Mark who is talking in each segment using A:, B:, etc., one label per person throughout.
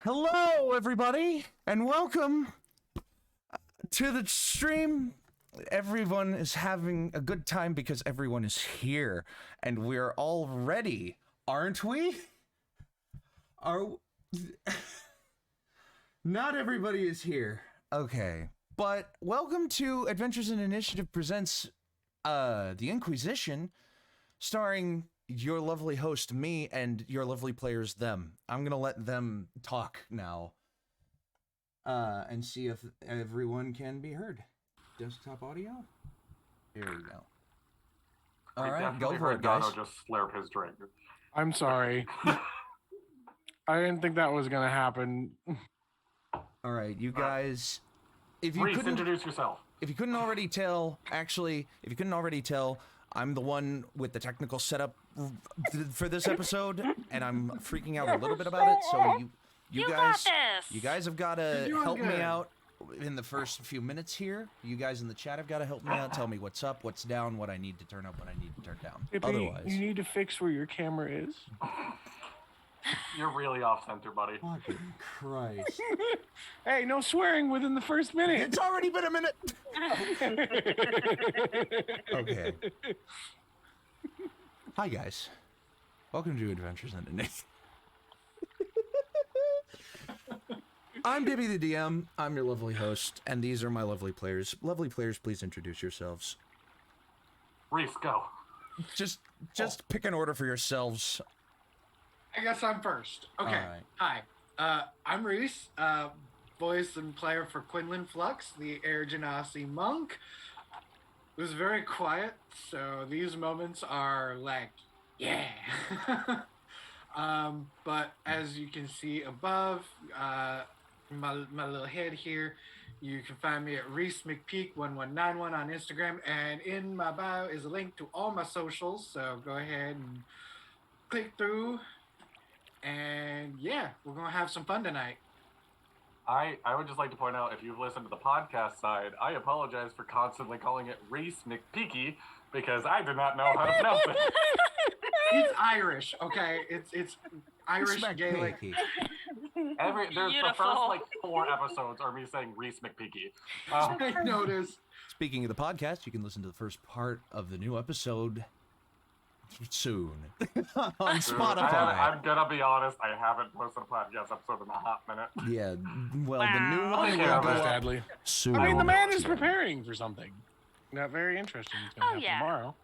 A: Hello, everybody, and welcome to the stream. Everyone is having a good time because everyone is here, and we're all ready, aren't we? Not everybody is here. Okay, but welcome to Adventures in Initiative presents the In-Quy'zz-ition, starring your lovely host, me, and your lovely players, them. I'm gonna let them talk now. And see if everyone can be heard. Desktop audio? Here we go. Alright, go for it, guys.
B: Dono just slurp his drink.
C: I'm sorry. I didn't think that was gonna happen.
A: Alright, you guys... If you
B: Rhys,
A: couldn't
B: introduce yourself.
A: If you couldn't already tell, actually, if you couldn't already tell, I'm the one with the technical setup for this episode, and I'm freaking out a little bit about it, so you guys have got to help me out in the first few minutes here. You guys in the chat have got to help me out, tell me what's up, what's down, what I need to turn up, what I need to turn down.
C: Dippy,
A: Otherwise...
C: you need to fix where your camera is.
B: You're really off center, buddy.
A: Fucking Christ.
C: Hey, no swearing within the first minute.
A: It's already been a minute! Okay. Hi, guys. Welcome to Adventures in Initiative. I'm DippyTheDM. I'm your lovely host, and these are my lovely players. Lovely players, please introduce yourselves.
B: Rhys, go.
A: Just pick an order for yourselves.
D: I guess I'm first. Okay.
A: Right.
D: Hi. I'm Rhys, voice and player for Quinlan Flux, the Air Genasi monk. It was very quiet, so these moments are like, yeah. But as you can see above, my little head here, you can find me at RhysMcPeake1191 on Instagram, and in my bio is a link to all my socials, so go ahead and click through. And yeah, we're gonna have some fun tonight.
B: I would just like to point out, if you've listened to the podcast side, I apologize for constantly calling it RhysMcPeake because I did not know how to pronounce it.
D: He's Irish, okay? It's Irish Gaelic.
B: The first like 4 episodes are me saying RhysMcPeake.
D: I noticed.
A: Speaking of the podcast, you can listen to the first part of the new episode soon on Spotify.
B: I'm gonna be honest, I haven't posted a podcast episode in a hot minute.
A: Yeah, well,
E: Wow.
A: the new one
B: Okay,
A: will
B: Miss
A: go up
C: Dadley.
A: soon.
C: I mean, the man is preparing for something. Not very interesting. It's gonna
E: Oh,
C: happen
E: yeah.
C: tomorrow.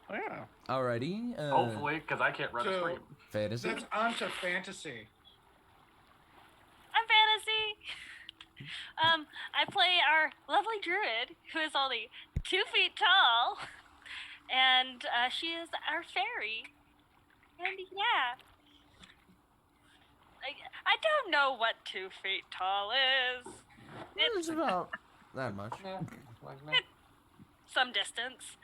C: Oh yeah.
A: Alrighty.
B: Hopefully, because I can't run a
D: So-
B: stream.
A: Fantasy.
D: That's on to fantasy.
E: I'm Fantasy. I play our lovely druid, who is only 2 feet tall, and she is our fairy. And yeah, I don't know what 2 feet tall is.
A: It's about that much.
E: Some distance.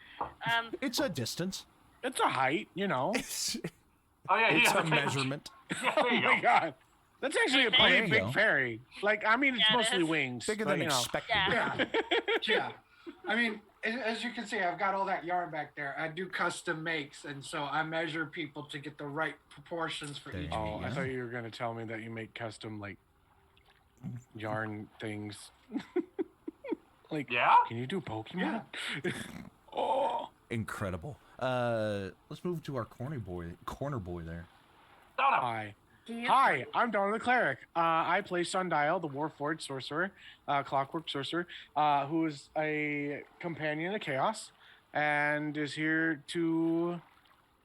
A: It's a distance.
C: It's a height, you know.
A: It's
B: Oh yeah,
A: a
B: yeah.
A: measurement.
B: Yeah, there
C: Oh
B: you
C: my
B: go.
C: god. That's actually a
E: There
C: pretty
A: you
C: big
A: go.
C: fairy. Like, I mean, it's
E: Yeah, it
C: mostly
E: is.
C: wings.
A: Bigger
C: but,
A: than
C: you know.
A: expected.
E: Yeah.
D: Yeah. I mean, as you can see, I've got all that yarn back there. I do custom makes, and so I measure people to get the right proportions for
A: There
D: each.
A: you
C: Oh, I
A: Yeah.
C: thought you were gonna tell me that you make custom like yarn things. Like,
B: Yeah?
C: can you do Pokemon? Oh,
A: Incredible. Let's move to our corner boy there.
B: Dono.
C: hi. Hi, I'm DonoTheCleric. I play Sondial, the Warforged sorcerer, clockwork sorcerer, who is a companion of Chaos, and is here to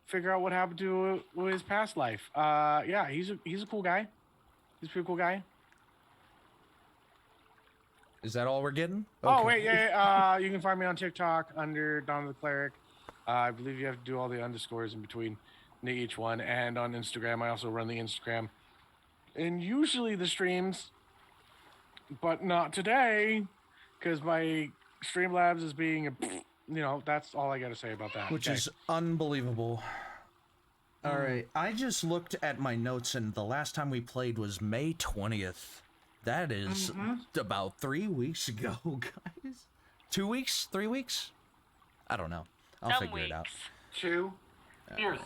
C: figure out what happened to his past life. Yeah, he's a cool guy. He's a pretty cool guy.
A: Is that all we're getting?
C: Oh
A: Okay.
C: wait, yeah. You can find me on TikTok under DonoTheCleric. I believe you have to do all the underscores in between each one, and on Instagram, I also run the Instagram, and usually the streams, but not today, because my Streamlabs is being a, you know, that's all I got to say about that.
A: Which
C: Okay.
A: is unbelievable. All right, I just looked at my notes, and the last time we played was May 20th. That is about 3 weeks ago, guys. 2 weeks? 3 weeks? I don't know. I'll
E: Some
A: figure it out.
E: weeks.
D: 2.
B: Here's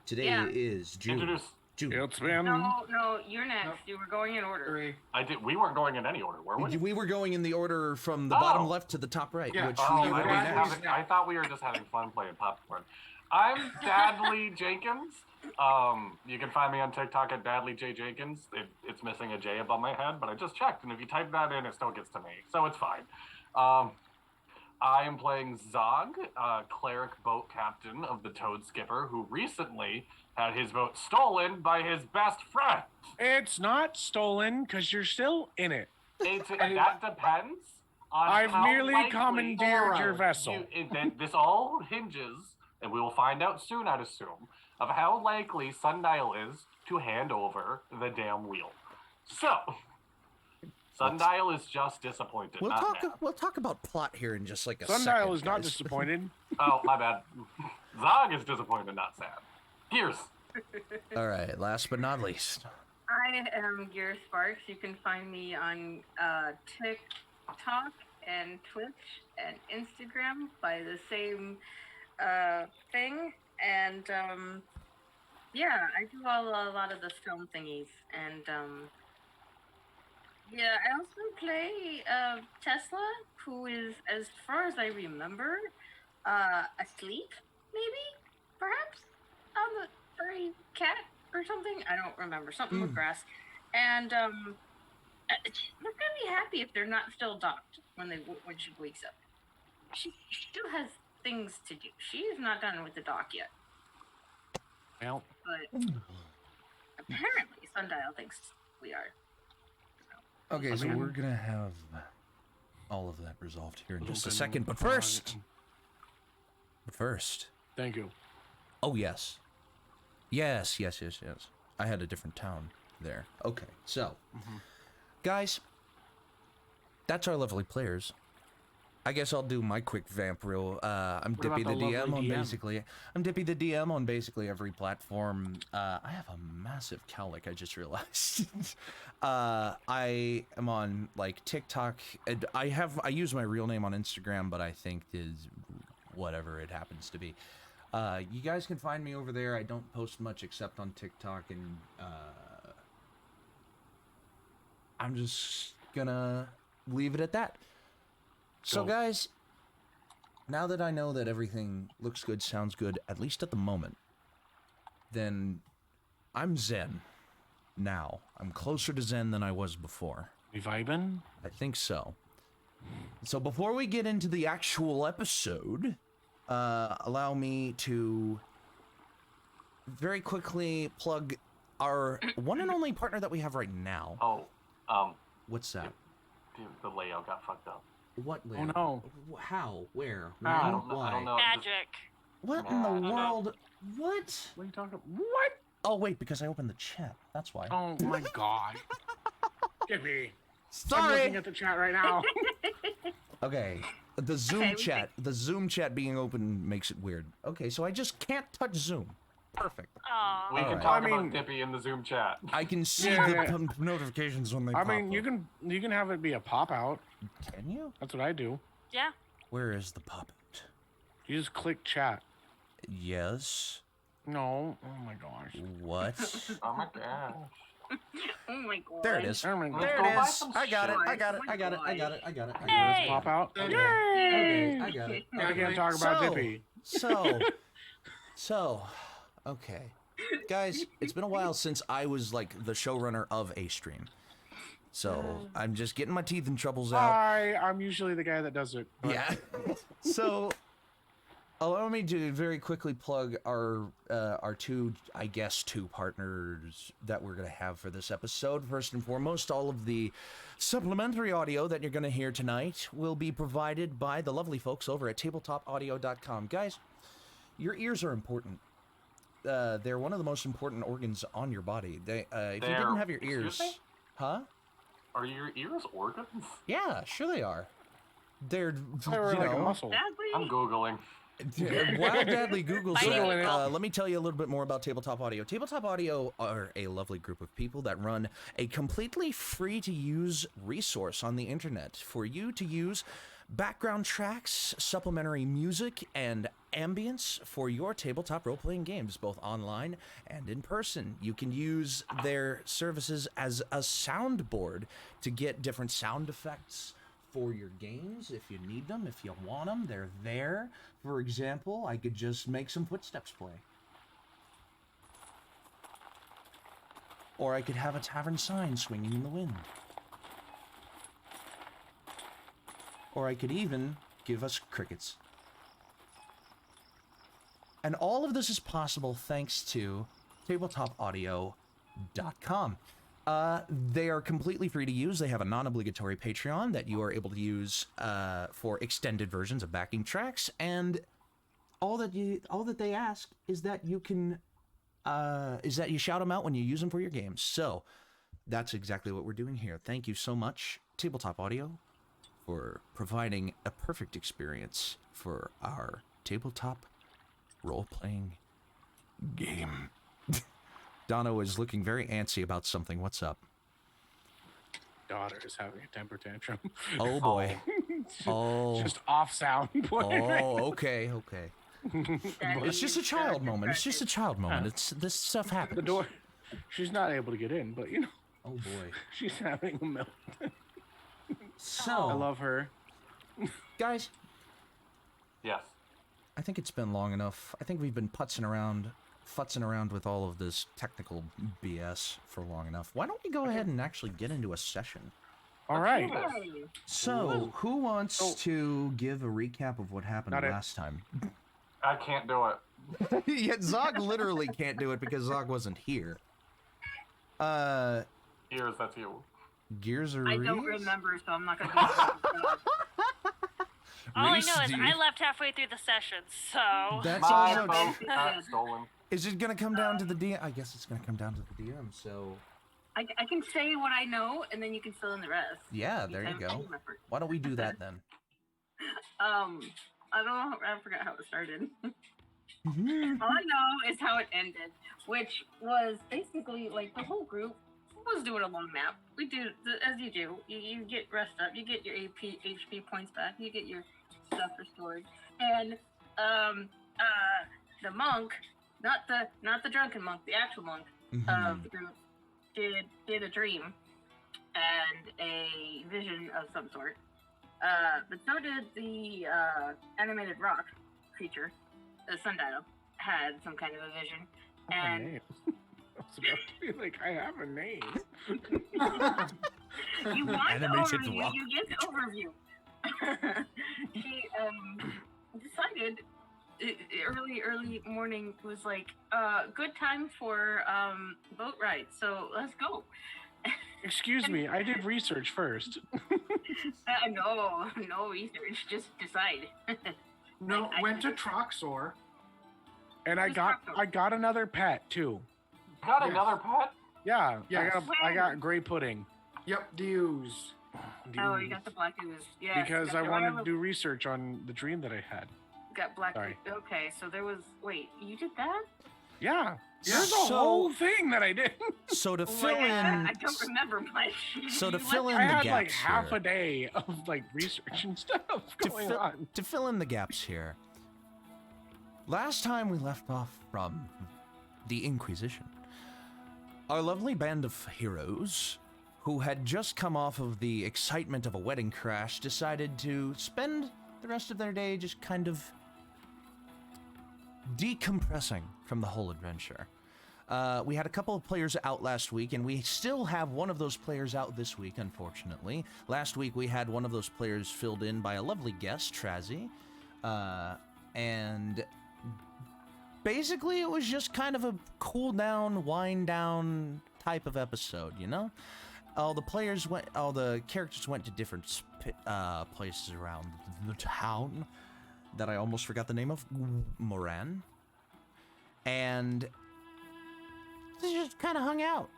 A: Today
E: Yeah.
A: is June.
B: introduce
A: June.
C: It's been.
F: No, you're next.
D: Nope.
F: You were going in order.
D: 3.
B: We weren't going in any order, were we?
A: We were going in the order from the bottom
B: Oh.
A: left to the top right,
D: Yeah.
A: which
B: Oh,
A: we
B: I,
A: would be
B: was
A: next.
B: having, I thought we were just having fun playing popcorn. I'm DadleyJenkins. You can find me on TikTok at DadleyJenkins. It's missing a J above my head, but I just checked, and if you type that in, it still gets to me, so it's fine. I am playing Zog, cleric boat captain of the Toad Skipper, who recently had his boat stolen by his best friend.
C: It's not stolen because you're still in it.
B: That depends on
C: I've
B: how
C: merely
B: likely
C: commandeered your vessel.
B: This all hinges, and we will find out soon, I'd assume, of how likely Sondial is to hand over the damn wheel. So, Sondial is just disappointed.
A: We'll talk about plot here in just like a
C: Sundial
A: second.
C: is not
A: guys.
C: disappointed.
B: Oh, my bad. Zog is disappointed, not sad. Gears.
A: All right, last but not least.
F: I am Gearsparks. You can find me on TikTok and Twitch and Instagram by the same thing. And yeah, I do a lot of the film thingies. And yeah, I also play Tesla, who is, as far as I remember, asleep, maybe, perhaps, on the furry cat or something. I don't remember. Something with grass. And they're gonna be happy if they're not still docked when she wakes up. She still has things to do. She is not done with the dock yet.
C: Well,
F: But apparently, Sondial thinks we are.
A: Okay, so
C: Okay.
A: we're gonna have all of that resolved here in just a
C: Open
A: second. But
C: on-
A: first.
C: Thank you.
A: Oh yes. Yes. I had a different town there. Okay, so guys, that's our lovely players. I guess I'll do my quick vamp reel. I'm
C: What about
A: Dippy the
C: the
A: DM
C: lovely
A: on
C: DM?
A: I'm Dippy the DM on basically every platform. I have a massive cowlick, I just realized. I am on like TikTok. And I use my real name on Instagram, but I think is whatever it happens to be. You guys can find me over there. I don't post much except on TikTok, and I'm just gonna leave it at that. So
C: Go.
A: guys, now that I know that everything looks good, sounds good, at least at the moment, then I'm zen now. I'm closer to zen than I was before.
C: We vibing?
A: I think so. So before we get into the actual episode, allow me to very quickly plug our one and only partner that we have right now.
B: Oh,
A: What's that?
B: dude, the layout got fucked up.
A: What?
C: Oh no.
A: How? Where? When?
B: I don't know.
A: Why?
B: I don't know.
E: Magic.
A: What in the
B: I don't know.
A: world? What?
C: What are you talking about? What?
A: Oh wait, because I opened the chat. That's why.
C: Oh my god. Dippy. I'm
A: Sorry.
C: looking at the chat right now.
A: Okay. The Zoom
F: Okay, we
A: chat. The Zoom chat being open makes it weird. Okay, so I just can't touch Zoom. Perfect.
E: Aw.
B: We can
A: Alright.
B: talk
C: I mean-
B: about Dippy in the Zoom chat.
A: I can see
C: Yeah.
A: the notifications when they
C: I
A: pop
C: mean,
A: up.
C: you can have it be a pop out.
A: Can you?
C: That's what I do.
E: Yeah.
A: Where is the pop out?
C: You just click chat.
A: Yes.
C: No. Oh my gosh.
A: What?
B: Oh my god.
F: Oh my god.
A: There it is.
C: Oh my god.
A: There
B: Go
A: it
B: buy
A: is.
B: some
A: I got it.
B: shit.
A: I got it. I got it. I got it. I got it. I got
E: Hey.
A: it.
C: Pop out.
A: Okay.
C: Yay!
A: Okay. I got it.
C: Now I
A: Okay.
C: can't talk about
A: So-
C: Dippy.
A: So, okay. Guys, it's been a while since I was like the showrunner of a stream. So, I'm just getting my teeth and troubles out.
C: I'm usually the guy that does it. but-
A: Yeah. So, allow me to very quickly plug our two partners that we're going to have for this episode. First and foremost, all of the supplementary audio that you're going to hear tonight will be provided by the lovely folks over at tabletopaudio.com. Guys, your ears are important. They're one of the most important organs on your body. If you didn't have your
B: Excuse
A: ears,
B: me?
A: huh?
B: Are your ears organs?
A: Yeah, sure they are. They're
C: They were
A: you
C: like a
A: know,
C: muscle.
B: I'm Googling.
A: While Dadley Googles
E: Fighting
A: it,
E: people.
A: let me tell you a little bit more about Tabletop Audio. Tabletop Audio are a lovely group of people that run a completely free-to-use resource on the internet for you to use background tracks, supplementary music, and ambience for your tabletop role-playing games, both online and in person. You can use their services as a soundboard to get different sound effects for your games if you need them, if you want them. They're there. For example, I could just make some footsteps play. Or I could have a tavern sign swinging in the wind. Or I could even give us crickets. And all of this is possible thanks to tabletopaudio.com. They are completely free to use. They have a non-obligatory Patreon that you are able to use for extended versions of backing tracks, and all that they ask is that you shout them out when you use them for your games. So that's exactly what we're doing here. Thank you so much, Tabletop Audio, for providing a perfect experience for our tabletop role-playing game. Dono is looking very antsy about something. What's up?
C: Daughter is having a temper tantrum.
A: Oh boy. Oh.
C: Just off sound.
A: Oh, okay. It's just a child moment. It's just a child moment. This stuff happens.
C: The door. She's not able to get in, but you know.
A: Oh boy.
C: She's having a meltdown.
A: So
C: I love her.
A: Guys,
B: Yes.
A: I think it's been long enough. I think we've been futzing around with all of this technical BS for long enough. Why don't we go ahead and actually get into a session?
C: All right.
A: So, who wants to give a recap of what happened last time?
B: I can't do it.
A: Yet Zog literally can't do it because Zog wasn't here.
B: Gears, that's you.
A: Gears or
F: I don't
A: Reese?
F: remember, so I'm not gonna.
E: All I
A: Reese,
E: know is
A: do you-
E: I left halfway through the session, so.
A: That's
B: My
A: also
B: vote got stolen.
A: Is it gonna come down to the DM? I guess it's gonna come down to the DM, so...
F: I can say what I know, and then you can fill in the rest.
A: Yeah, there you go. Why don't we do that then?
F: I don't know. I forgot how it started. All I know is how it ended, which was basically like the whole group was doing a long nap. We do as you do. You get rest up. You get your HP points back. You get your stuff restored. And the monk, not the drunken monk, the actual monk of the group, did a dream and a vision of some sort. But so did the animated rock creature, the Sondial, had some kind of a vision. And
C: I was about to be like, I have a name.
F: you want the
A: Animated
F: overview,
A: rock.
F: you get the overview. She decided early morning was like good time for boat ride, so let's go.
C: Excuse me, I did research first.
F: No research, just decide.
D: No,
F: I
D: went to Troxor.
C: And I got another pet too.
B: Got
D: Yes.
B: another pet?
C: Yeah,
D: Yes.
C: I got gray pudding.
D: Yep, the ooze.
F: Oh, you got the black ooze. Yeah.
C: Because I wanted to do research on the dream that I had.
F: Got black
C: Sorry.
F: ooze. Okay, so there was. Wait, you did that?
C: Yeah.
D: Yeah.
C: There's a
A: So-
C: whole thing that I did.
A: So to
F: Well,
A: fill
F: yeah,
A: in...
F: I don't remember much.
A: So to
F: You
A: fill
F: left
A: in
C: I
A: the
C: had
A: gaps
C: like half
A: here.
C: a day of like research and stuff going on.
A: To fill in the gaps here. Last time we left off from the In-Quy'zz-ition, our lovely band of heroes, who had just come off of the excitement of a wedding crash, decided to spend the rest of their day just kind of decompressing from the whole adventure. We had a couple of players out last week, and we still have one of those players out this week, unfortunately. Last week we had one of those players filled in by a lovely guest, Trashy. And basically it was just kind of a cool down, wind down type of episode, you know? All the characters went to different places around the town that I almost forgot the name of, Moran. And they just kind of hung out.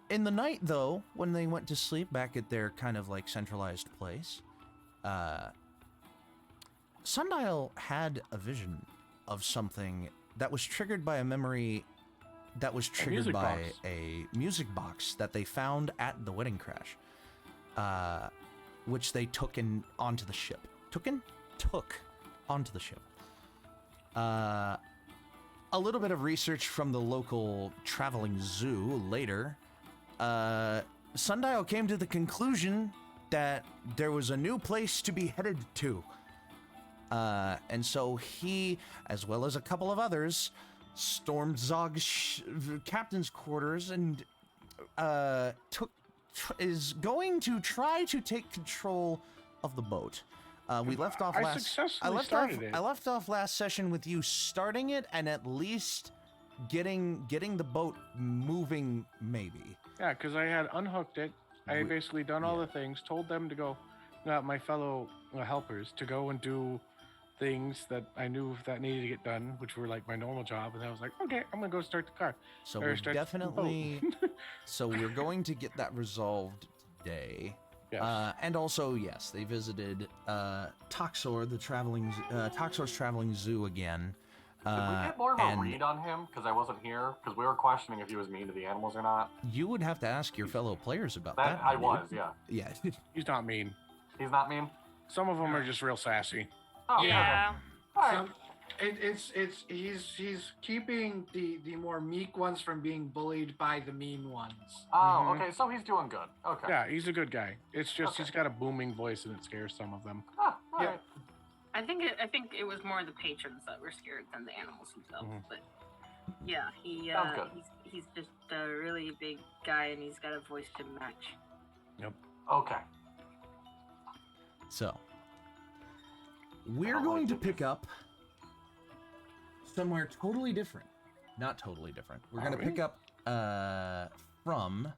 A: In the night, though, when they went to sleep back at their kind of like centralized place, Sondial had a vision of something that was triggered by a memory that was triggered by a music box that they found at the wedding crash, which they took onto the ship, took onto the ship. A little bit of research from the local traveling zoo later. Sondial came to the conclusion that there was a new place to be headed to. And so he, as well as a couple of others, stormed Zog's captain's quarters and is going to try to take control of the boat. We left off last. I left off last session with you starting it and at least getting the boat moving, maybe.
C: Yeah, because I had unhooked it. I had basically done all the things, told them to go, my fellow helpers, to go and do things that I knew that needed to get done, which were like my normal job. And I was like, okay, I'm going to go start the car.
A: So we're definitely... so we're going to get that resolved today. Yes. And also, yes, they visited Toxor, Toxor's traveling zoo again.
B: Did we get more of a read on him? Because I wasn't here. Because we were questioning if he was mean to the animals or not.
A: You would have to ask your fellow players about that.
B: I was, yeah.
A: Yeah.
C: He's not mean.
B: He's not mean?
C: Some of them are just real sassy.
B: Oh,
E: yeah.
B: Okay. All
D: So he's keeping the more meek ones from being bullied by the mean ones.
B: Oh, okay. So he's doing good. Okay.
C: Yeah, he's a good guy. It's just he's got a booming voice and it scares some of them.
B: Ah, all right.
F: I think it was more the patrons that were scared than the animals themselves. But yeah, he's just a really big guy and he's got a voice to match.
C: Yep.
B: Okay.
A: So we're going to pick up somewhere totally different. Not totally different. We're going to pick up from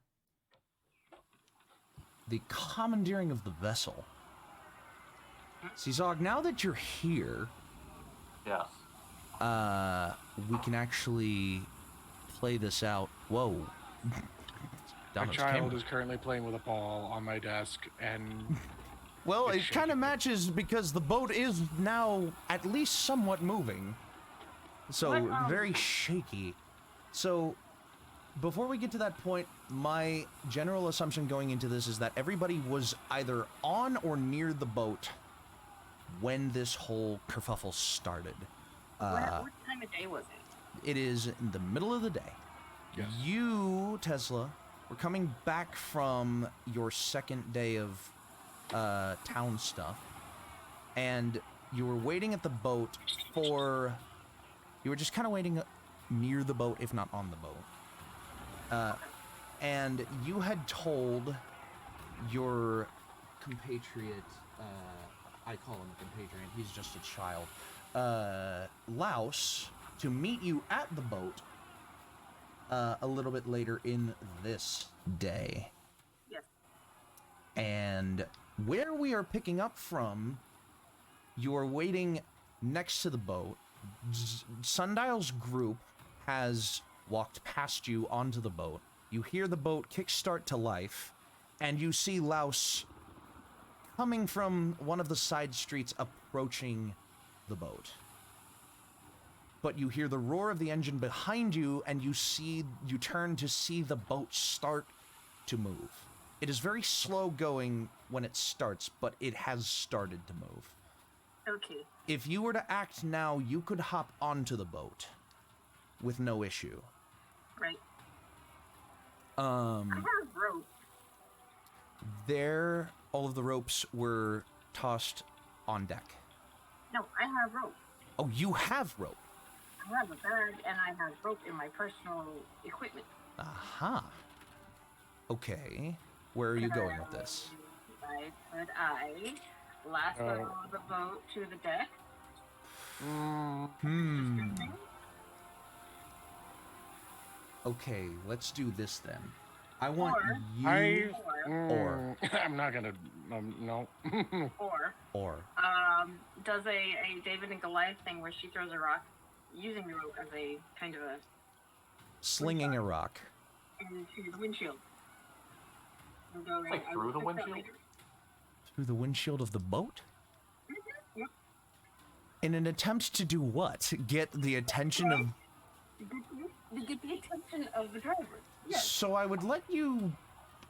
A: the commandeering of the vessel. See, Zog, now that you're here,
B: yes,
C: we
A: can actually play this out. Whoa.
C: My child is currently playing with a ball on my desk, and...
A: Well, it kind of matches because the boat is now at least somewhat moving. So, very shaky. So, before we get to that point, my general assumption going into this is that everybody was either on or near the boat when this whole kerfuffle started.
F: What time of day was it?
A: It is in the middle of the day.
C: Yes.
A: You, Tesla, were coming back from your second day of town stuff, and you were waiting at the boat for... You were just kind of waiting near the boat, if not on the boat. And you had told your compatriot, I call him a compatriot, he's just a child, Laos, to meet you at the boat a little bit later in this day.
F: Yes.
A: And where we are picking up from, you are waiting next to the boat. Sondial's group has walked past you onto the boat. You hear the boat kickstart to life, and you see Laos coming from one of the side streets approaching the boat. But you hear the roar of the engine behind you, and you turn to see the boat start to move. It is very slow going when it starts, but it has started to move.
F: Okay.
A: If you were to act now, you could hop onto the boat with no issue.
F: Right. I have rope.
A: There, all of the ropes were tossed on deck.
F: No, I have rope.
A: Oh, you have rope.
F: I have a bag and I have rope in my personal equipment.
A: Aha. Okay. Where are you going with this?
F: Could I lasso the boat to the deck?
A: Okay, let's do this then. I want
C: I'm not gonna. No.
F: Or. Does a David and Goliath thing where she throws a rock, using the rope as a kind of a
A: slinging a rock
F: into the windshield.
B: Like through the windshield?
A: Through the windshield of the boat?
F: Mm-hmm. Yep.
A: In an attempt to do what? Get the attention of...
F: Get the attention of the driver. Yes.
A: So I would let you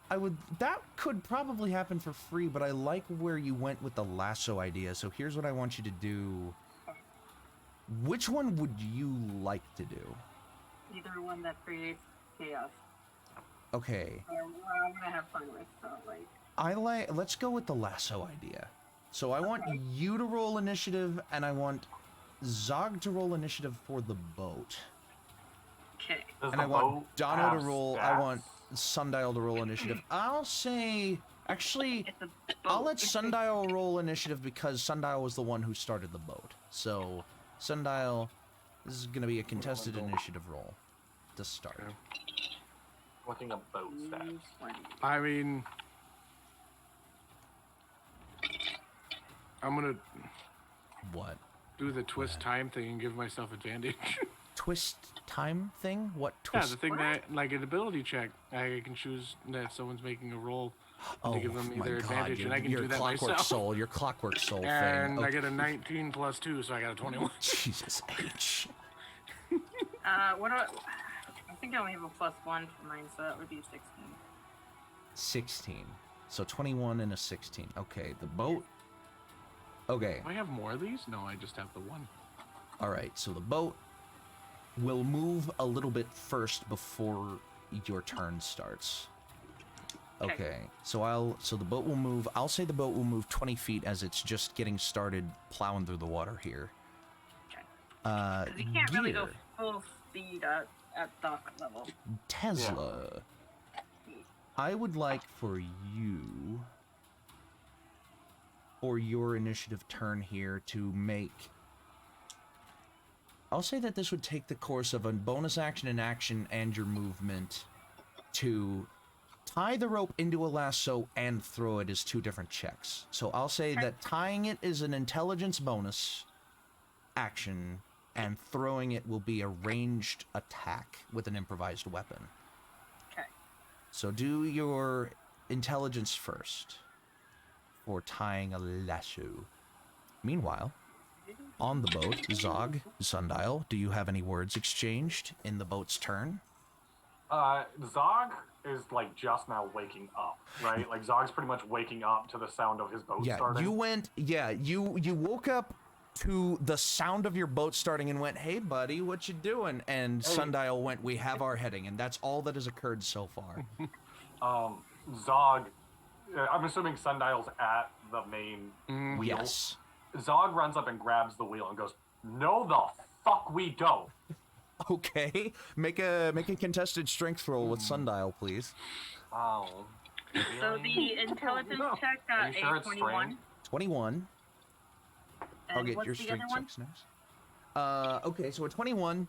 A: that could probably happen for free, but I like where you went with the lasso idea. So here's what I want you to do. Which one would you like to do?
F: Either one that creates chaos.
A: Okay.
F: Or one I'm gonna have fun with. So like.
A: Let's go with the lasso idea. So I want you to roll initiative, and I want Zog to roll initiative for the boat.
F: Okay.
A: And I want Dono to roll. I want Sondial to roll initiative. I'll say, actually, I'll let Sondial roll initiative because Sondial was the one who started the boat. So, Sondial, this is going to be a contested initiative roll to start.
B: Looking at boat stats.
C: I mean, I'm gonna
A: What?
C: do the twist time thing and give myself advantage.
A: Twist time thing? What twist?
C: Yeah, the thing that, like an ability check, I can choose that someone's making a roll to give them either advantage, and I can do that myself.
A: Your clockwork soul
C: And
A: thing.
C: I get a 19 plus 2, so I got a 21.
A: Jesus H.
F: What do I think I only have a +1 for mine, so that would be 16.
A: 16. So 21 and a 16. Okay, the boat. Okay.
C: Do I have more of these? No, I just have the one.
A: All right, so the boat will move a little bit first before your turn starts. Okay, so the boat will move. I'll say the boat will move 20 feet as it's just getting started plowing through the water here.
F: Okay. You can't really go
A: Gear.
F: full speed at dock level.
A: Tesla. I would like for you, for your initiative turn here, to make... I'll say that this would take the course of a bonus action and action and your movement to tie the rope into a lasso and throw it as two different checks. So I'll say that tying it is an intelligence bonus action, and throwing it will be a ranged attack with an improvised weapon.
F: Okay.
A: So do your intelligence first for tying a lasso. Meanwhile, on the boat, Zog, Sondial, do you have any words exchanged in the boat's turn?
B: Zog is like just now waking up, right? Like Zog's pretty much waking up to the sound of his boat starting.
A: You woke up to the sound of your boat starting and went, "Hey buddy, what you doing?" And hey. Sondial went, "We have our heading," and that's all that has occurred so far.
B: Zog, I'm assuming Sundial's at the main wheel.
A: Yes.
B: Zog runs up and grabs the wheel and goes, "No the fuck we don't."
A: Okay. Make a contested strength roll with Sondial, please.
B: Oh.
F: So the intelligence check got a 21.
A: 21. I'll get your strength checks next. Okay, so a 21.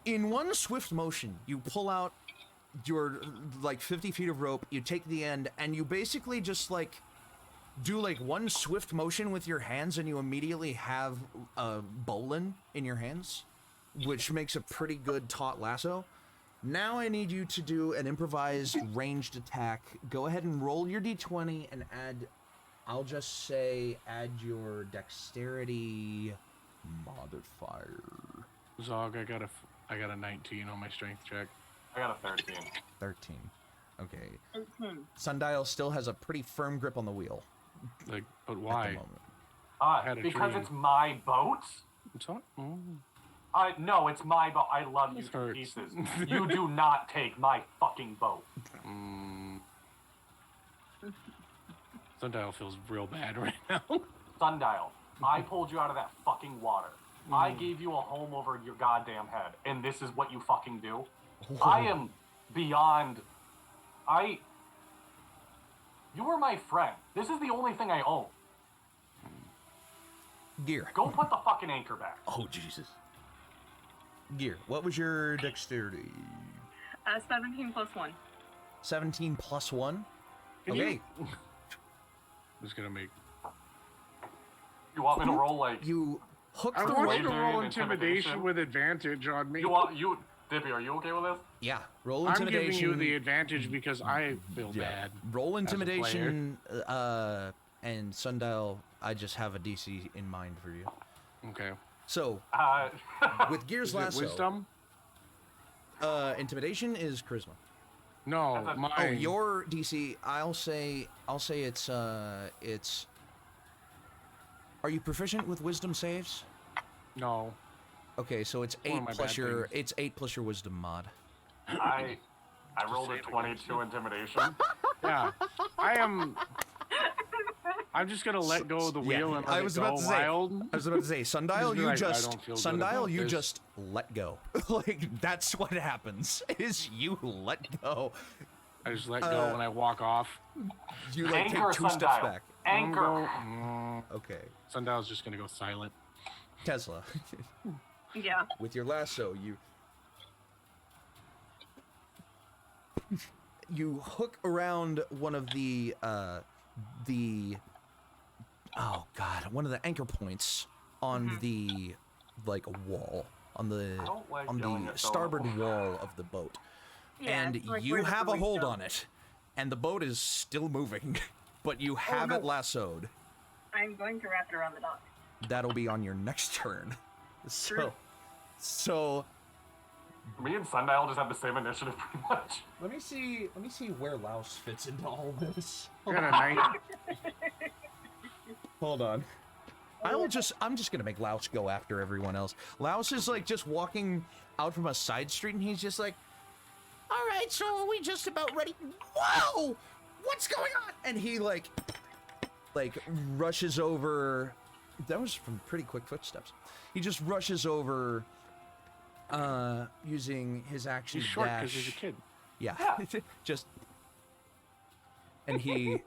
A: In one swift motion, you pull out your, 50 feet of rope, you take the end, and you basically just, do, one swift motion with your hands, and you immediately have a bowline in your hands, which makes a pretty good taut lasso. Now I need you to do an improvised ranged attack. Go ahead and roll your d20 and add... I'll just say add your dexterity modifier.
C: Zog, I got a 19 on my strength check.
B: I got a 13.
A: 13. Okay. Sondial still has a pretty firm grip on the wheel.
C: But why?
A: At the moment.
B: Because it's my boat.
C: It's not.
B: No, it's my boat. I love you to pieces. You do not take my fucking boat.
C: Sondial feels real bad right now.
B: Sundial, I pulled you out of that fucking water. I gave you a home over your goddamn head, and this is what you fucking do? I am beyond... You were my friend. This is the only thing I own.
A: Gear.
B: Go put the fucking anchor back.
A: Oh, Jesus. Gear, what was your dexterity?
F: 17 plus 1.
A: 17 plus 1? Okay.
C: Who's gonna make...
B: You want me to roll,
A: You hook
C: I
A: the
C: want
A: rope.
C: you to roll intimidation with advantage on me.
B: Dippy, are you okay with this?
A: Yeah, roll intimidation.
C: I'm giving you the advantage because I feel bad.
A: Roll intimidation, and Sundial, I just have a DC in mind for you.
C: Okay.
A: So, with Gears
C: Is it
A: lasso...
C: wisdom?
A: Intimidation is charisma.
C: No,
B: That's a-
C: mine.
A: Oh, your DC. I'll say it's. Are you proficient with wisdom saves?
C: No.
A: Okay, so it's
C: One of
A: 8
C: my
A: plus
C: bad
A: your.
C: things.
A: It's 8 plus your wisdom mod.
B: I rolled
C: say
B: a
C: it again.
B: 22 intimidation.
C: Yeah. I'm just gonna let go of the wheel and let
A: I
C: it
A: was
C: go
A: about to say.
C: wild.
A: I was about to say, Sundial,
C: Just be
A: you
C: like, I
A: just
C: don't feel good
A: Sundial,
C: about
A: you
C: this.
A: just let go. Like that's what happens. Is you let go.
C: I just let go when I walk off.
A: You like
B: Anchor,
A: take 2 steps
B: Sundial.
A: back.
B: Anchor.
A: Okay,
C: Sundial's just gonna go silent.
A: Tesla.
F: Yeah.
A: With your lasso, you hook around one of the oh god, one of the anchor points on the like wall on the
B: I don't like yelling at
A: starboard
B: Dono.
A: wall of the boat.
F: Yeah,
A: And
F: it's like,
A: you
F: where does
A: have
F: the
A: a
F: weight
A: hold
F: go?
A: on it, and the boat is still moving, but you have
F: no.
A: it lassoed.
F: I'm going to wrap it around the dock.
A: That'll be on your next turn.
F: True.
A: So
B: Me and Sundial just have the same initiative pretty much.
A: let me see where Laos fits into all this.
C: I got a 9.
A: Hold on. I'm just gonna make Laos go after everyone else. Laos is like just walking out from a side street and he's just like, all right, so are we just about ready? Whoa! What's going on? And he like rushes over. That was from pretty quick footsteps. He just rushes over using his action
C: He's
A: to
C: short
A: dash.
C: because he's a kid.
A: Yeah. Just and he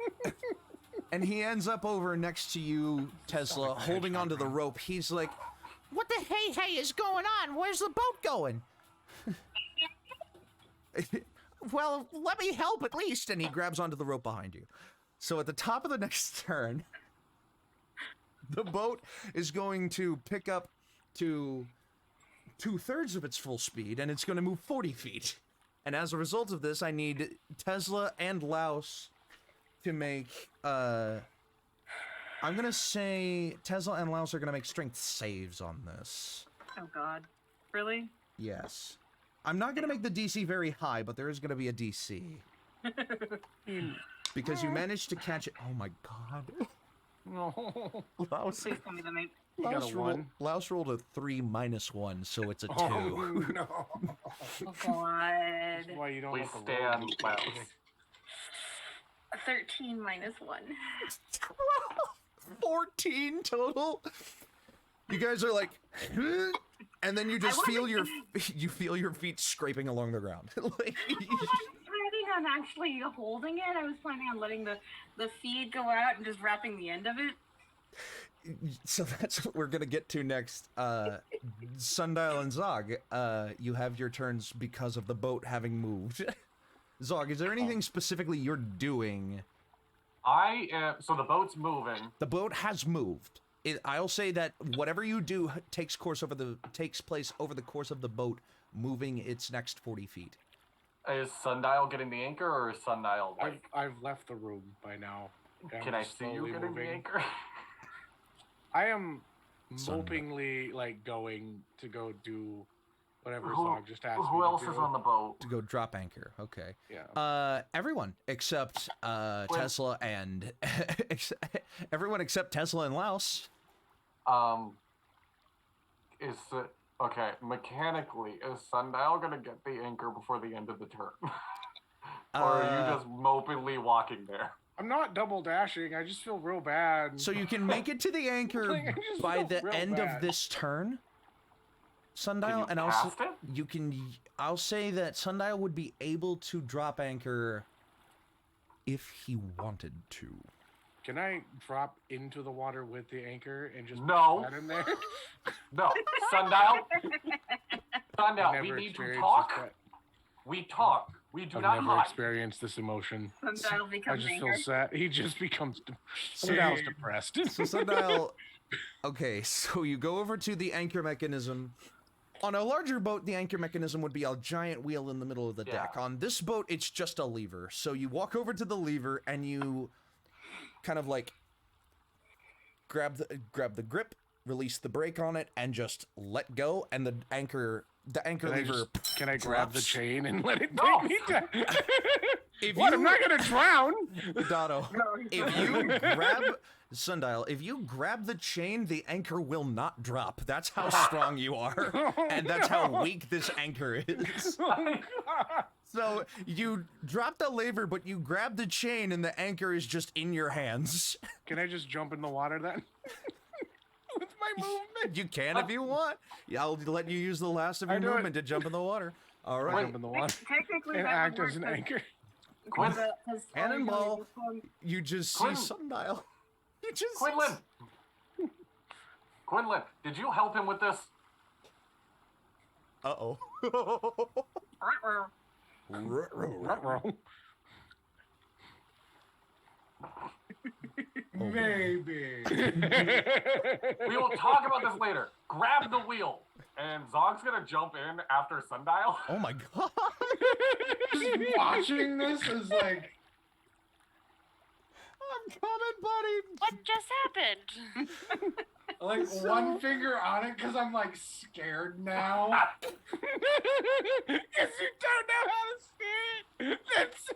A: ends up over next to you, Tesla,
C: like a
A: holding
C: hedgehog,
A: onto the
C: man.
A: rope. He's like, "What the hey is going on? Where's the boat going?" Well, let me help at least. And he grabs onto the rope behind you. So at the top of the next turn, the boat is going to pick up to 2/3 of its full speed, and it's going to move 40 feet. And as a result of this, I need Tesla and Laos to make, I'm gonna say Tesla and Laos are gonna make strength saves on this.
F: Oh god. Really?
A: Yes. I'm not gonna make the DC very high, but there is gonna be a DC. Because you managed to catch it. Oh my god.
C: No.
A: Laos,
F: Please tell me the name.
C: got a 1.
A: Laos rolled a 3 minus 1, so it's a 2.
C: Oh, no.
F: Oh god.
C: That's why you don't
B: Please
C: have to roll
B: stand,
C: these
B: Laos.
C: things.
F: 13 minus 1.
A: 14 total. You guys are like, and then you just feel your feet scraping along the ground. Like,
F: I wasn't planning on actually holding it. I was planning on letting the feed go out and just wrapping the end of it.
A: so that's what we're gonna get to next. Sundial and Zog, you have your turns because of the boat having moved. Zog, is there anything specifically you're doing?
B: So the boat's moving.
A: The boat has moved. I'll say that whatever you do takes place over the course of the boat moving its next 40 feet.
B: Is Sundial getting the anchor, or is Sundial like?
C: I've left the room by now. I'm
B: Can I see you
C: slowly
B: getting the
C: moving.
B: anchor?
C: I am
A: Sundial.
C: mopingly like going to go do whatever
B: Who,
C: Zog just asked me
B: who else
C: to
B: is
C: do.
B: on the boat?
A: To go drop anchor. Okay.
C: Yeah.
A: Everyone except Tesla and everyone except Tesla and Laos.
B: Okay? Mechanically, is Sundial gonna get the anchor before the end of the turn, or are you just mopingly walking there?
C: I'm not double dashing. I just feel real bad.
A: So you can make it to the anchor
C: Like, I just
A: by
C: feel
A: the
C: real
A: end
C: bad.
A: of this turn, Sundial,
B: Can you
A: and
B: cast it?
A: you can. I'll say that Sundial would be able to drop anchor if he wanted to.
C: Can I drop into the water with the anchor and just
B: No.
C: put that in there?
B: No, Sundial. Sundial,
C: I've
B: we
C: never
B: need to
C: experienced
B: talk.
C: this,
B: We talk. We do
C: I've
B: not
C: never
B: hide.
C: experienced this emotion.
F: Sundial
C: I
F: becomes
C: just feel
F: angry.
C: sad. He just becomes. Sundial's depressed.
A: So Sundial. Okay, so you go over to the anchor mechanism. On a larger boat, the anchor mechanism would be a giant wheel in the middle of the deck.
B: Yeah.
A: On this boat, it's just a lever. So you walk over to the lever and you kind of like grab the grip, release the brake on it, and just let go, and the anchor the anchor lever.
C: Can I grab the
A: drops.
C: chain and let it
B: No.
C: take me down?
A: If
C: What?
A: you-
C: I'm not gonna drown.
A: Dono, if you grab Sundial, if you grab the chain, the anchor will not drop. That's how strong you are, and that's how weak this anchor is. So you drop the lever, but you grab the chain, and the anchor is just in your hands.
C: Can I just jump in the water then? With my movement.
A: You can if you want. Yeah, I'll let you use the last of
C: I
A: your
C: do it.
A: movement to jump in the water. All
C: I
A: right.
C: jump in the water
F: Technically,
C: and
F: that
C: act
F: would
C: as an
F: work,
C: anchor.
B: Quinn,
F: because
A: Cannonball. You just see
B: Quinn.
A: Sundial. You just
B: Quinlan. Quinlan, did you help him with this?
A: Uh-oh.
D: Maybe.
B: We will talk about this later. Grab the wheel. And Zog's gonna jump in after Sondial.
A: Oh my god.
D: Just watching this is like,
A: I'm coming, buddy.
E: What just happened?
D: one finger on it because I'm like scared now.
C: Because you don't know how to steer it. That's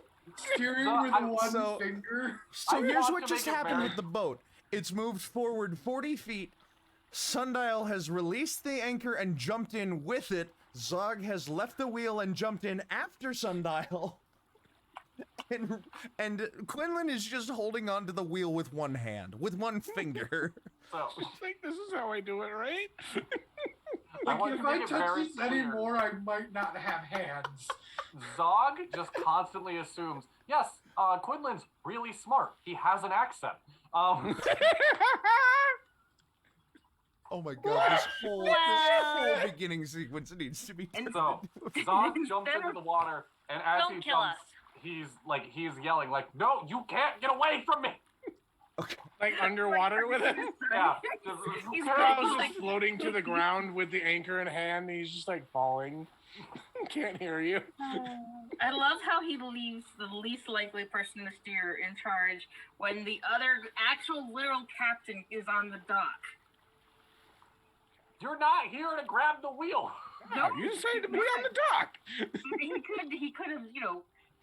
D: Steering
B: So,
D: with
B: I'm
D: one
A: so-
D: finger.
A: So
B: I
A: here's
B: want
A: what
B: to
A: just
B: make it
A: happened
B: very-
A: with the boat. It's moved forward 40 feet. Sundial has released the anchor and jumped in with it. Zog has left the wheel and jumped in after Sundial. And Quinlan is just holding onto the wheel with one hand, with one finger.
B: So
C: I think this is how I do it, right?
B: I want
D: If
B: to
D: I
B: make it
D: touch
B: very
D: this
B: clear.
D: anymore, I might not have hands.
B: Zog just constantly assumes, yes, Quinlan's really smart. He has an accent.
A: Oh my god, this whole beginning sequence needs to be
B: So Zog jumps into the water, and as
E: Don't
B: he
E: kill
B: jumps, he's yelling like, "No, you can't get away from me!"
A: Okay.
C: Like underwater with it.
B: Yeah, just,
F: He's
C: Charles is floating to the ground with the anchor in hand. And he's just like falling. Can't hear you.
F: I love how he leaves the least likely person to steer in charge when the other actual literal captain is on the dock.
B: You're not here to grab the wheel.
F: No,
C: You say to be on the dock.
F: he could have,
B: And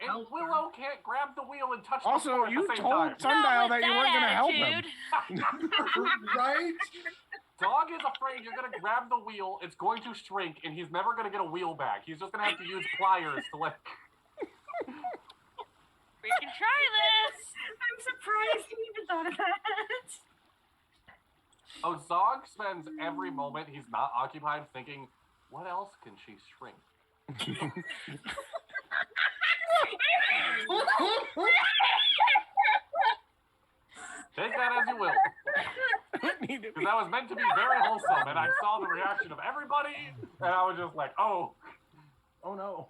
F: help her.
B: Willow can't grab the wheel and touch the
C: Also,
B: floor at
C: you
B: the same
C: told
B: time.
C: Sundial
E: Not with
C: that you weren't going to help him.
E: attitude.
D: Right?
B: Dog is afraid you're gonna grab the wheel, it's going to shrink, and he's never gonna get a wheel back. He's just gonna have to use pliers to like.
E: We can try this.
F: I'm surprised he even thought of that.
B: Oh, Zog spends every moment he's not occupied thinking, what else can she shrink? Take that as you will.
C: Need to
B: Because that was meant to be very wholesome, and I saw the reaction of everybody, and I was just like, oh no.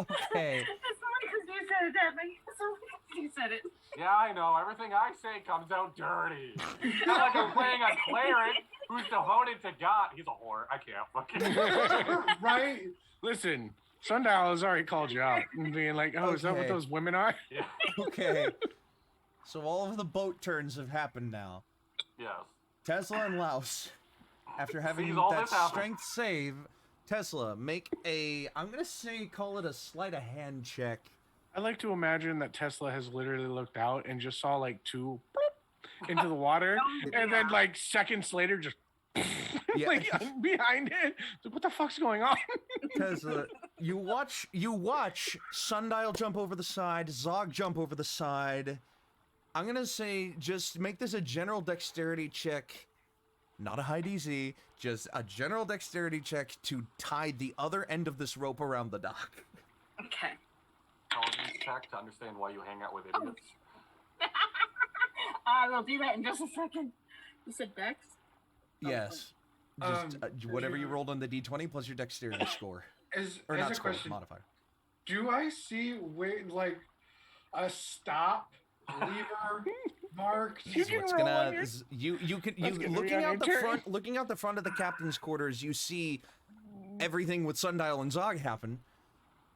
A: Okay.
F: It's only because you said it, Dad. It's only because you said it.
B: Yeah, I know, everything I say comes out dirty. It's not like I'm playing a cleric who's devoted to God. He's a whore. I can't fucking.
D: Right?
C: Listen, Sundial has already called you out and being like, oh, is that what
A: Okay.
C: those women are?
B: Yeah.
A: Okay. So all of the boat turns have happened now.
B: Yes.
A: Tesla and Louse, after having
B: Sees all
A: that
B: this happen.
A: strength save, Tesla, make a, I'm going to say, call it a sleight of hand check.
C: I like to imagine that Tesla has literally looked out and just saw like two boop into the water, and then like seconds later just
A: Yeah.
C: like behind it. Like, what the fuck's going on?
A: Tesla, you watch Sundial jump over the side, Zog jump over the side. I'm going to say just make this a general dexterity check. Not a high DC, just a general dexterity check to tie the other end of this rope around the dock.
F: Okay.
B: Intelligence check to understand why you hang out with idiots.
F: I will do that in just a second. You said Dex?
A: Yes. Just whatever you
D: do-
A: rolled on the D20 plus your dexterity score.
D: As
A: Or
D: a
A: not score,
D: question,
A: modifier.
D: do I see like a stop lever marked?
C: You can
A: What's
C: roll
A: gonna
C: on your-
A: you can
C: Let's get
A: looking
C: on
A: out
C: your
A: the
C: turn.
A: front of the captain's quarters, you see everything with Sundial and Zog happen.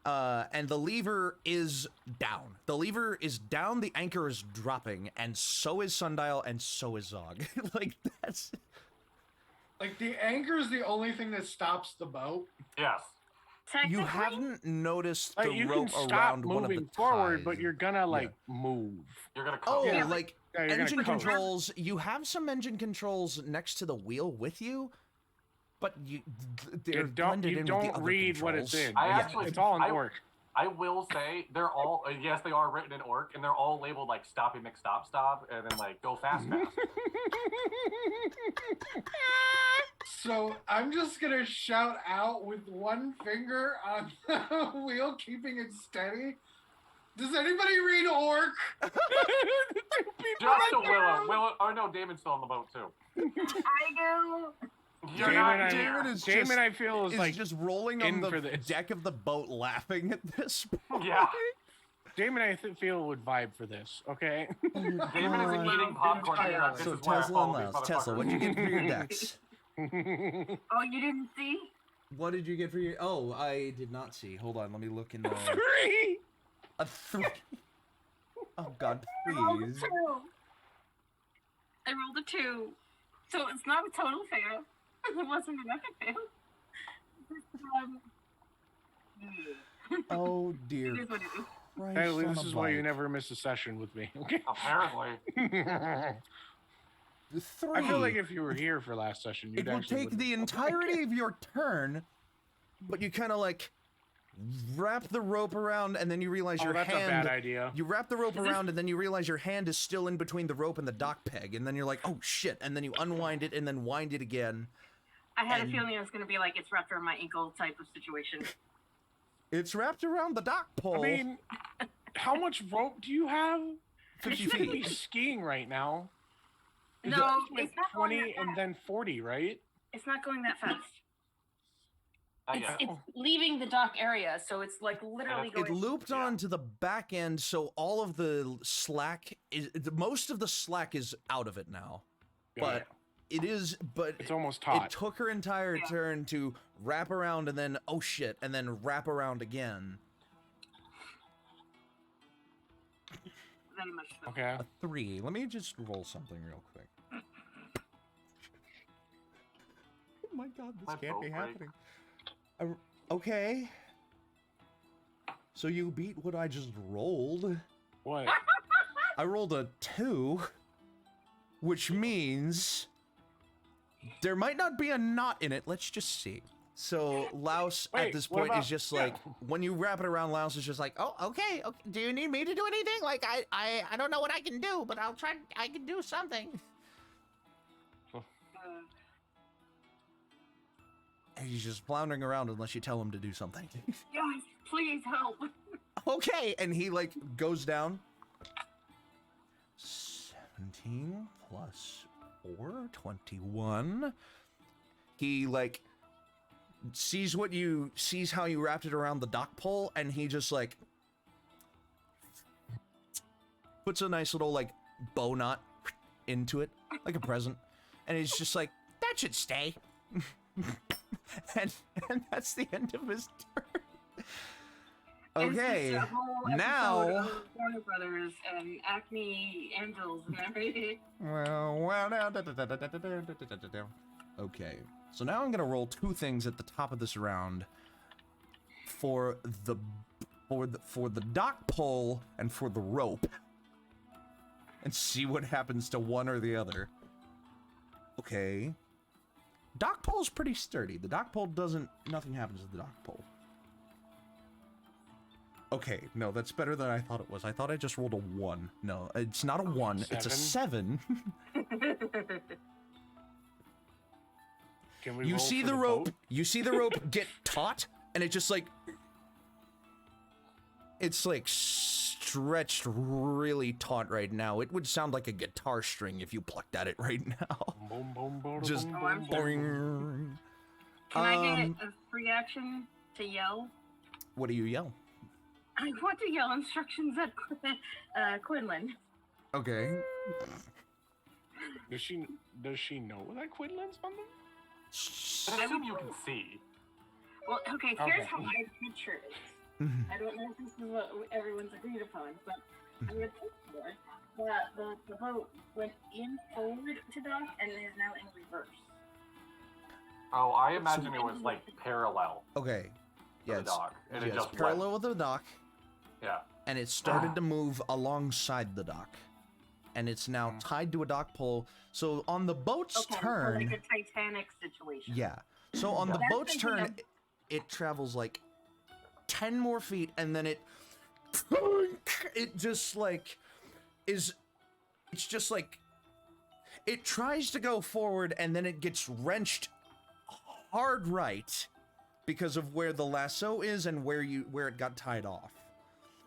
A: And the lever is down. The lever is down, the anchor is dropping, and so is Sundial and so is Zog. Like that's
D: Like the anchor is the only thing that stops the boat.
B: Yes.
A: You
F: Technically,
A: haven't noticed the
C: Like, you
A: rope
C: can stop
A: around one of the
C: moving forward, but
A: ties.
C: you're gonna like move.
B: You're gonna
A: Oh,
B: coast.
A: like
C: Yeah, you're
A: engine
C: gonna coast.
A: controls. You have some engine controls next to the wheel with you, but they're blended in with the
C: don't
A: other
C: read what it's
A: controls.
C: in.
B: I
C: Yeah,
B: actually-
C: it's all in
B: I-
C: orc.
B: I will say they're all yes, they are written in orc, and they're all labeled like Stoppy McStop Stop, and then like Go Fast Fast.
D: So I'm just gonna shout out with one finger on the wheel, keeping it steady. Does anybody read orc?
B: Just to Willow. Willow. Oh no, Damon's still on the boat too.
F: I do.
B: You're
C: Damon,
B: not
C: I-
B: here.
C: I feel is like
A: just rolling on
C: in
A: the
C: for this.
A: deck of the boat, laughing at this point.
B: Yeah.
C: Damon. I feel would vibe for this. Okay.
B: Damon is eating popcorn. Being like, this
A: So
B: is why I
A: Tesla
B: follow
A: and
B: these
A: Louse. Tesla, what'd you get for your decks?
F: Oh, you didn't see?
A: What did you get for your? Oh, I did not see. Hold on, let me look in the.
C: 3.
A: A 3. Oh God,
F: I rolled a
A: please.
F: 2. I rolled a 2. So it's not a total fail. It wasn't an epic fail.
A: Oh
F: It
A: dear.
F: is what it is.
A: Christ
C: Hey,
A: on
C: this
A: a
C: is why you
A: bike.
C: never miss a session with me. Okay.
B: Apparently.
A: The 3.
C: I feel like if you were here for last session, you'd
A: it will
C: actually
A: take
C: wouldn't-
A: the entirety of your turn, but you kind of like wrap the rope around, and then you realize
C: Oh,
A: your
C: that's
A: hand.
C: a bad idea.
A: You wrap the rope around, and then you realize your hand is still in between the rope and the dock peg, and then you're like, oh shit, and then you unwind it and then wind it again.
F: I had
A: And-
F: a feeling it was going to be like it's wrapped around my ankle type of situation.
A: It's wrapped around the dock pole.
C: I mean, how much rope do you have?
A: 50
C: You should be
A: feet.
C: skiing right now.
F: No,
C: You went
F: it's not going
C: 20
F: that
C: and
F: fast.
C: then 40, right?
F: It's not going that fast.
B: Not
F: It's,
B: yet.
F: it's leaving the dock area, so it's like literally
B: It
A: It
F: going.
A: looped
B: Yeah.
A: on to the back end, so all of the slack is most of the slack is out of it now. But it is, but
C: it's almost
A: it
C: taut.
A: took her entire
F: Yeah.
A: turn to wrap around and then oh shit, and then wrap around again.
F: Very much so.
C: Okay.
A: A 3. Let me just roll something real quick. Oh my god, this
B: My
A: can't be
B: boat break.
A: happening. Okay. So you beat what I just rolled.
C: What?
A: I rolled a 2, which means there might not be a knot in it. Let's just see. So Louse at
C: Wait,
A: this
C: what
A: point
C: about-
A: is just
C: yeah.
A: like, when you wrap it around, Louse is just like, oh, okay. Do you need me to do anything? Like, I don't know what I can do, but I'll try. I can do something. And he's just floundering around unless you tell him to do something.
F: Guys, please help.
A: Okay, and he like goes down. 17 plus 4, 21. He like sees how you wrapped it around the dock pole, and he just like puts a nice little like bow knot into it, like a present, and he's just like, that should stay. and that's the end of his turn. Okay,
F: It's just a whole
A: now-
F: episode of Warner Brothers and Acme Angels and everything.
A: Okay, so now I'm gonna roll 2 things at the top of this round for the dock pole and for the rope, and see what happens to one or the other. Okay, dock pole's pretty sturdy. The dock pole nothing happens to the dock pole. Okay, no, that's better than I thought it was. I thought I just rolled a 1. No, it's not a 1. It's a 7.
C: Can we
A: You
C: roll
A: see
C: for
A: the rope.
C: boat?
A: You see the rope get taut, and it just like it's like stretched really taut right now. It would sound like a guitar string if you plucked at it right now.
C: Boom, boom, boom,
A: Just
C: boom,
F: Oh, I'm
C: boom,
F: sure.
C: boom.
A: boing.
F: Can I get a free action to yell?
A: What do you yell?
F: I want to yell instructions at Quinlan.
A: Okay.
C: Does she know that Quinlan's on them?
B: I assume you can see.
F: Well, okay, here's
C: Okay.
F: how I picture it. I don't know if this is what everyone's agreed upon, but I would picture that the boat went in forward to dock and is now in reverse.
B: Oh, I imagine it was like parallel
A: Okay.
B: to
A: Yeah,
B: the dock, and it
A: it's
B: just
A: parallel with the dock,
B: went. Yeah.
A: and it started to move alongside the dock. And it's now tied to a dock pole. So on the boat's turn...
F: So like a Titanic situation.
A: Yeah. So on the
F: That's
A: boat's
F: thinking
A: turn,
F: of-
A: it travels like 10 more feet, and then it just like is. It's just like it tries to go forward, and then it gets wrenched hard right because of where the lasso is and where it got tied off.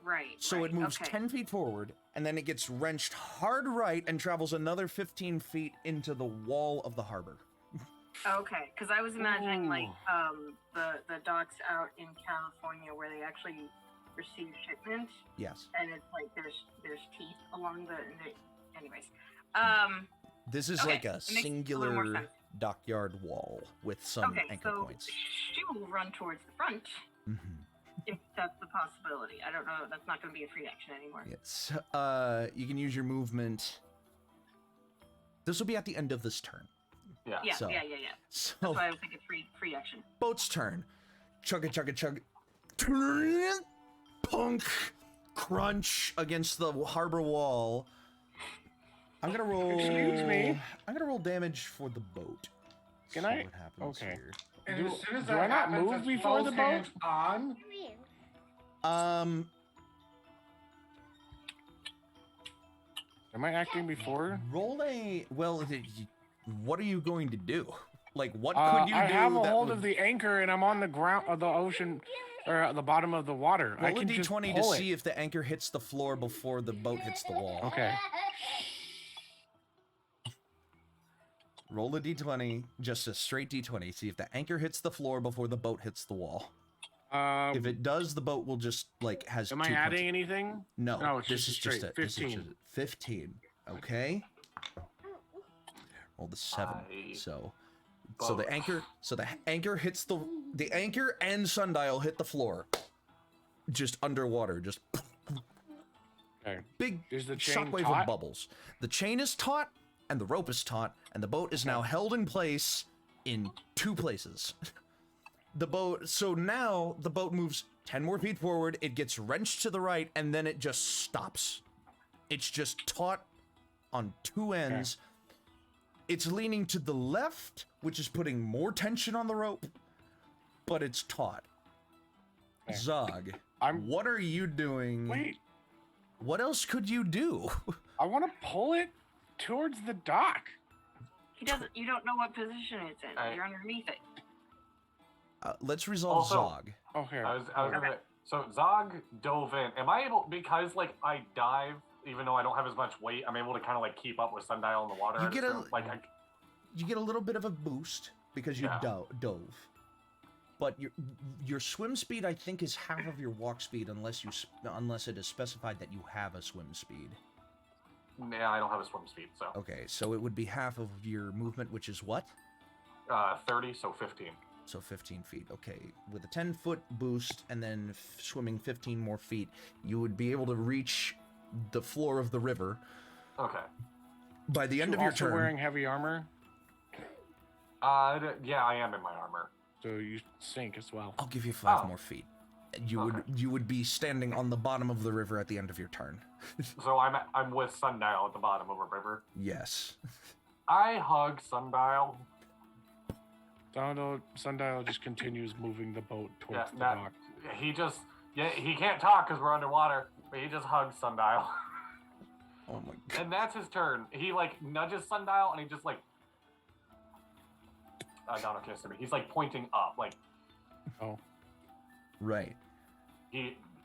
F: Right.
A: So
F: right,
A: it moves
F: okay.
A: 10 feet forward, and then it gets wrenched hard right and travels another 15 feet into the wall of the harbor.
F: Okay, because I was imagining like the docks out in California where they actually receive shipment,
A: Yes.
F: and it's like there's teeth along the. Anyways,
A: This is
F: okay,
A: like a
F: it makes a little more
A: singular
F: sense.
A: dockyard wall with some
F: Okay,
A: anchor
F: so
A: points.
F: she will run towards the front if that's the possibility. I don't know. That's not going to be a free action anymore.
A: Yes. You can use your movement. This will be at the end of this turn.
B: Yeah.
F: Yeah,
A: So-
F: yeah.
A: So,
F: That's why I was thinking free action.
A: boat's turn. Chugga chugga chug. Punk. Crunch against the harbor wall. I'm gonna roll.
C: Excuse me?
A: I'm gonna roll damage for the boat.
C: Can
A: See
C: I-
A: what happens
C: okay.
A: here.
D: And
C: Do-
D: as soon as
C: do
D: that
C: I not
D: happens,
C: move
D: it's
C: before
D: both
C: the boat?
D: hands on.
C: Am I acting before?
A: Roll a. Well, what are you going to do? Like, what could you
C: I
A: do?
C: have a
A: that
C: hold
A: would...
C: of the anchor and I'm on the ground of the ocean, or at the bottom of the water. I
A: Roll a
C: can just
A: d20 to
C: pull
A: see
C: it.
A: if the anchor hits the floor before the boat hits the wall.
C: Okay.
A: Roll a d20, just a straight d20. See if the anchor hits the floor before the boat hits the wall. If it does, the boat will just like has.
C: Am
A: 2
C: I
A: points.
C: adding anything?
A: No,
C: No, it's
A: this
C: just
A: is
C: straight.
A: just a
C: 15.
A: 15. Okay. Roll the 7. So the anchor hits the anchor and sundial hit the floor. Just underwater, just
C: Okay.
A: big
C: Is the chain
A: shockwave
C: taut?
A: of bubbles. The chain is taut and the rope is taut, and the boat is now held in place in 2 places. So now the boat moves 10 more feet forward, it gets wrenched to the right, and then it just stops. It's just taut on 2 ends. It's leaning to the left, which is putting more tension on the rope, but it's taut.
C: Okay.
A: Zog,
C: I'm-
A: what are you doing?
C: Wait,
A: What else could you do?
C: I want to pull it towards the dock.
F: He doesn't. You don't know what position it's in.
B: I-
F: You're underneath it.
A: Let's resolve
B: Also-
A: Zog.
C: Okay.
B: I was gonna. So Zog dove in. Am I able, because like I dive, even though I don't have as much weight, I'm able to kind of like keep up with Sundial in the water.
A: You
B: I
A: get
B: just
A: a-
B: don't- like I,
A: You get a little bit of a boost because you
B: Yeah.
A: dove. But your swim speed, I think, is half of your walk speed unless it is specified that you have a swim speed.
B: yeah, I don't have a swim speed, so
A: Okay, so it would be half of your movement, which is what?
B: 30, so 15.
A: So 15 feet. Okay, with a 10-foot boost and then swimming 15 more feet, you would be able to reach the floor of the river
B: Okay.
A: by the end
C: You
A: of your
C: also
A: turn.
C: wearing heavy armor,
B: Yeah, I am in my armor.
C: so you sink as well.
A: I'll give you 5
B: Oh.
A: more feet. You would be standing on the bottom of the river at the end of your turn.
B: So I'm with Sundial at the bottom of a river.
A: Yes.
B: I hug Sundial.
C: Sundial just continues moving the boat towards
B: Yeah,
C: the
B: that,
C: dock.
B: he can't talk because we're underwater, but he just hugs Sundial.
A: Oh my god.
B: And that's his turn. He like nudges Sundial and he just like Dono can't see me. He's like pointing up, like
C: Oh,
A: Right.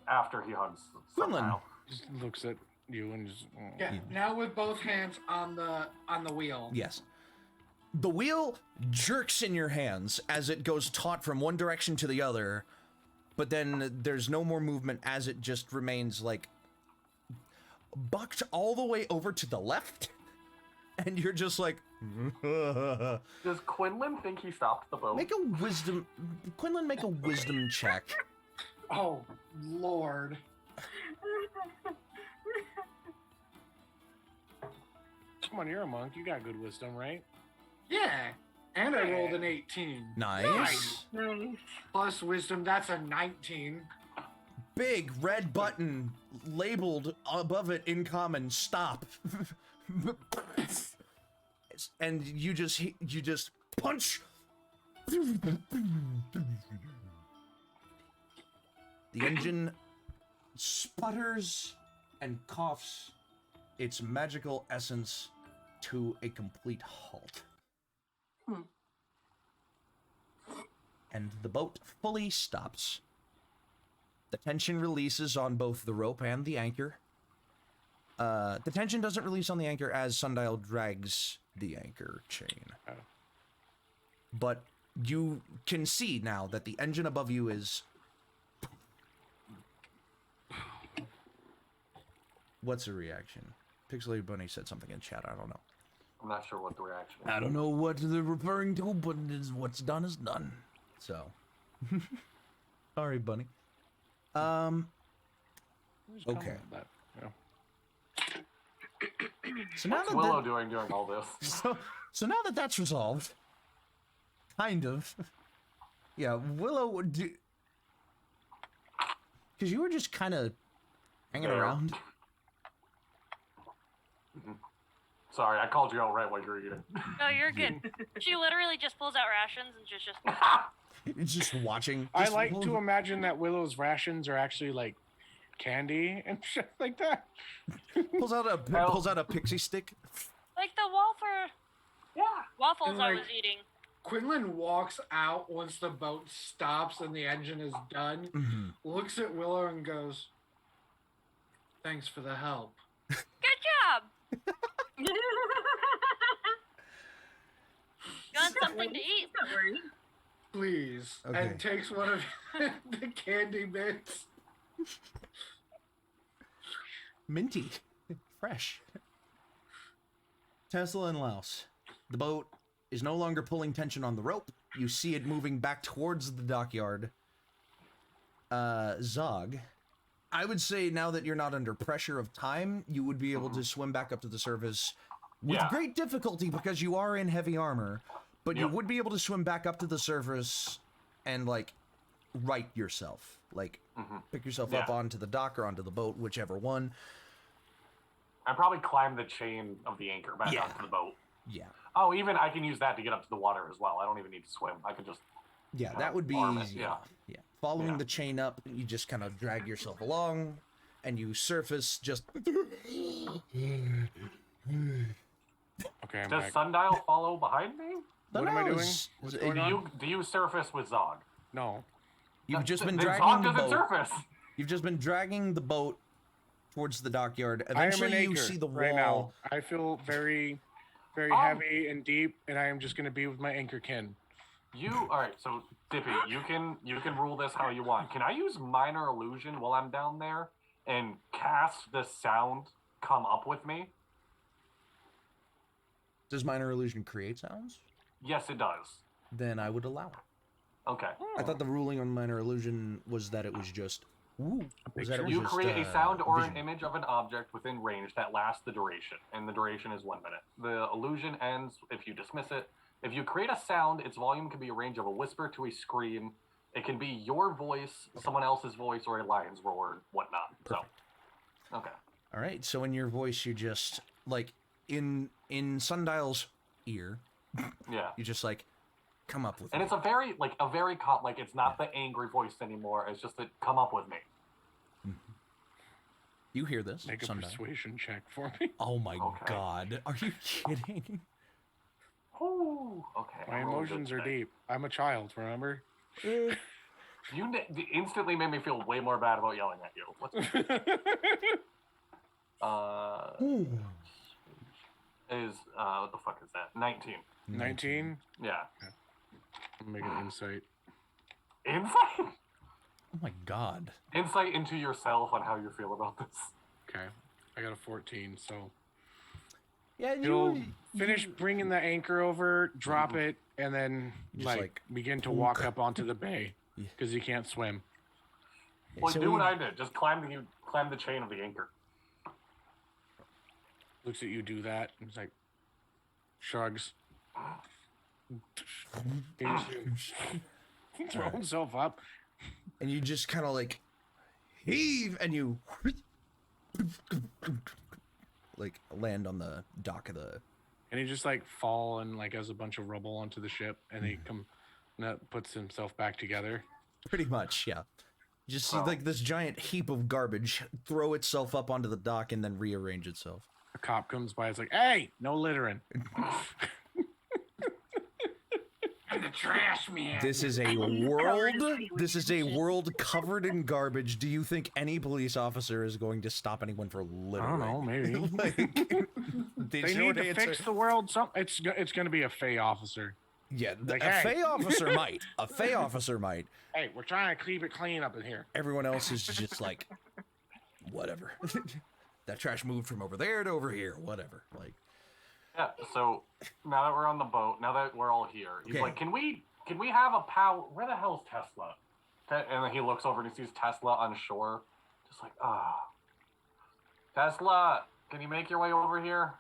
B: after he hugs
A: Quinlan.
B: Sundial.
C: just looks at you and just.
D: Yeah. Now with both hands on the wheel.
A: Yes. The wheel jerks in your hands as it goes taut from one direction to the other, but then there's no more movement as it just remains like bucked all the way over to the left, and you're just like
B: Does Quinlan think he stopped the boat?
A: Quinlan, make a wisdom check.
D: Oh Lord.
C: Come on, you're a monk. You got good wisdom, right?
D: Yeah. And I rolled an 18.
A: Nice.
F: Nice.
D: Plus wisdom, that's a 19.
A: Big red button labeled above it in common, stop. And you just punch. The engine sputters and coughs its magical essence to a complete halt. And the boat fully stops. The tension releases on both the rope and the anchor. The tension doesn't release on the anchor as Sondial drags the anchor chain.
C: Oh.
A: But you can see now that the engine above you is... What's a reaction? Pixelated Bunny said something in chat, I don't know.
B: I'm not sure what the reaction is.
A: I don't know what they're referring to, but what's done is done. So... Sorry, Bunny.
C: Who's
A: Okay.
C: calling that? Yeah.
A: So now
B: What's
A: that
B: Willow doing during all this?
A: so now that that's resolved, kind of. Yeah, Willow would do... Because you were just kind of hanging
B: Yeah.
A: around.
B: Sorry, I called you out right while you were eating.
E: No, you're good. She literally just pulls out rations and just
A: It's just watching.
C: I
A: Just
C: like to imagine that Willow's rations are actually like candy and shit like that.
A: pulls out a pixie stick.
E: like the
B: Yeah.
E: waffles
D: And,
E: I
D: like-
E: was eating.
D: Quinlan walks out once the boat stops and the engine is done,
A: Mhm.
D: looks at Willow and goes, "Thanks for the help."
E: Good job. You want something to eat?
F: Don't worry.
D: Please.
A: Okay.
D: And takes one of the candy bits.
A: Minty. Fresh. Tesla and Laos. The boat is no longer pulling tension on the rope. You see it moving back towards the dockyard. Zog. I would say now that you're not under pressure of time, you would be able to swim back up to the surface with
B: Yeah.
A: great difficulty because you are in heavy armor, but you
B: Yep.
A: would be able to swim back up to the surface and, like, right yourself. Like, pick yourself up
B: Yeah.
A: onto the dock or onto the boat, whichever one.
B: I probably climb the chain of the anchor back
A: Yeah.
B: onto the boat.
A: Yeah.
B: Oh, even I can use that to get up to the water as well. I don't even need to swim. I can just...
A: Yeah, that would be
B: arm it,
A: easy
B: yeah.
A: enough. Yeah. Following
B: Yeah.
A: the chain up, you just kind of drag yourself along, and you surface just...
C: Okay, I'm
B: Does
C: back.
B: Sundial follow behind me?
C: What am I doing?
A: Those-
C: What's
A: uh,
C: going on?
B: Do you surface with Zog?
C: No.
A: You've just been
B: Then
A: dragging
B: Zog
A: the
B: doesn't
A: boat.
B: surface.
A: You've just been dragging the boat towards the dockyard.
C: I am an
A: Eventually,
C: anchor
A: you see the
C: right
A: wall.
C: now. I feel very, very
B: Um,
C: heavy and deep, and I am just going to be with my anchor kin.
B: All right, so Dippy, you can rule this how you want. Can I use minor illusion while I'm down there and cast the sound come up with me?
A: Does minor illusion create sounds?
B: Yes, it does.
A: Then I would allow it.
B: Okay.
A: I thought the ruling on minor illusion was that it was just. Ooh. Was that it was
B: You
A: just,
B: create a sound or
A: vision.
B: an image of an object within range that lasts the duration, and the duration is 1 minute. The illusion ends if you dismiss it. If you create a sound, its volume can be a range of a whisper to a scream. It can be your voice, someone else's voice, or a lion's roar, whatnot.
A: Perfect.
B: So, okay.
A: All right. So in your voice, you just like in Sundial's ear,
B: Yeah.
A: you just like come up with.
B: And
A: me.
B: it's it's not the angry voice anymore. It's just that come up with me.
A: You hear this,
C: Make a
A: Sundial?
C: persuasion check for me.
A: Oh my
B: Okay.
A: God! Are you kidding?
B: Ooh, okay.
C: My
B: I'm rolling good
C: emotions are
B: today.
C: deep. I'm a child, remember?
B: You instantly made me feel way more bad about yelling at you. Is what the fuck is that? 19.
C: 19?
B: Yeah.
C: I'm making insight.
B: Insight.
A: Oh my God!
B: Insight into yourself on how you feel about this.
C: Okay. I got a 14, so
A: Yeah,
C: you'll finish bringing the anchor over, drop it, and then
A: Just,
C: like begin to walk up onto the bay because you can't swim.
B: Well,
A: So
B: do what
A: we-
B: I did. Just climb the chain of the anchor.
C: Looks at you do that and it's like shrugs. He just throw himself up.
A: And you just kind of like heave and you like land on the dock of the.
C: And he just like fall and like has a bunch of rubble onto the ship, and he puts himself back together.
A: Pretty much, yeah. You just see
B: Oh.
A: like this giant heap of garbage throw itself up onto the dock and then rearrange itself.
C: A cop comes by, it's like, hey, no littering.
D: I'm the trash man.
A: This is a world. This is a world covered in garbage. Do you think any police officer is going to stop anyone for littering?
C: I don't know, maybe.
A: Like,
C: They need to fix the world. It's going to be a Fey officer.
A: Yeah,
C: Like,
A: a
C: hey.
A: Fey officer might. A Fey officer might.
C: Hey, we're trying to keep it clean up in here.
A: Everyone else is just like, whatever. That trash moved from over there to over here. Whatever. Like,
B: Yeah, so now that we're on the boat, now that we're all here, he's
A: Okay.
B: like, can we have a power? Where the hell's Tesla? And then he looks over and he sees Tesla on shore. Just like, Tesla, can you make your way over here?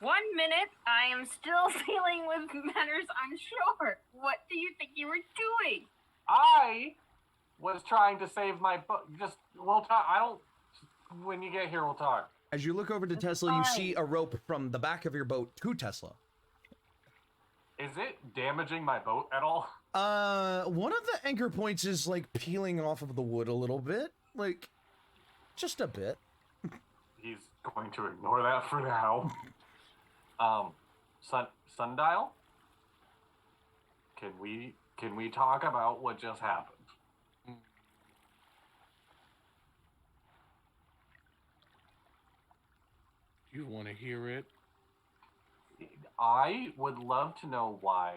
F: 1 minute, I am still dealing with matters on shore. What do you think you were doing?
B: I was trying to save my boat. We'll talk. When you get here, we'll talk.
A: as you look over to Tesla, you see a rope from the back of your boat to Tesla.
B: Is it damaging my boat at all?
A: One of the anchor points is like peeling off of the wood a little bit. Like, just a bit.
B: He's going to ignore that for now. Sondial? Can we talk about what just happened?
C: You want to hear it?
B: I would love to know why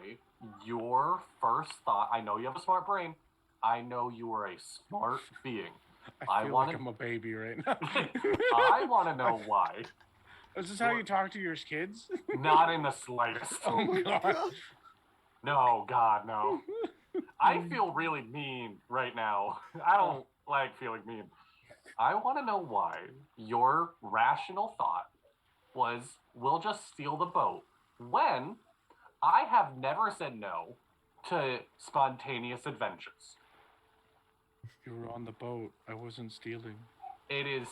B: your first thought, I know you have a smart brain. I know you are a smart being.
C: I feel like I'm a baby right now.
B: I want to know why.
C: Is this how you talk to your kids?
B: Not in the slightest.
C: Oh my god.
B: No, God, no. I feel really mean right now. I don't like feeling mean. I want to know why your rational thought was, we'll just steal the boat, when I have never said no to spontaneous adventures.
C: You were on the boat. I wasn't stealing.
B: It is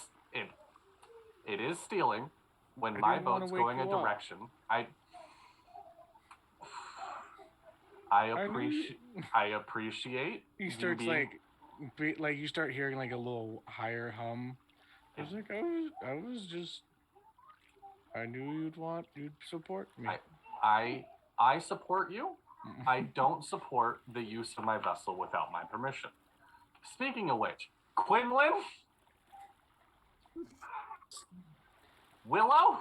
B: stealing when
C: I
B: my
C: didn't wanna
B: boat's
C: wake
B: going a
C: you up.
B: direction. I appreciate
C: He
B: you
C: starts
B: being-
C: like you start hearing like a little higher hum. I was like, I knew you'd support me.
B: I support you. I don't support the use of my vessel without my permission. Speaking of which, Quinlan, Willow,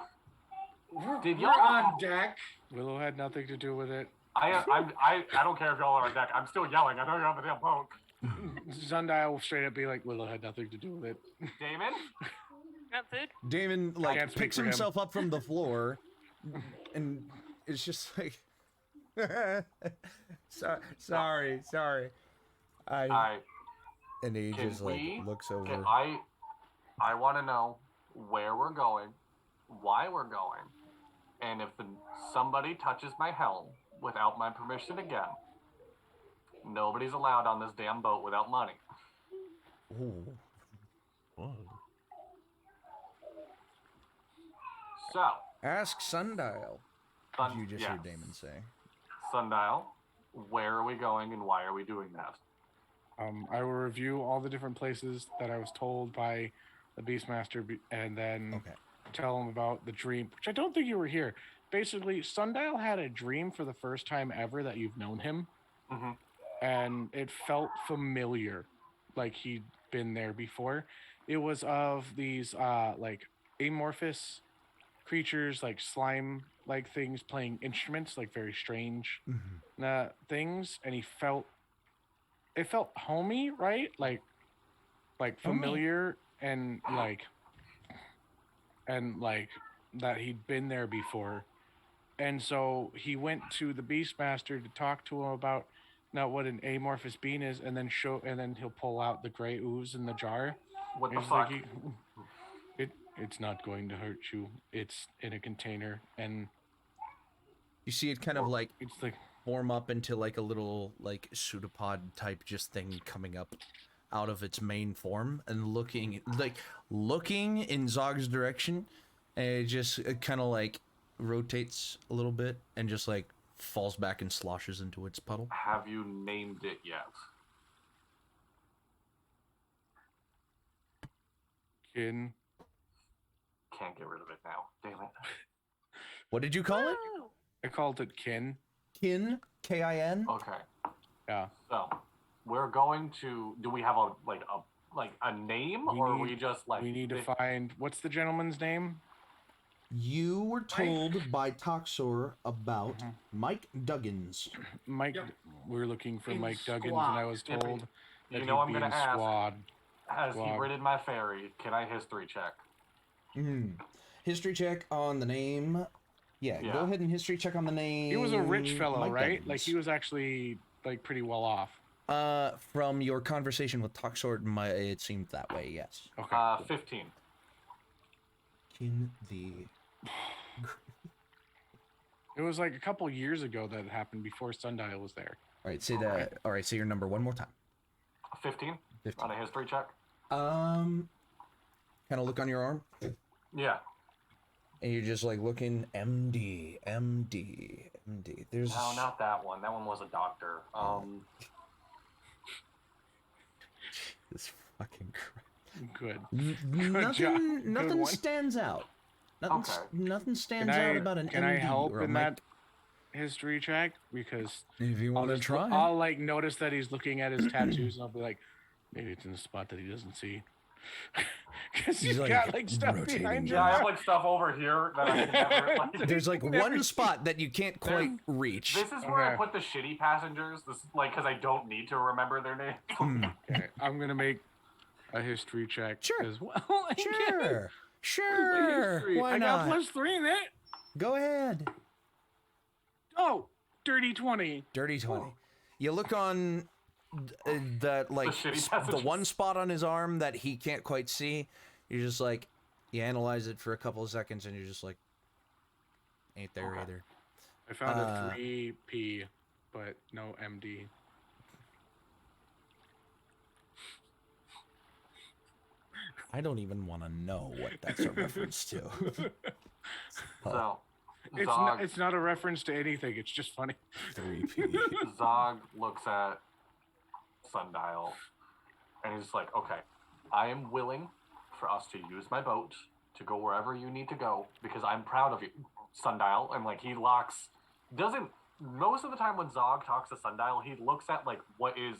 B: did
D: We're
B: y'all?
D: on deck.
C: Willow had nothing to do with it.
B: I don't care if y'all are on deck. I'm still yelling. I know you're on the damn boat.
C: Sondial will straight up be like, Willow had nothing to do with it.
B: Damon,
E: Got food?
A: Damon
C: can't
A: like
C: speak
A: picks
C: for him.
A: himself up from the floor, and it's just like, sorry. And he
B: can
A: just like
B: we?
A: looks over.
B: I want to know where we're going, why we're going, and if somebody touches my helm without my permission again, nobody's allowed on this damn boat without money.
A: Ooh. Whoa.
B: So,
A: Ask Sundial.
B: Sun-
A: You just
B: yes.
A: hear Damon say.
B: Sundial, where are we going and why are we doing that?
C: I will review all the different places that I was told by the Beastmaster, and then
A: Okay.
C: tell him about the dream, which I don't think you were here. Basically, Sundial had a dream for the first time ever that you've known him,
B: Mhm.
C: and it felt familiar, like he'd been there before. It was of these like amorphous creatures, like slime-like things playing instruments, like very strange things, and it felt homey, right? Like familiar and like that he'd been there before. And so he went to the Beastmaster to talk to him about what an amorphous being is, and then he'll pull out the gray ooze in the jar.
B: What the
C: He's
B: fuck?
C: like, it's not going to hurt you. It's in a container, and
A: You see it kind of like
C: It's like
A: form up into like a little like pseudopod type just thing coming up out of its main form and looking in Zog's direction, and it just kind of like rotates a little bit and just like falls back and sloshes into its puddle.
B: Have you named it yet?
C: Kin.
B: Can't get rid of it now. Damn it.
A: What did you call it?
E: Woo!
C: I called it Kin.
A: Kin, K-I-N.
B: Okay.
C: Yeah.
B: So we're going to. Do we have a name, or are we just like?
C: We need to find. What's the gentleman's name?
A: You were told by Toxor about Mike Duggins.
C: Mike.
D: Yep.
C: We're looking for
D: In
C: Mike Duggins,
D: squad.
C: and I was
B: Dippy.
C: told that
B: You know I'm
C: he'd be
B: gonna
C: in
B: ask.
C: squad.
B: Has he
C: Wow.
B: ridden my ferry? Can I history check?
A: History check on the name. Yeah,
B: Yeah.
A: go ahead and history check on the name.
C: He was a rich fellow,
A: Mike
C: right?
A: Duggins.
C: Like he was actually like pretty well off.
A: From your conversation with Toxor, it seemed that way. Yes.
C: Okay.
B: 15.
A: In the.
C: It was like a couple years ago that it happened before Sondial was there.
A: All right, say that. All right, say your number one more time.
B: 15
A: 15.
B: on a history check.
A: Kind of look on your arm,
B: Yeah.
A: and you're just like looking. MD. There's.
B: No, not that one. That one was a doctor.
A: This fucking crap.
C: Good.
A: Nothing.
C: job. Good
A: Nothing
C: one.
A: stands out. Nothing.
B: Okay.
A: Nothing stands
C: Can
A: out
C: I,
A: about an
C: can
A: MD
C: I help
A: or a
C: in
A: Mike.
C: that history check? Because
A: If you want to try.
C: I'll like notice that he's looking at his tattoos, and I'll be like, maybe it's in a spot that he doesn't see. Because
A: He's,
C: he's
A: like,
C: got like stuff
A: rotating
C: behind
A: the
C: him.
B: Yeah, I have like stuff over here that I can never.
A: There's like one spot that you can't quite reach.
B: This is where I
C: Okay.
B: put the shitty passengers. This is like because I don't need to remember their name.
C: Okay, I'm gonna make a history check
A: Sure.
C: as well.
A: Sure.
C: History.
A: Why
C: I
A: not?
C: got +3 in it.
A: Go ahead.
C: Oh, dirty 20.
A: Dirty 20. You look on that, like,
B: shitty
A: the
B: passages.
A: one spot on his arm that he can't quite see. You're just like, you analyze it for a couple of seconds, and you're just like, ain't there
B: Okay.
A: either.
C: I found a 3P, but no MD.
A: I don't even want to know what that's a reference to.
B: So,
C: It's not a reference to anything. It's just funny.
A: 3P.
B: Zog looks at Sundial and he's like, okay, I am willing for us to use my boat to go wherever you need to go because I'm proud of you, Sundial. And like he most of the time when Zog talks to Sundial, he looks at like what is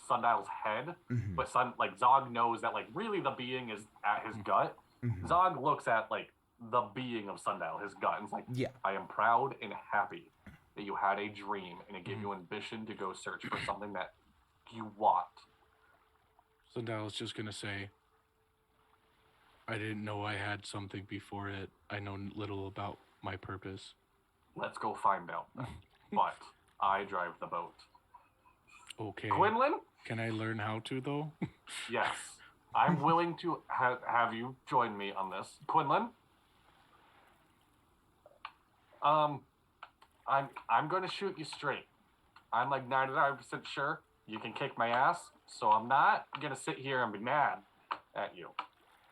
B: Sundial's head, but Zog knows that like really the being is at his gut. Zog looks at like the being of Sundial, his gut, and it's like,
A: Yeah.
B: I am proud and happy that you had a dream and it gave you ambition to go search for something that you want.
C: Sondial's just gonna say, I didn't know I had something before it. I know little about my purpose.
B: Let's go find out. But I drive the boat.
C: Okay.
B: Quinlan?
C: Can I learn how to, though?
B: Yes. I'm willing to have you join me on this. Quinlan? I'm going to shoot you straight. I'm like 99% sure you can kick my ass, so I'm not going to sit here and be mad at you.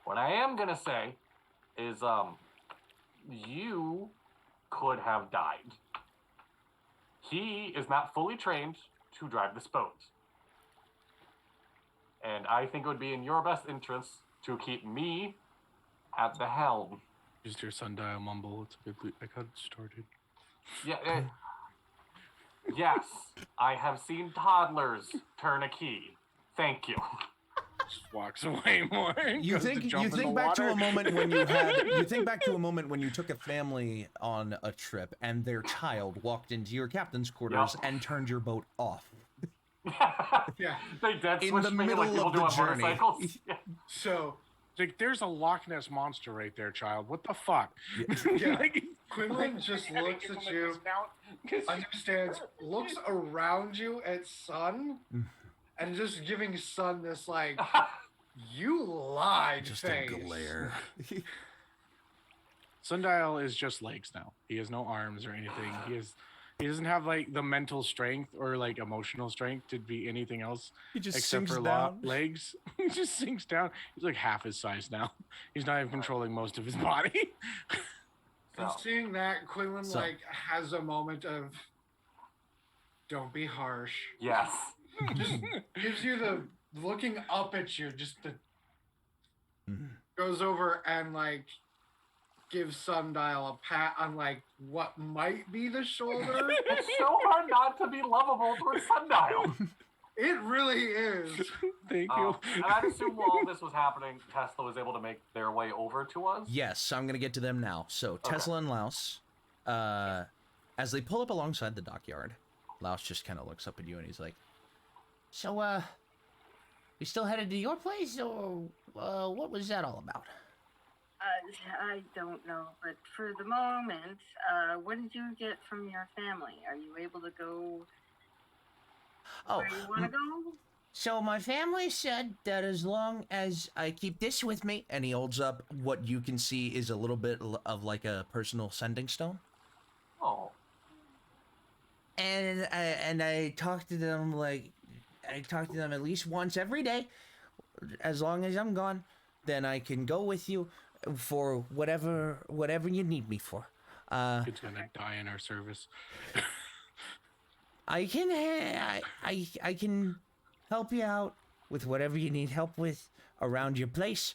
B: What I am going to say is, you could have died. He is not fully trained to drive this boat. And I think it would be in your best interest to keep me at the helm.
C: Just your Sundial mumble. It's a good. I got it started.
B: Yeah. Yes, I have seen toddlers turn a key. Thank you.
C: Just walks away more. and
A: You
C: goes to
A: think
C: jump in the
A: back to
C: water.
A: a moment when you took a family on a trip and their child walked into your captain's quarters
B: Yep.
A: and turned your boat off.
D: Yeah.
B: They dead
A: In
B: switched
A: the
B: me like
A: middle
B: people
A: of
B: do
A: the
B: on
A: journey.
B: motorcycles. Yeah.
D: So
C: Like, there's a Loch Ness monster right there, child. What the fuck?
D: Yeah.
C: Like,
D: Quinlan just looks at you, understands, looks around you at Sun, and just giving Sun this like, you lied
A: Just
D: face.
A: a glare.
C: Sundial is just legs now. He has no arms or anything. He doesn't have like the mental strength or like emotional strength to be anything else
A: He just
C: except
A: sinks
C: for
A: down.
C: legs. He just sinks down. He's like half his size now. He's not even controlling most of his body.
D: And
B: So,
D: seeing that, Quinlan
A: So-
D: like has a moment of, don't be harsh.
B: yes.
D: Just gives you the looking up at you, just the
A: Mhm.
D: goes over and like gives Sundial a pat on like what might be the shoulder.
B: It's so hard not to be lovable towards Sundial.
D: It really is.
C: Thank you.
B: And I'd assume while all this was happening, Tesla was able to make their way over to us.
A: Yes, I'm gonna get to them now. So Tesla and Laos, as they pull up alongside the dockyard, Laos just kind of looks up at you and he's like, "So, we still headed to your place, or what was that all about?"
F: I don't know, but for the moment, what did you get from your family? Are you able to go
A: Oh,
F: where you want to go?
A: so my family said that as long as I keep this with me, and he holds up what you can see is a little bit of like a personal sending stone.
B: Oh.
A: And I talk to them at least once every day, as long as I'm gone. Then I can go with you for whatever you need me for.
C: It's gonna die in our service.
A: I can help you out with whatever you need help with around your place,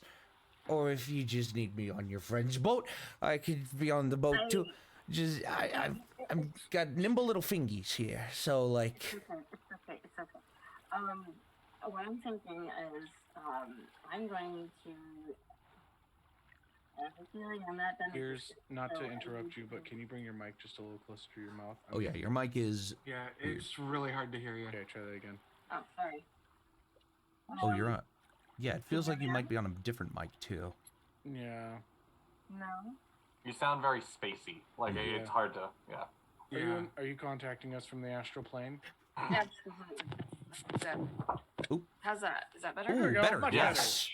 A: or if you just need me on your friend's boat, I could be on the boat too. Just I've got nimble little fingies here, so like.
F: It's okay. What I'm thinking is, I'm going to. I have a feeling I'm not done.
C: Here's not to interrupt you, but can you bring your mic just a little closer to your mouth?
A: Oh yeah, your mic is.
D: Yeah, it's really hard to hear you.
C: Okay, try that again.
F: Oh, sorry.
A: Oh, you're on. Yeah, it feels like you might be on a different mic too.
C: Yeah.
F: No.
B: You sound very spacey. Like,
C: Yeah.
B: it's hard to, yeah.
C: Are you contacting us from the astral plane?
F: Absolutely. Is that,
A: Oop.
F: how's that? Is that better?
A: Ooh,
C: we go.
A: better.
C: Much
A: Yes.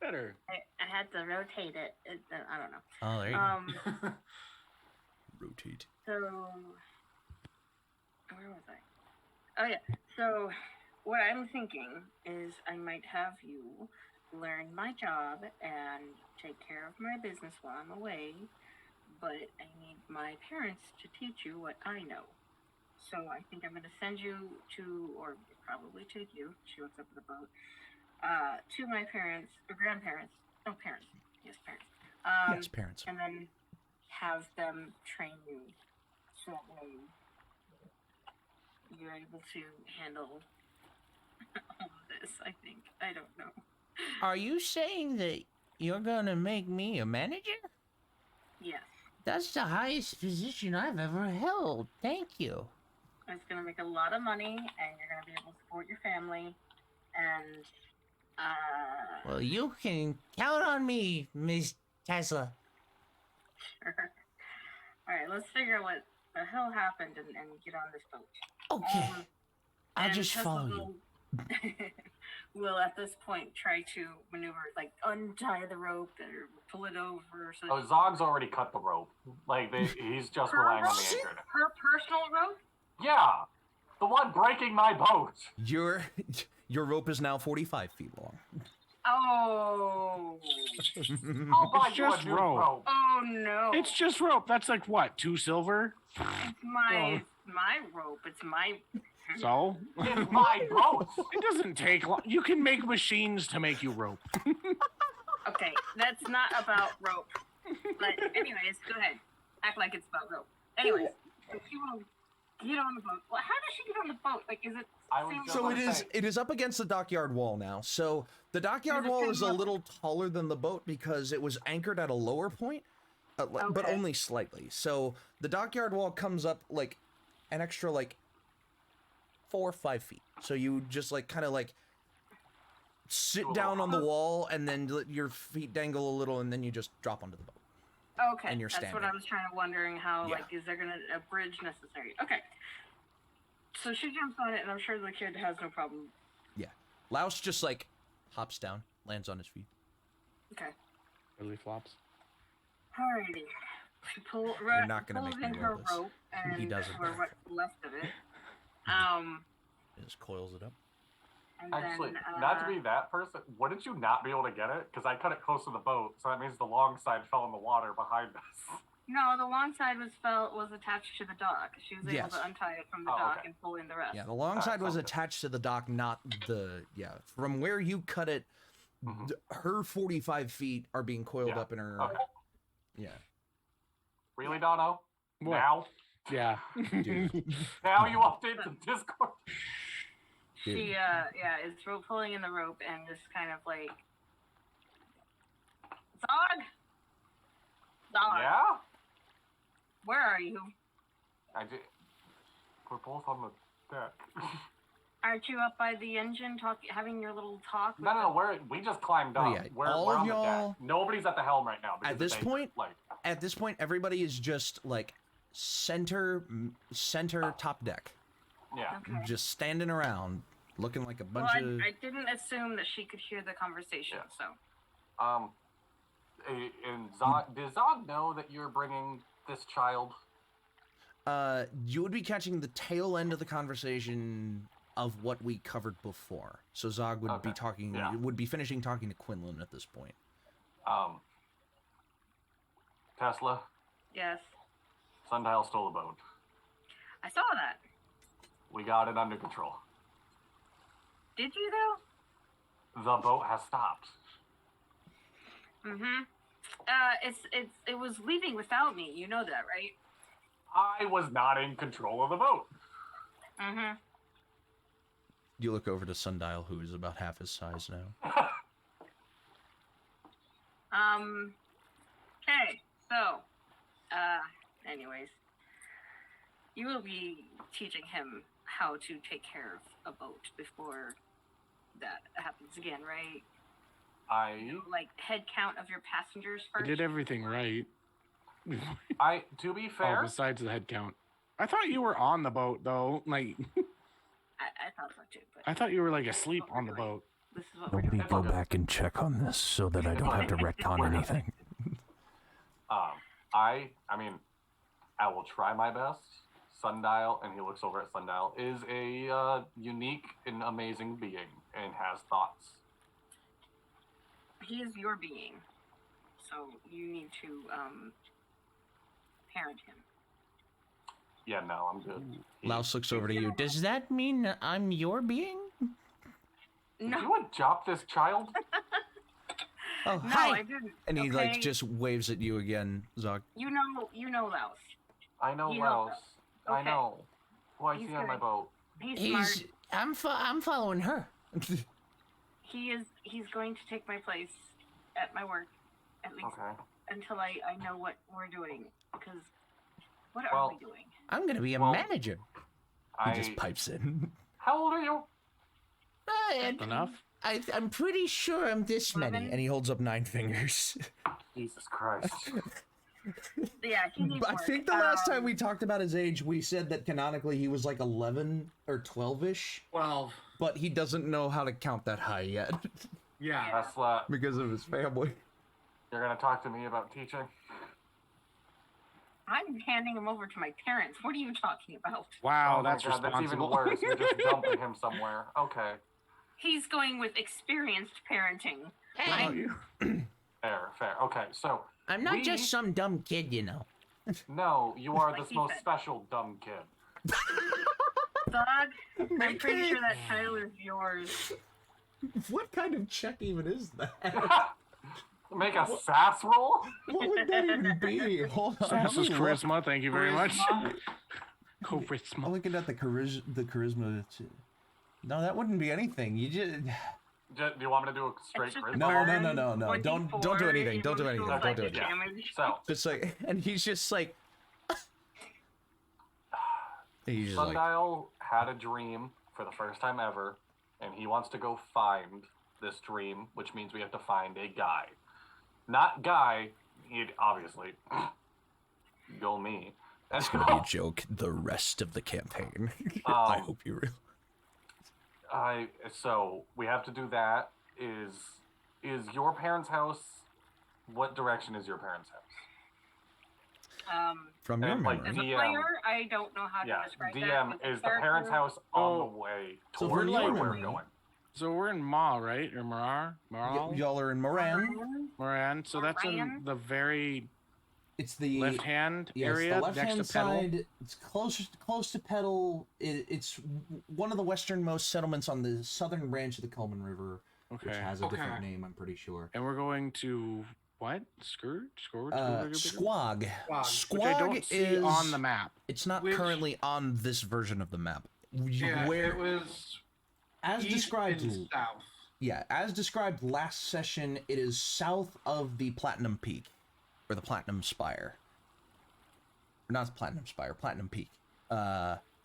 C: Better.
F: I had to rotate it. I don't know.
A: Oh, there you go. Rotate.
F: So, where was I? Oh yeah. So, what I'm thinking is I might have you learn my job and take care of my business while I'm away, but I need my parents to teach you what I know. So I think I'm going to send you to, or probably take you. She looks up at the boat. To my parents or grandparents. No, parents. Yes, parents.
A: Yes, parents.
F: And then have them train you so that way you're able to handle all of this, I think. I don't know.
A: Are you saying that you're gonna make me a manager?
F: Yes.
A: That's the highest position I've ever held. Thank you.
F: It's going to make a lot of money, and you're going to be able to support your family, and,
A: Well, you can count on me, Miss Tesla.
F: sure. Alright, let's figure out what the hell happened and get on this boat.
A: Okay, I'll
F: and
A: just
F: Tesla
A: follow you.
F: will at this point try to maneuver, like untie the rope or pull it over. So
B: Oh, Zog's already cut the rope. Like, he's just relying on the anchor.
F: her personal rope?
B: Yeah! The one breaking my boat!
A: Your rope is now 45 feet long.
F: Oh.
B: I'll buy
C: It's
B: you a
C: just
B: new
C: rope.
B: rope.
F: Oh no.
C: It's just rope. That's like what? 2 silver?
F: It's my rope. It's my.
C: So?
B: It's my boat!
C: It doesn't take long. You can make machines to make you rope.
F: Okay, that's not about rope. But anyways, go ahead. Act like it's about rope. Anyways, if you will get on the boat. Well, how does she get on the boat? Like, is it?
B: I was
F: seem-
B: just
A: So
B: gonna
A: it is.
B: say,
A: It is up against the dockyard wall now. So the dockyard
F: Is it
A: wall
F: kind
A: is
F: of
A: a
F: up-
A: little taller than the boat because it was anchored at a lower point, but
F: Okay.
A: only slightly. So the dockyard wall comes up like an extra like 4 or 5 feet. So you just like kind of like sit
B: Do a
A: down
B: little
A: on the wall and then let your feet dangle a little and then you just drop onto the boat.
F: Okay,
A: and you're
F: that's what
A: standing.
F: I was trying to wondering. How
A: Yeah.
F: like is there gonna a bridge necessary? Okay. So she jumps on it, and I'm sure the kid has no problem.
A: Laos just like hops down, lands on his feet.
F: Okay.
C: Really flops.
F: Alrighty. She
A: You're not gonna
F: pulls
A: make me
F: in
A: roll
F: her
A: this.
F: rope and
A: He doesn't.
F: or what's left of it.
A: He just coils it up.
F: And
B: Actually,
F: then,
B: not to be that person, wouldn't you not be able to get it? Because I cut it close to the boat, so that means the long side fell in the water behind us.
F: No, the long side was attached to the dock. She was able
A: Yes.
F: to untie it from the
B: Oh,
F: dock
B: okay.
F: and pull in the rest.
A: Yeah, the long side was
B: sounds good.
A: attached to the dock, not the From where you cut it,
B: Mhm.
A: her 45 feet are being coiled
B: Yeah.
A: up in her.
B: Okay.
A: Yeah.
B: Really, Dono?
C: What?
B: Now?
C: Yeah.
A: Dude.
B: Now you update the Discord?
F: She is pulling in the rope and just kind of like, Zog,
B: Yeah?
F: where are you?
B: I did. We're both on the deck.
F: Aren't you up by the engine having your little talk? with
B: No, we just climbed
A: Oh,
B: up.
A: yeah.
B: We're
A: All of
B: on the
A: y'all-
B: deck. Nobody's at the helm right now. because
A: At this
B: it's
A: point-
B: like,
A: At this point, everybody is just like center top deck,
B: yeah.
F: Okay.
A: just standing around, looking like a
F: Well,
A: bunch of.
F: I didn't assume that she could hear the conversation,
B: Yeah.
F: so.
B: And Zog, does Zog know that you're bringing this child?
A: You would be catching the tail end of the conversation of what we covered before. So Zog would be
B: Okay.
A: talking,
B: Yeah.
A: would be finishing talking to Quinlan at this point.
B: Tesla,
F: Yes.
B: Sondial stole a boat.
F: I saw that.
B: We got it under control.
F: Did you, though?
B: The boat has stopped.
F: Mm-hmm. It was leaving without me. You know that, right?
B: I was not in control of the boat.
F: Mm-hmm.
A: You look over to Sondial, who is about half his size now.
F: Okay, so, anyways, you will be teaching him how to take care of a boat before that happens again, right? Like, head count of your passengers
C: I
F: first?
C: did everything right.
B: To be
C: Oh,
B: fair,
C: besides the head count. I thought you were on the boat though. Like
F: I thought so too, but
C: I thought you were like asleep on the boat.
F: this is what we're
A: Nobody
F: doing.
B: It's all
A: go
B: good.
A: back and check on this so that I don't have to retcon anything.
B: I mean, I will try my best. Sundial, and he looks over at Sundial, is a unique and amazing being and has thoughts.
F: He is your being, so you need to parent him.
B: Yeah, no, I'm good.
A: Louse looks over to you. Does that mean I'm your being?
B: Did
F: No,
B: you adopt this child?
A: Oh,
F: no,
A: hi!
F: I didn't.
A: And he
F: okay?
A: like just waves at you again, Zog.
F: You know, Louse.
B: I know
F: You
B: Wells.
F: know.
B: I
F: Okay.
B: know. Who I
F: He's
B: see on my
F: good.
B: boat.
F: He's smart.
A: I'm following her.
F: He's going to take my place at my work, at least
B: Okay.
F: until I know what we're doing. Because what
B: Well,
F: are we doing?
A: I'm gonna be a
B: Well,
A: manager. He just pipes in.
B: How old are you?
C: Enough?
A: I'm pretty sure I'm this many.
F: Eleven.
A: And he holds up 9 fingers.
B: Jesus Christ.
F: Yeah, he needs
A: I
F: work.
A: think the last time we talked about his age, we said that canonically he was like 11 or 12-ish,
D: 12.
A: but he doesn't know how to count that high yet
D: Yeah.
B: Tesla,
A: because of his family.
B: you're gonna talk to me about teaching?
F: I'm handing him over to my parents. What are you talking about?
C: Wow,
B: Oh my
C: that's
B: God, that's even
C: responsible.
B: worse. You're just dumping him somewhere. Okay.
F: He's going with experienced parenting.
C: Wow, you-
B: Fair. Okay, so
A: I'm not
B: We-
A: just some dumb kid, you know.
B: no, you are
F: Like
B: this
F: he
B: most
F: said.
B: special dumb kid.
F: Dog, I'm pretty sure that title is yours.
A: What kind of check even is that?
B: Make a sass roll?
A: What would that even be? Hold on.
C: Sass is
A: I'm looking-
C: charisma, thank you very much.
F: Charisma.
A: I'm
C: Charisma.
A: looking at the charisma. No, that wouldn't be anything. You just
B: Do you want me to do a straight
F: It's just
B: charisma?
A: No,
B: roll?
A: no. Don't do anything. Don't do anything.
F: Emotional
A: Don't do
F: psychic
A: anything.
F: damage.
B: So,
A: just like, and he's just like, he's just like,
B: Sundial had a dream for the first time ever, and he wants to go find this dream, which means we have to find a guy. Not guy, he'd obviously. Go me.
A: it's gonna be a joke the rest of the campaign. I hope you real.
B: So we have to do that. Is your parents' house? What direction is your parents' house?
A: From your
B: And, like,
A: memory.
F: As a
B: DM.
F: player, I don't know how to
B: Yeah,
F: describe
B: DM
F: that.
B: is the parents' house on the way
A: So
B: towards
A: for
B: where
A: your
B: we're
A: memory-
B: going.
C: So we're in Ma, right? Or Maral?
A: Y'all are in Moran.
C: Moran. So that's in the very
A: It's the
C: left-hand
A: yes,
C: area
A: the left-hand
C: next to Petal.
A: side. It's close to Petal. It's one of the westernmost settlements on the southern branch of the Coleman River, which
C: Okay.
A: has a different
D: Okay.
A: name, I'm pretty sure.
C: And we're going to what? Scourge?
A: Squag.
D: Squag.
A: Squag
C: Which I don't see
A: is
C: on the map.
A: It's not
D: Which-
A: currently on this version of the map.
D: Yeah,
A: Where,
D: it was
A: as
D: east
A: described,
D: and south.
A: yeah, as described last session, it is south of the Platinum Peak, or the Platinum Spire. Not the Platinum Spire, Platinum Peak.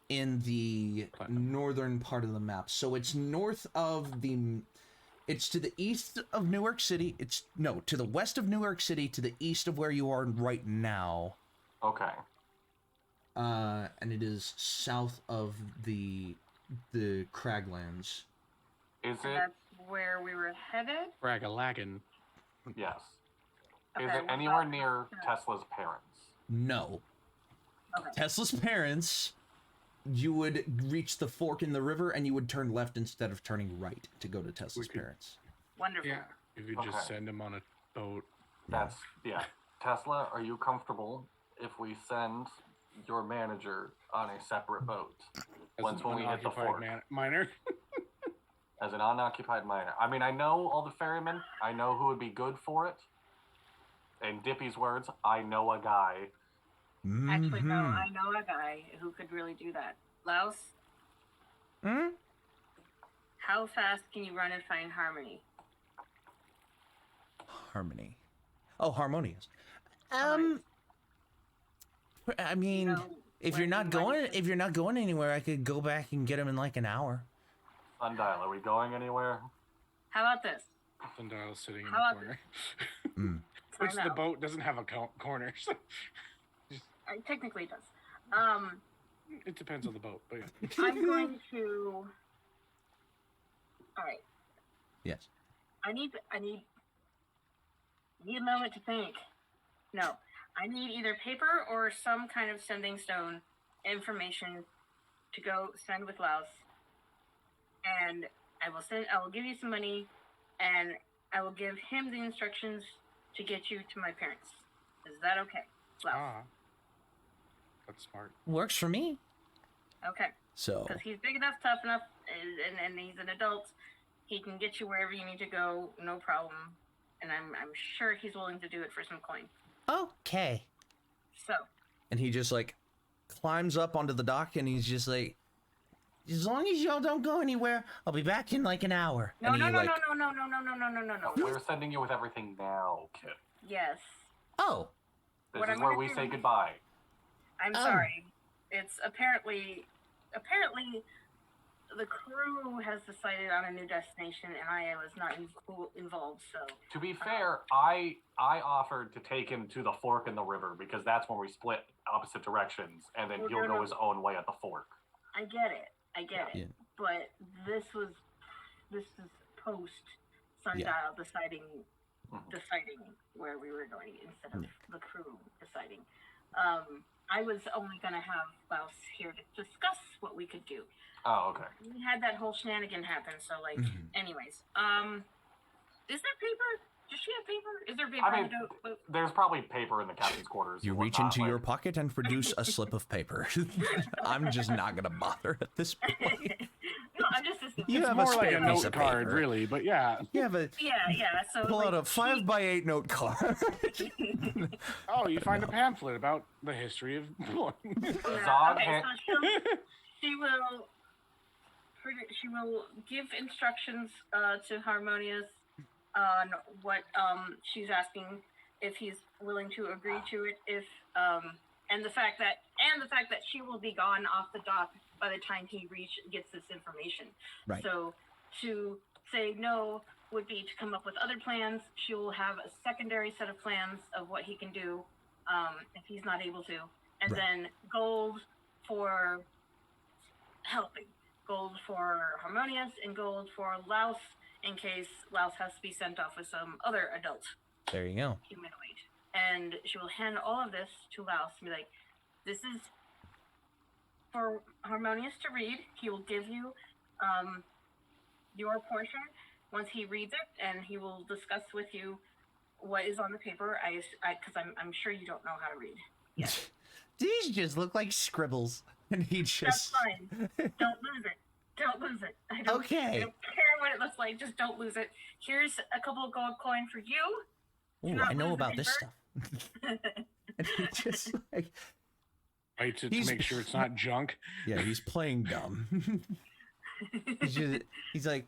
A: In the northern part of the map. So it's north of the... It's to the east of Newark City. To the west of Newark City, to the east of where you are right now.
B: Okay.
A: And it is south of the Craglands.
B: Is
F: And
B: it?
F: that's where we were headed.
C: Bragalagan.
B: Yes.
F: Okay,
B: Is it
F: what
B: anywhere
F: about-
B: near Tesla's parents?
A: No.
F: Okay.
A: Tesla's parents, you would reach the fork in the river and you would turn left instead of turning right to go to Tesla's
C: could-
A: parents.
F: Wonderful.
D: Yeah.
C: If you
B: Okay.
C: just send him on a boat.
B: That's yeah. Tesla, are you comfortable if we send your manager on a separate boat
C: As
B: once
C: an
B: when we hit the
C: unoccupied
B: fork
C: miner.
B: as an unoccupied miner? I mean, I know all the ferrymen. I know who would be good for it. In Dippy's words, I know a guy.
F: Actually, no,
A: Mhm.
F: I know a guy who could really do that. Laos,
A: Hmm?
F: how fast can you run and find Harmony?
A: Harmony. Oh, harmonious.
F: Harmonious.
A: I mean,
F: You know,
A: if
F: when
A: you're not
F: you
A: going,
F: might-
A: if you're not going anywhere, I could go back and get him in like an hour.
B: Sondial, are we going anywhere?
F: How about this?
C: Sondial sitting in
F: How
C: the
F: about
C: corner.
F: Time
C: Which the
F: out.
C: boat doesn't have a corner. So
F: Technically, it does.
C: it depends on the boat, but yeah.
F: I'm going to. All right.
A: Yes.
F: I need a moment to think. No, I need either paper or some kind of sending stone information to go send with Laos, and I will give you some money, and I will give him the instructions to get you to my parents. Is that okay, Laos?
C: Ah. That's smart.
A: Works for me.
F: Okay,
A: So,
F: because he's big enough, tough enough, and he's an adult. He can get you wherever you need to go, no problem. And I'm sure he's willing to do it for some coin.
A: okay.
F: So,
A: And he just like climbs up onto the dock and he's just like, as long as y'all don't go anywhere, I'll be back in like an hour.
F: no,
A: and
F: no,
A: he
F: no,
A: like,
F: no, no, no, no, no, no, no, no, no.
B: We're sending you with everything now, kid.
F: Yes.
A: Oh,
B: This
F: What
B: is
F: I'm
B: where
F: gonna
B: we
F: do-
B: say goodbye.
F: I'm
A: Oh.
F: sorry. It's apparently the crew has decided on a new destination, and I was not involved. So
B: To be fair, I offered to take him to the fork in the river because that's when we split opposite directions, and then
F: Well,
B: he'll
F: no,
B: go
F: no.
B: his own way at the fork.
F: I get it.
A: Yeah.
F: But this is post Sondial deciding where we were going instead of the crew deciding. I was only gonna have Laos here to discuss what we could do.
B: Oh, okay.
F: We had that whole shenanigan happen, so like,
A: Mhm.
F: anyways, is there paper? Does she have paper? Is there paper
B: I
F: on
B: mean,
F: the boat?
B: there's probably paper in the captain's quarters.
A: you
B: and
A: reach
B: whatnot,
A: into your
B: like-
A: pocket and produce a slip of paper. I'm just not gonna bother at this point.
F: No, I'm just.
A: You
C: It's
A: have a
C: more like
A: spare
C: a
A: piece
C: note
A: of
C: card,
A: paper.
C: really, but yeah.
A: You have a
F: Yeah. So
A: pull
F: like,
A: out a 5x8 note card.
C: Oh, you find a pamphlet about the history of
B: Zog
F: okay,
B: ha-
F: so she will give instructions to Harmonious on what she's asking, if he's willing to agree to it, if and the fact that she will be gone off the dock by the time he gets this information.
A: Right.
F: So to say no would be to come up with other plans. She will have a secondary set of plans of what he can do if he's not able to, and
A: Right.
F: then gold for helping, gold for Harmonious, and gold for Laos in case Laos has to be sent off with some other adult
A: There you go.
F: humanoid. and she will hand all of this to Laos and be like, "This is for Harmonious to read. He will give you your portion once he reads it, and he will discuss with you what is on the paper. Because I'm sure you don't know how to read. Yes,
A: These just look like scribbles, and he
F: that's
A: just.
F: fine. Don't lose it. Don't lose it. I don't care what it looks like. Just don't lose it. Here's a couple of gold coin for you.
A: Ooh,
F: not
A: I know
F: lose the
A: about this
F: paper.
A: stuff. And he just like,
C: Right, to
A: He's-
C: make sure it's not junk.
A: yeah, he's playing dumb. He's like,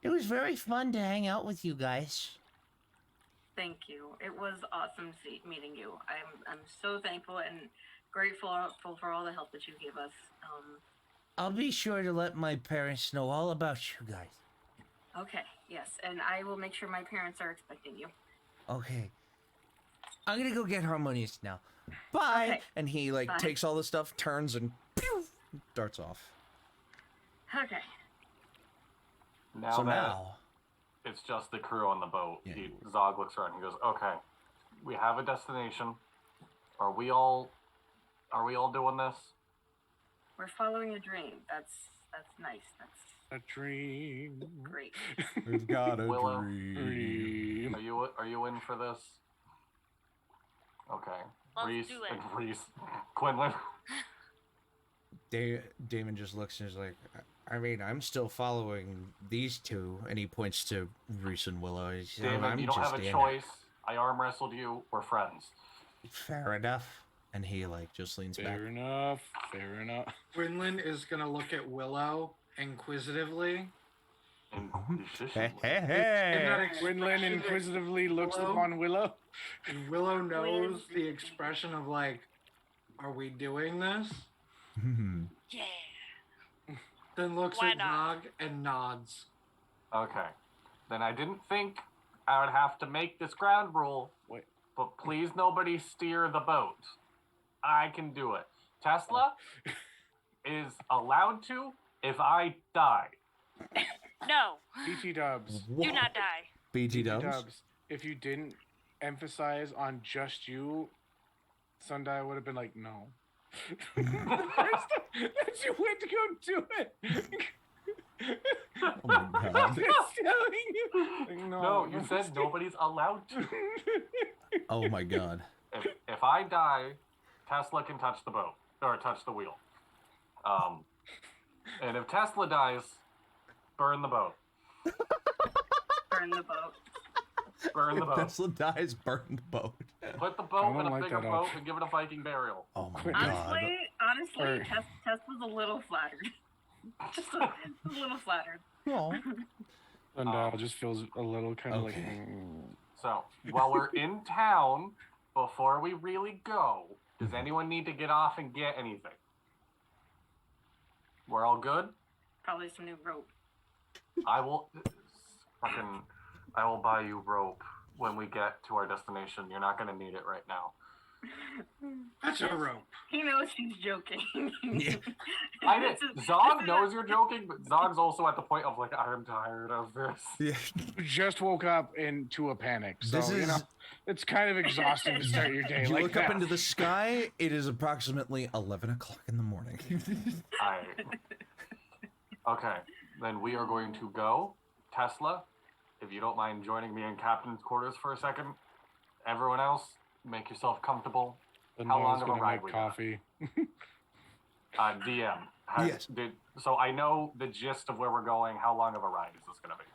A: it was very fun to hang out with you guys.
F: Thank you. It was awesome meeting you. I'm so thankful and grateful for all the help that you gave us.
A: I'll be sure to let my parents know all about you guys.
F: Okay, yes, and I will make sure my parents are expecting you.
A: Okay. I'm gonna go get Harmonious now. Bye!
F: Okay.
A: And he, like,
F: Bye.
A: takes all the stuff, turns, and pew, darts off.
F: Okay.
B: Now
A: So
B: that
A: now...
B: it's just the crew on the boat,
A: Yeah.
B: Zog looks around and he goes, "Okay, we have a destination. Are we all doing this?"
F: We're following a dream. That's nice. That's
C: A dream.
F: great.
A: We've got a
B: Willow?
C: Dream.
B: Are you in for this? Okay.
E: Let's
B: Rhys
E: do it.
B: and Rhys. Quinlan.
A: Damon just looks and is like, I mean, I'm still following these two, and he points to Rhys and Willow. He says,
B: Damon,
A: I'm
B: you don't
A: just
B: have a
A: in it."
B: choice. I arm wrestled you. We're friends.
A: Fair enough. And he, like, just leans back.
C: Fair enough. Fair enough.
D: Quinlan is gonna look at Willow inquisitively.
B: And
A: Hey, hey,
D: In that
A: hey!
C: Quinlan
D: expression,
C: inquisitively looks
D: Willow?
C: upon Willow.
D: and Willow knows the expression of like, "Are we doing this?"
E: Yeah.
D: Then looks
E: Why
D: at
E: not?
D: Nog and nods.
B: Okay. Then I didn't think I would have to make this ground rule,
C: Wait.
B: but please nobody steer the boat. I can do it. Tesla is allowed to if I die.
E: No.
C: BT Dubs.
E: Do not die.
A: BT Dubs?
C: Dubs. If you didn't emphasize on just you, Sondial would have been like, no. That's you went to go do it.
A: Oh my god.
C: It's telling you. Like,
B: No, you said nobody's allowed to.
A: Oh my god.
B: If I die, Tesla can touch the boat or touch the wheel. And if Tesla dies, burn the boat.
F: Burn the boat.
B: Burn the
A: If
B: boat.
A: Tesla dies, burn the boat.
B: Put the
C: I
B: boat
C: don't
B: in a
C: like
B: bigger
C: that
B: boat
C: option.
B: and give it a Viking burial.
A: Oh my
C: Quick.
A: god.
F: Honestly,
C: Or-
F: Tess was a little flattered. Just a little flattered.
A: Oh.
C: Sondial just feels a little kind of like.
A: Okay.
B: So, while we're in town, before we really go, does anyone need to get off and get anything? We're all good?
F: Probably some new rope.
B: I will buy you rope when we get to our destination. You're not gonna need it right now.
D: That's a rope.
F: He knows she's joking.
A: Yeah.
B: I did. Zog knows you're joking, but Zog's also at the point of like, I'm tired of this.
A: Yeah.
C: Just woke up into a panic. So,
A: This
C: you know,
A: is-
C: it's kind of exhausting to start your day
A: You
C: like
A: look
C: that.
A: up into the sky, it is approximately 11 o'clock in the morning.
B: Okay, then we are going to go. Tesla, if you don't mind joining me in captain's quarters for a second. Everyone else, make yourself comfortable.
C: The
B: How long
C: nose
B: of a
C: gonna
B: ride
C: make
B: we got?
C: coffee.
B: DM.
A: Yes.
B: So I know the gist of where we're going. How long of a ride is this going to be?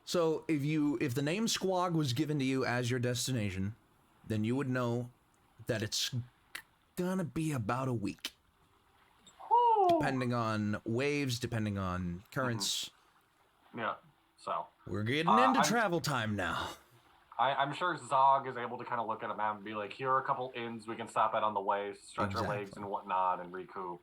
A: So if the name Squog was given to you as your destination, then you would know that it's gonna be about a week. Depending on waves, depending on currents.
B: Yeah, so
A: We're getting into
B: I'm-
A: travel time now.
B: I'm sure Zog is able to kind of look at a map and be like, here are a couple inns we can stop at on the way, stretch our legs
A: Exactly.
B: and whatnot, and recoup.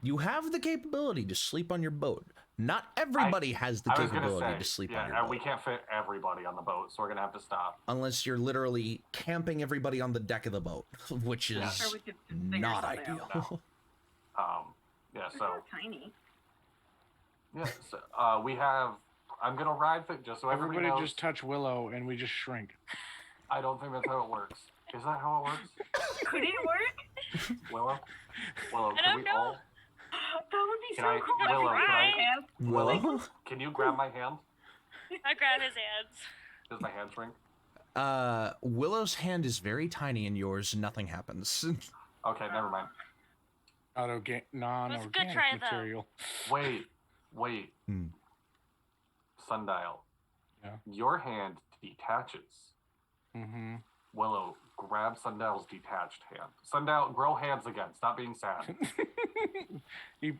A: You have the capability to sleep on your boat. Not everybody has the
B: I was gonna
A: capability
B: say,
A: to sleep
B: yeah,
A: on your boat.
B: we can't fit everybody on the boat, so we're gonna have to stop.
A: Unless you're literally camping everybody on the deck of the boat, which is
B: Yeah.
F: Sure, we could figure
A: not
F: something
A: ideal.
F: out.
B: Yeah,
F: They're
B: so
F: not tiny.
B: yeah, so, we have I'm gonna ride just so everybody
C: Everybody
B: knows.
C: just touch Willow and we just shrink.
B: I don't think that's how it works. Is that how it works?
F: Could it work?
B: Willow,
E: I
B: can
E: don't
B: we
E: know.
B: all?
F: That would be
B: Can
F: so
B: I-
F: cool.
B: Willow, can I-
F: Camp.
A: Willow?
B: Can you grab my hand?
E: I grab his hands.
B: Does my hand shrink?
A: Willow's hand is very tiny in yours. Nothing happens.
B: Okay, never mind.
C: Non-organic
E: try, though.
C: material.
B: Wait.
A: Hmm.
B: Sundial.
C: Yeah.
B: Your hand detaches.
C: Mm-hmm.
B: Willow, grab Sundial's detached hand. Sundial, grow hands again. Stop being sad.
C: He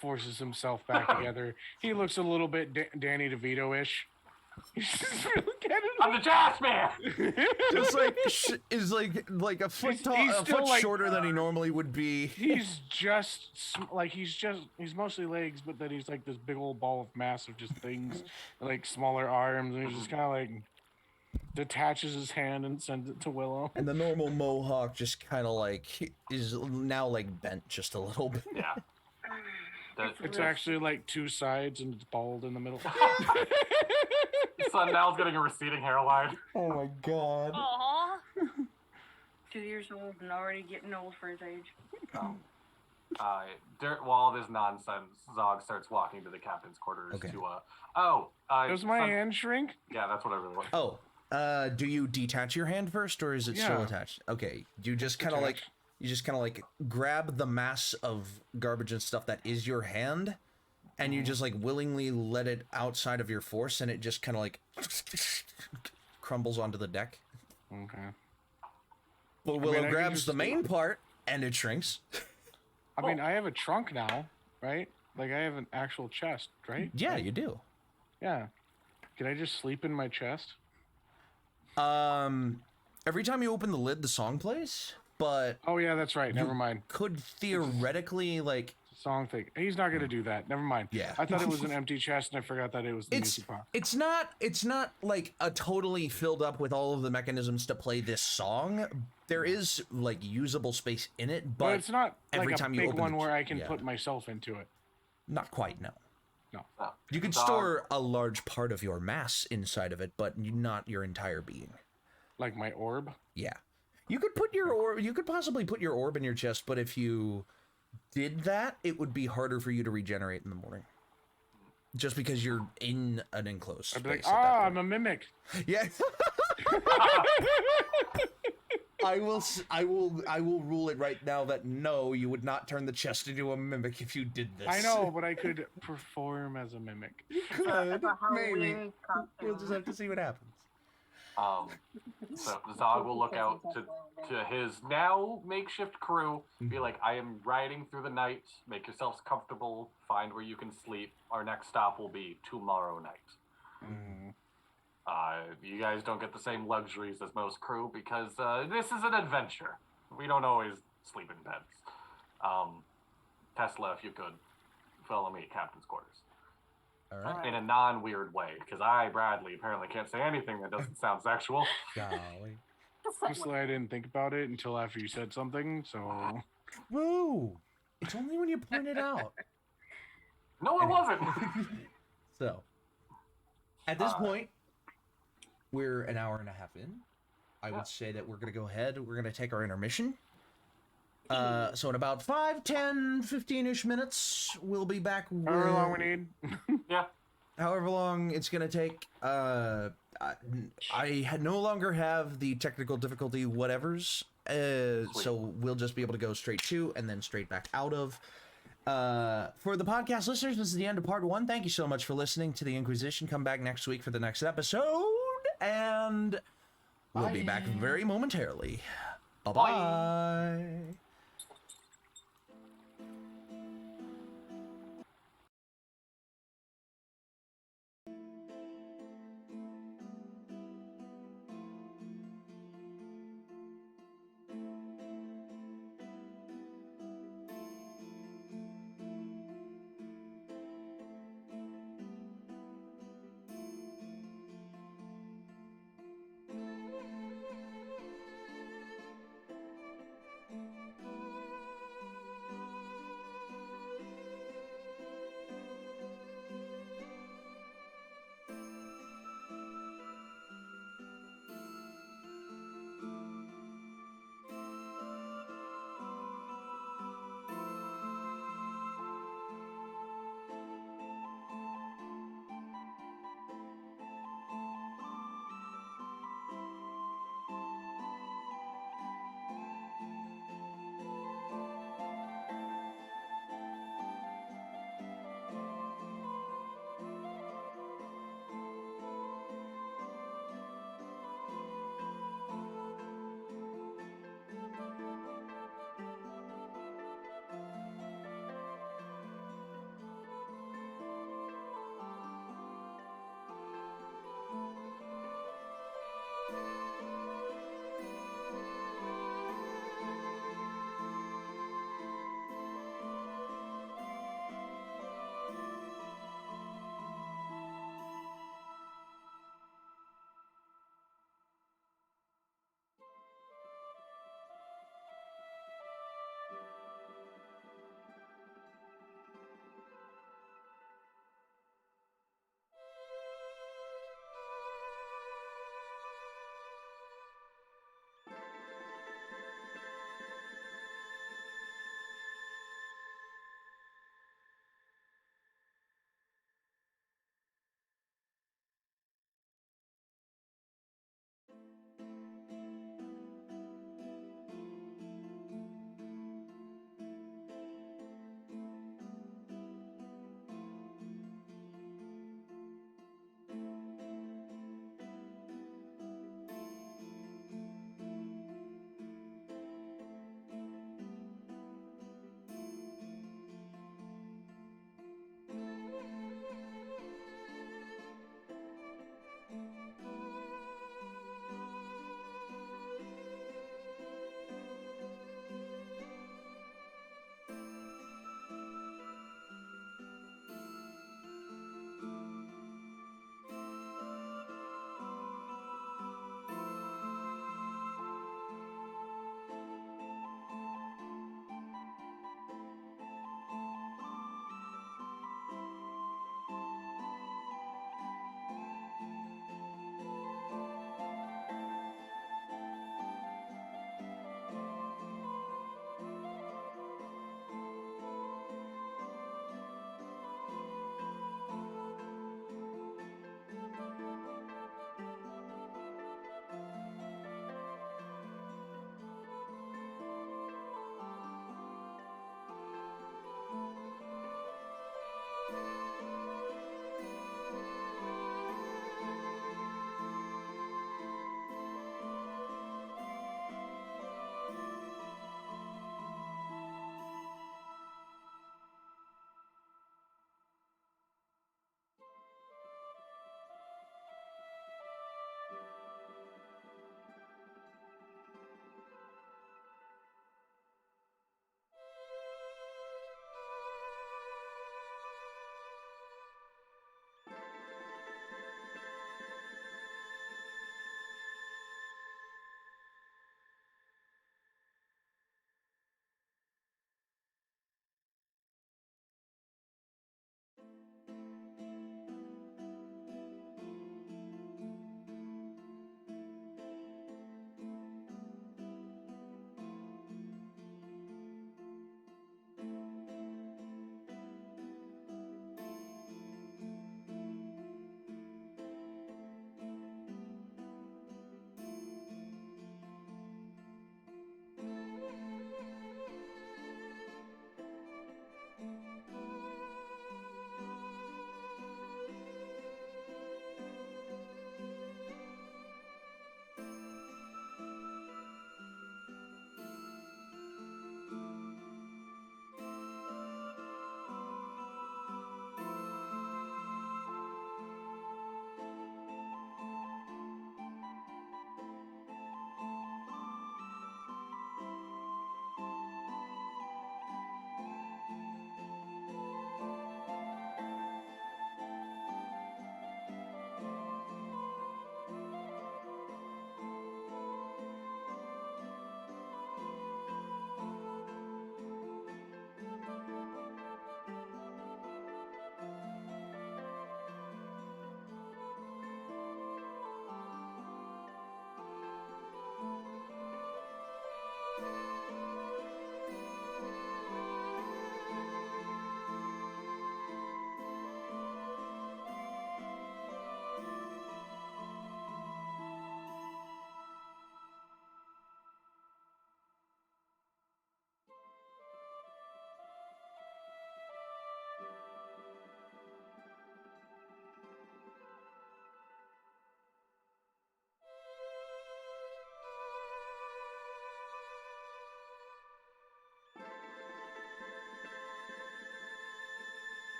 C: forces himself back together. He looks a little bit Danny DeVito-ish. He's just really kind
B: I'm the jazz man!
A: Just like is like a foot tall,
C: he's
A: a
C: still
A: foot
C: like-
A: shorter than he normally would be.
C: He's just he's mostly legs, but then he's like this big old ball of mass of just things, like smaller arms, and he's just kind of like detaches his hand and sends it to Willow.
A: And the normal mohawk just kind of like is now like bent just a little bit.
B: Yeah.
C: It's actually like two sides and it's bald in the middle.
B: Sundial's getting a receding hairline.
A: Oh my god.
E: Aww.
F: 2 years old and already getting old for his age.
B: While all this nonsense, Zog starts walking to the captain's quarters
A: Okay.
B: to
C: Does my hand shrink?
B: Yeah, that's what I really want.
A: Oh, do you detach your hand first, or is it still
C: Yeah.
A: attached? Okay, you just kind of like grab the mass of garbage and stuff that is your hand, and you just like willingly let it outside of your force, and it just kind of like crumbles onto the deck.
C: Okay.
A: But
C: I
A: Willow
C: can
A: grabs
C: just-
A: the main part, and it shrinks.
C: I mean, I have a trunk now, right? Like I have an actual chest, right?
A: Yeah, you do.
C: Yeah. Can I just sleep in my chest?
A: Every time you open the lid, the song plays, but
C: Oh yeah, that's right. Never mind.
A: could theoretically like
C: Song thing. He's not gonna do that. Never mind.
A: Yeah.
C: I thought it was an empty chest, and I forgot that it was the music box.
A: it's not like a totally filled up with all of the mechanisms to play this song. There is like usable space in it,
C: But
A: but
C: it's not
A: every
C: like a
A: time you
C: big
A: open
C: one
A: the-
C: where I can
A: yeah.
C: put myself into it.
A: not quite. No,
B: Oh,
A: you could
B: Zog-
A: store a large part of your mass inside of it, but not your entire being.
C: Like my orb.
A: Yeah, you could put your orb. You could possibly put your orb in your chest, but if you did that, it would be harder for you to regenerate in the morning. Just because you're in an enclosed
C: I'd be
A: space.
C: like,
A: at that
C: I'm
A: point.
C: a mimic.
A: Yeah. I will rule it right now that no, you would not turn the chest into a mimic if you did this.
C: I know, but I could perform as a mimic.
A: You
F: It's
A: could,
F: a
A: maybe.
F: Halloween costume.
A: We'll just have to see what happens.
B: So Zog will look out to his now makeshift crew, be like, I am riding through the night, make yourselves comfortable, find where you can sleep. Our next stop will be tomorrow night.
C: Mm.
B: You guys don't get the same luxuries as most crew because this is an adventure. We don't always sleep in beds. Tesla, if you could, follow me at Captain's quarters.
A: All right.
B: In a non-weird way, because I, Bradley, apparently can't say anything that doesn't sound sexual.
A: Golly.
C: Honestly, I didn't think about it until after you said something, so...
A: Woo! It's only when you point it out.
B: No, it wasn't.
A: So, at this point, we're an hour and a half in. I would say that we're going to go ahead. We're going to take our intermission. So in about 5, 10, 15-ish minutes, we'll be back.
C: However long we need.
B: Yeah.
A: However long it's going to take. I no longer have the technical difficulty whatevers. So we'll just be able to go straight to and then straight back out of. For the podcast listeners, this is the end of part 1. Thank you so much for listening to the In-Quy'zz-ition. Come back next week for the next episode, and we'll be back very momentarily. Bye-bye.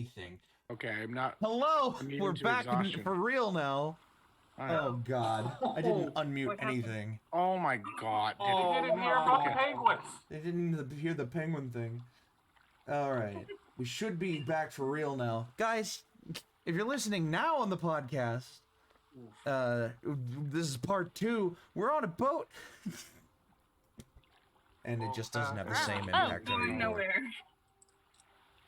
A: anything.
C: Okay, I'm not.
A: Hello,
C: I'm
A: we're
C: immune to
A: back
C: exhaustion.
A: for real now.
C: Alright.
A: Oh God, I didn't unmute
F: What happened?
A: anything.
C: Oh my God.
B: You
D: Oh,
B: didn't hear about the
C: Okay.
B: penguins.
A: They didn't even hear the penguin thing. All right, we should be back for real now, guys. If you're listening now on the podcast, this is part 2. We're on a boat, and it just doesn't have the same impact
F: Going
A: anymore.
F: nowhere.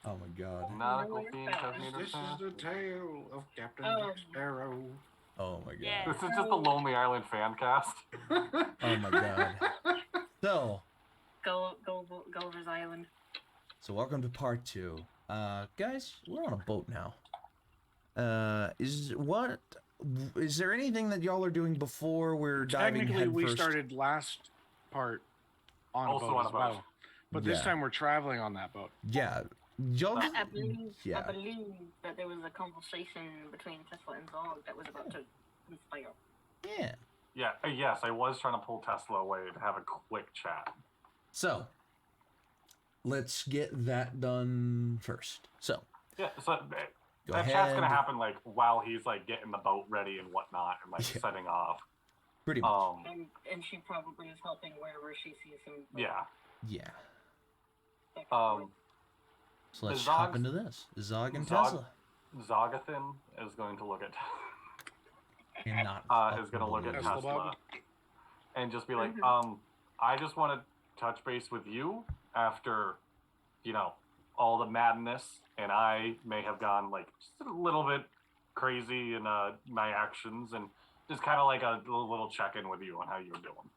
A: Oh my God.
B: Nautical
F: Nowhere
B: theme
F: fast.
B: doesn't need
C: This is the tale of Captain
F: Oh.
C: Jack Sparrow.
A: Oh my God.
E: Yeah.
B: This is just a Lonely Island fan cast.
A: Oh my God. So
F: Gulliver's Island.
A: welcome to part 2. Guys, we're on a boat now. Is there anything that y'all are doing before we're diving
C: Technically,
A: head
C: we
A: first?
C: started last part on
B: Also
C: a boat
B: on a
C: as
B: boat.
C: well. But this
A: Yeah.
C: time we're traveling on that boat.
A: Yeah. Y'all.
F: I believe
A: Yeah.
F: that there was a conversation between Tesla and Zog that was about to inspire.
A: Yeah.
B: Yeah, yes, I was trying to pull Tesla away to have a quick chat.
A: So, let's get that done first. So,
B: Yeah, so
A: go
B: that
A: ahead.
B: chat's gonna happen like while he's like getting the boat ready and whatnot and like
A: Yeah.
B: setting off.
A: Pretty much.
F: And she probably is helping wherever she sees him.
B: Yeah.
A: Yeah. So let's
B: the
A: hop
B: Zogs-
A: into this. Zog and
B: Zog-
A: Tesla.
B: Zogathan is going to look at
A: You're not.
B: is gonna look at
C: Tesla
B: Tesla
C: Bob?
B: and just be like,
F: Mhm.
B: I just want to touch base with you after, all the madness, and I may have gone like just a little bit crazy in my actions, and just kind of like a little check-in with you on how you're doing.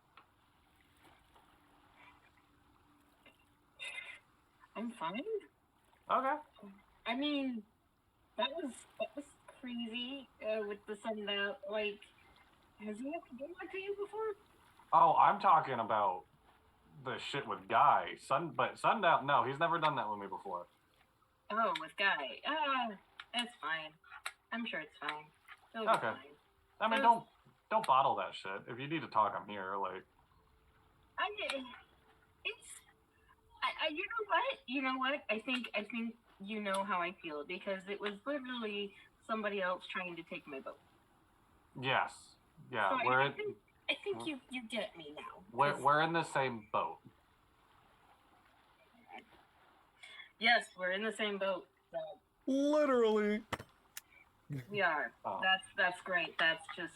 F: I'm fine.
B: Okay.
F: I mean, that was crazy with the Sondial. Like, has he ever done that to you before?
B: Oh, I'm talking about the shit with Guy. But Sundown, no, he's never done that with me before.
F: Oh, with Guy. It's fine. I'm sure it's fine. It'll be
B: Okay.
F: fine.
B: I mean, don't bottle that shit. If you need to talk, I'm here. Like, you know what? I think you know how I feel because it was literally somebody else trying to take my boat. yes, yeah,
F: So
B: we're
F: I think you get me now.
B: we're in the same boat.
F: Yes, we're in the same boat. So
A: Literally.
F: we are.
B: Oh.
F: That's great. That's just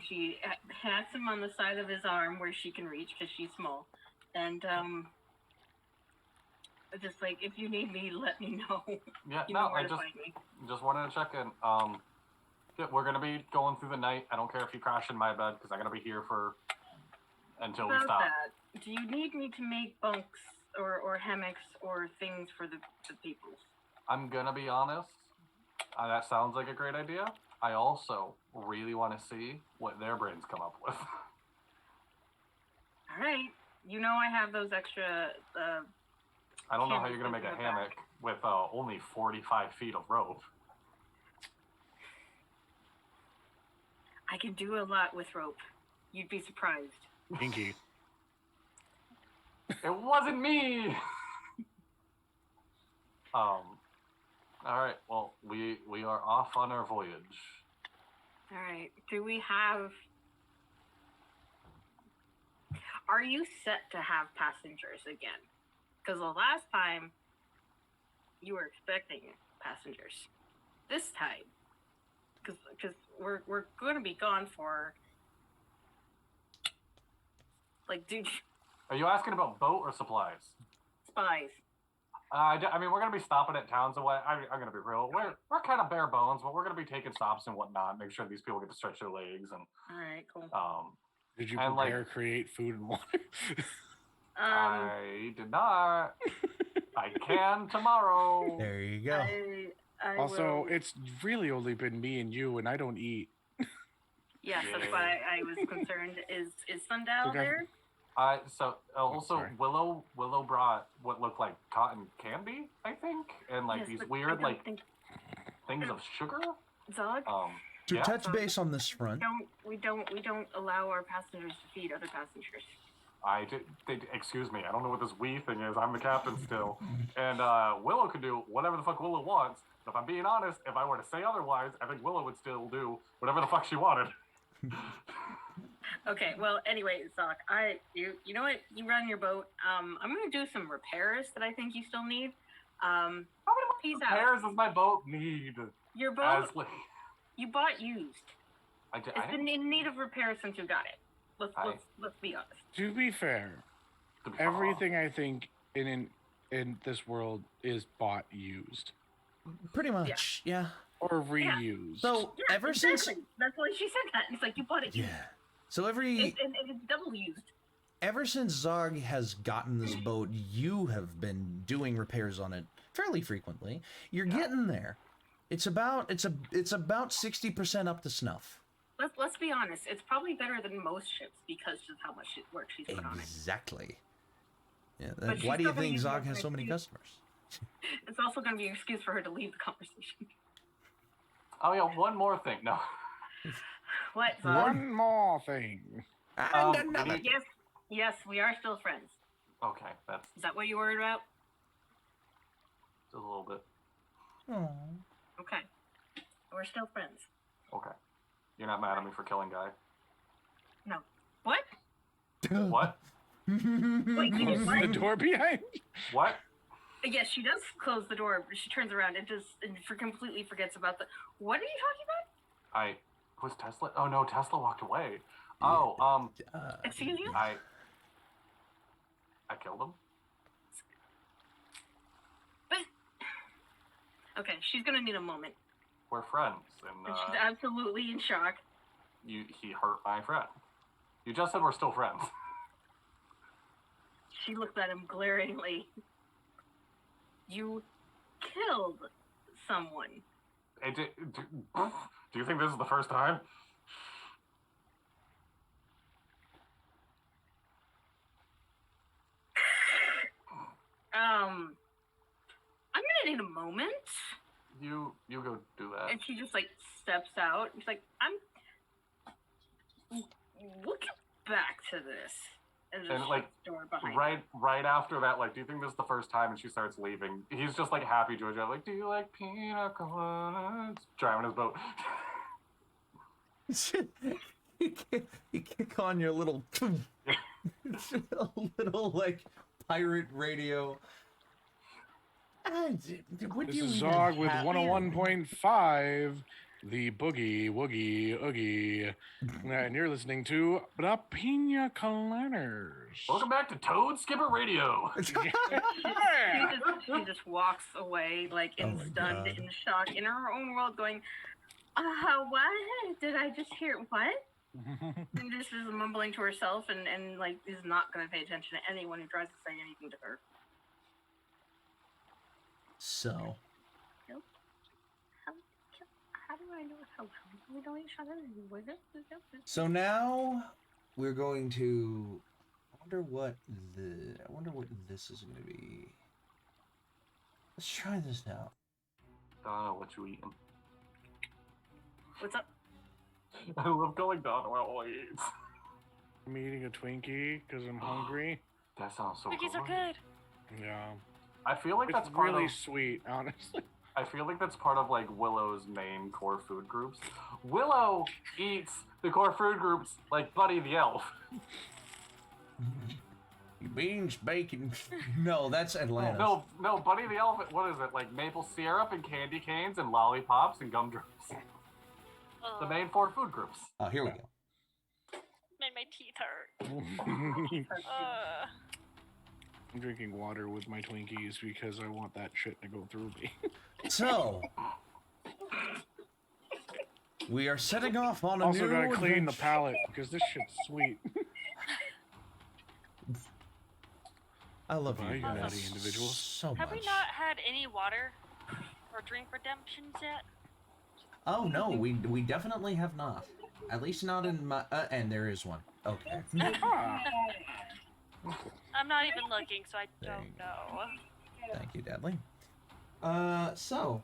F: she hats him on the side of his arm where she can reach because she's small, and just like if you need me, let me know.
B: Yeah,
F: You
B: no,
F: know where
B: I
F: to
B: just
F: find me.
B: wanted to check in. Yeah, we're gonna be going through the night. I don't care if you crash in my bed because I'm gonna be here until we
F: About
B: stop.
F: that, do you need me to make bunks or hammocks or things for the people?
B: I'm gonna be honest. That sounds like a great idea. I also really want to see what their brains come up with.
F: All right. You know I have those extra.
B: I don't know how you're
F: Canvas
B: gonna make a
F: in the
B: hammock with only 45 feet of rope.
F: I can do a lot with rope. You'd be surprised.
C: Pinky.
B: It wasn't me. All right. Well, we are off on our voyage.
F: All right. Do we have? Are you set to have passengers again? Because the last time you were expecting passengers. This time, because we're going to be gone for. Like, dude,
B: Are you asking about boat or supplies?
F: spies.
B: I mean, we're gonna be stopping at towns and what. I'm gonna be real. We're kind of bare bones, but we're gonna be taking stops and whatnot. Make sure these people get to stretch their legs and
F: All right, cool.
C: Did you
B: And,
C: prepare, create food and water?
B: I did not. I can tomorrow.
A: There you go.
F: I
C: Also,
F: will,
C: it's really only been me and you, and I don't eat.
F: yes, that's
B: Yeah.
F: why I was concerned. Is Sondial
C: Okay.
F: there?
B: Also
C: sorry.
B: Willow brought what looked like cotton candy, I think, and like
F: Yes,
B: these
F: but I
B: weird
F: don't
B: like
F: think
B: things of sugar.
F: Zog.
A: To
B: Yeah.
A: touch base on this front,
F: We don't allow our passengers to feed other passengers.
B: Excuse me, I don't know what this we thing is. I'm the captain still, and Willow can do whatever the fuck Willow wants. If I'm being honest, if I were to say otherwise, I think Willow would still do whatever the fuck she wanted.
F: Okay, well, anyway, Zoc, you know what? You run your boat. I'm gonna do some repairs that I think you still need.
B: How many
F: Peace
B: more repairs does my boat need?
F: Your boat,
B: As, like,
F: you bought used. It's
B: I
F: been in need of repair since you got it. Let's be honest.
C: To be fair, everything I think in this world is bought used
A: Pretty much, yeah.
C: or reused.
A: So
F: Yeah,
A: ever
F: exactly.
A: since,
F: That's why she said that. It's like you bought it used.
A: yeah. So and
F: it's double used.
A: ever since Zog has gotten this boat, you have been doing repairs on it fairly frequently. You're getting there. It's about 60% up to snuff.
F: Let's be honest. It's probably better than most ships because of how much work she's put on it.
A: Exactly. Yeah.
F: But she's
A: Why do you
F: still gonna
A: think
F: use
A: Zog
F: that
A: has so many
F: excuse.
A: customers?
F: It's also going to be an excuse for her to leave the conversation.
B: Oh yeah, one more thing. No.
F: What, Zog?
C: One more thing.
A: And another.
F: Yes, we are still friends.
B: Okay, that's
F: Is that what you worried about?
B: just a little bit.
A: Aw.
F: Okay. We're still friends.
B: Okay. You're not mad at me for killing Guy.
F: No. What?
B: What?
F: Wait, you did
C: Close
F: what?
C: the door behind.
B: What?
F: Yes, she does close the door. She turns around and completely forgets about the. What are you talking about?
B: Was Tesla? Oh no, Tesla walked away.
A: Yeah.
B: Oh,
F: Excuse you?
B: I killed him.
F: But okay, she's gonna need a moment.
B: We're friends, and
F: She's absolutely in shock.
B: he hurt my friend. You just said we're still friends.
F: She looked at him glaringly. You killed someone.
B: Do you think this is the first time?
F: I'm gonna need a moment.
B: You go do that.
F: And she just like steps out. She's like, we'll get back to this. And just
B: And, like,
F: shuts the door behind her.
B: Right after that, like, do you think this is the first time? And she starts leaving. He's just like happy, Georgia. Like, do you like pina coladas? Driving his boat.
A: you kick on your little it's a little like pirate radio. What
C: This
A: do you
C: is
A: even
C: Zog with
A: have-
C: 101.5, the Boogie Woogie Oogie. And you're listening to the Pina Coladas.
B: Welcome back to Toad Skipper Radio.
C: Yeah.
F: She just walks away, like,
A: Oh my
F: stunned,
A: God.
F: in shock, in her own world, going, what? Did I just hear what? And just is mumbling to herself and like, is not going to pay attention to anyone who tries to say anything to her.
A: So,
F: How do I know how we know each other?
A: so now we're going to. I wonder what this is going to be. Let's try this now.
B: What you eating?
F: What's up?
B: I love calling Donna while he eats.
C: I'm eating a Twinkie because I'm hungry.
B: That sounds so
E: Cookies
B: good.
E: are good.
C: Yeah.
B: I feel like
C: It's
B: that's part
C: really
B: of.
C: sweet, honestly.
B: I feel like that's part of like Willow's main core food groups. Willow eats the core food groups like Buddy the Elf.
A: Beans, bacon. No, that's Atlanta.
B: No, Buddy the Elf. What is it? Like maple syrup and candy canes and lollipops and gumdrops. The main four food groups.
A: Oh, here we go.
E: Made my teeth hurt.
C: I'm drinking water with my Twinkies because I want that shit to go through me.
A: So, we are setting off on a
C: Also
A: new
C: gotta clean the
A: adventure.
C: palate because this shit's sweet.
A: I love
C: Bye,
A: you
C: you
A: guys
C: naughty individuals.
A: so much.
E: Have we not had any water or drink redemptions yet?
A: Oh no, we definitely have not. At least not in my. And there is one. Okay.
C: Ah,
E: I'm not even looking, so I don't
A: Dang.
E: know.
A: Thank you, Dadley. So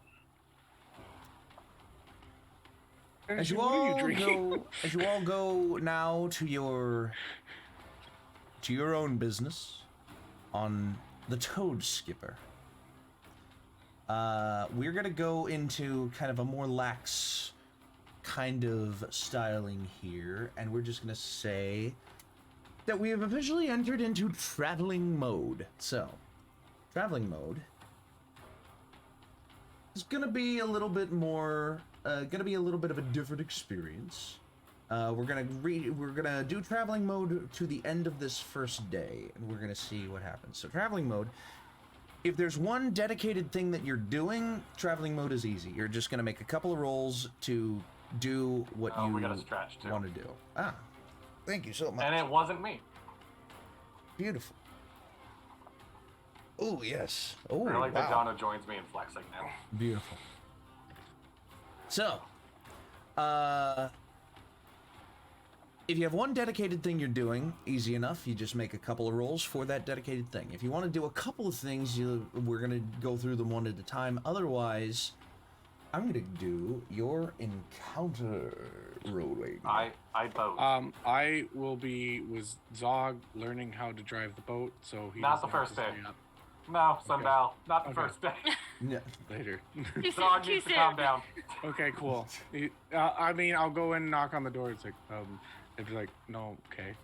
A: as you
C: what are you
A: all
C: drinking?
A: go now to your own business on the Toad Skipper. we're gonna go into kind of a more lax kind of styling here, and we're just gonna say that we have officially entered into traveling mode. So, traveling mode is gonna be a little bit more, gonna be a little bit of a different experience. We're gonna do traveling mode to the end of this first day, and we're gonna see what happens. So traveling mode, if there's one dedicated thing that you're doing, traveling mode is easy. You're just gonna make a couple of rolls to do what you
B: we got a stretch too.
A: want to do. Ah, thank you so much.
B: And it wasn't me.
A: Beautiful. Oh yes. Oh
B: I like
A: wow.
B: that Donna joins me in flexing now.
A: Beautiful. So, if you have one dedicated thing you're doing, easy enough. You just make a couple of rolls for that dedicated thing. If you want to do a couple of things, we're going to go through them one at a time. Otherwise, I'm going to do your encounter rolling.
B: I boat.
C: I will be with Zog learning how to drive the boat, so he
B: Not
C: doesn't
B: the
C: have
B: first
C: to
B: day.
C: stay up
B: No, Sondial, not the
C: Okay.
B: first day.
A: Yeah.
C: later.
B: Dog needs to calm down.
C: Okay, cool. I mean, I'll go in and knock on the door. It's like, it'd be like, no, okay.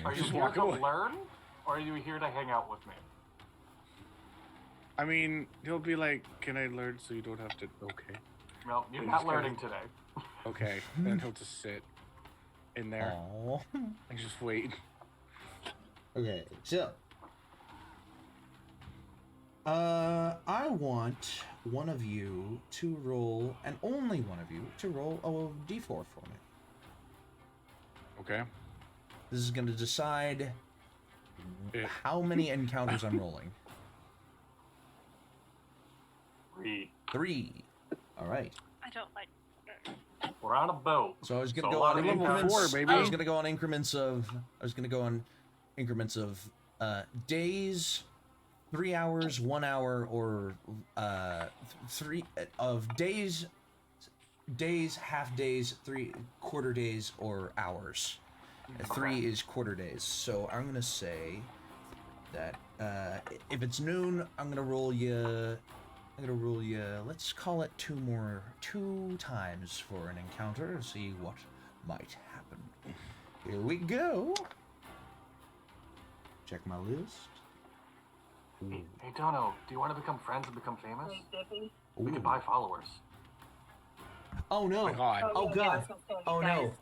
B: Are you
C: Just
B: here
C: walk
B: to
C: away.
B: learn, or are you here to hang out with me?
C: I mean, he'll be like, can I learn so you don't have to? Okay.
B: No, you're
C: I'm
B: not
C: just kidding.
B: learning today.
C: Okay. Then he'll just sit in there
A: Aww.
C: and just wait.
A: Okay, so I want one of you to roll, and only one of you to roll a d4 for me.
C: Okay.
A: This is going to decide
C: Yeah.
A: how many encounters I'm rolling.
B: 3.
A: 3. All right.
E: I don't like.
B: We're on a boat.
A: So I was gonna
B: So a
A: go
B: lot
A: on
B: of
A: increments.
C: level 4, baby.
A: I was gonna go on increments of. Days, 3 hours, 1 hour, or 3 of days, half days, 3 quarter days, or hours. 3 is quarter days. So I'm gonna say that if it's noon, I'm gonna roll you. Let's call it 2 times for an encounter and see what might happen. Here we go. Check my list.
B: Hey, Dono, do you want to become friends and become famous? We
A: Ooh.
B: could buy followers.
A: Oh no!
C: Oh my God.
A: Oh God! Oh no!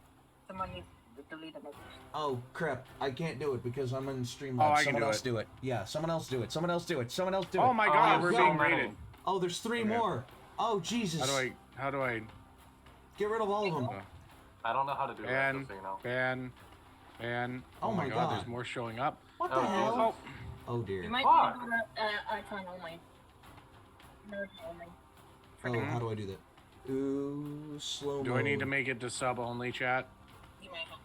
F: Someone needs to delete a message.
A: Oh crap! I can't do it because I'm in Streamlabs.
C: Oh, I can
A: someone
C: do
A: else
C: it.
A: do it. Yeah, someone else do it. Someone else do it. Someone else do it.
C: Oh my God, we're
B: so
C: being
B: many.
C: raided.
A: Oh, there's 3
C: Okay.
A: more. Oh Jesus!
C: How do I
A: Get rid of all of them.
B: I don't know how to do that,
C: ban,
B: just so you know.
C: ban?
A: Oh my God.
C: there's more showing up.
A: What the
B: Oh,
A: hell?
B: Jesus.
A: Oh dear.
F: You might
B: Fuck.
F: want to go to icon only. Nerd only.
A: Oh, how do I do that? Ooh, slow
C: Do I need to make it to sub only chat
F: You might have.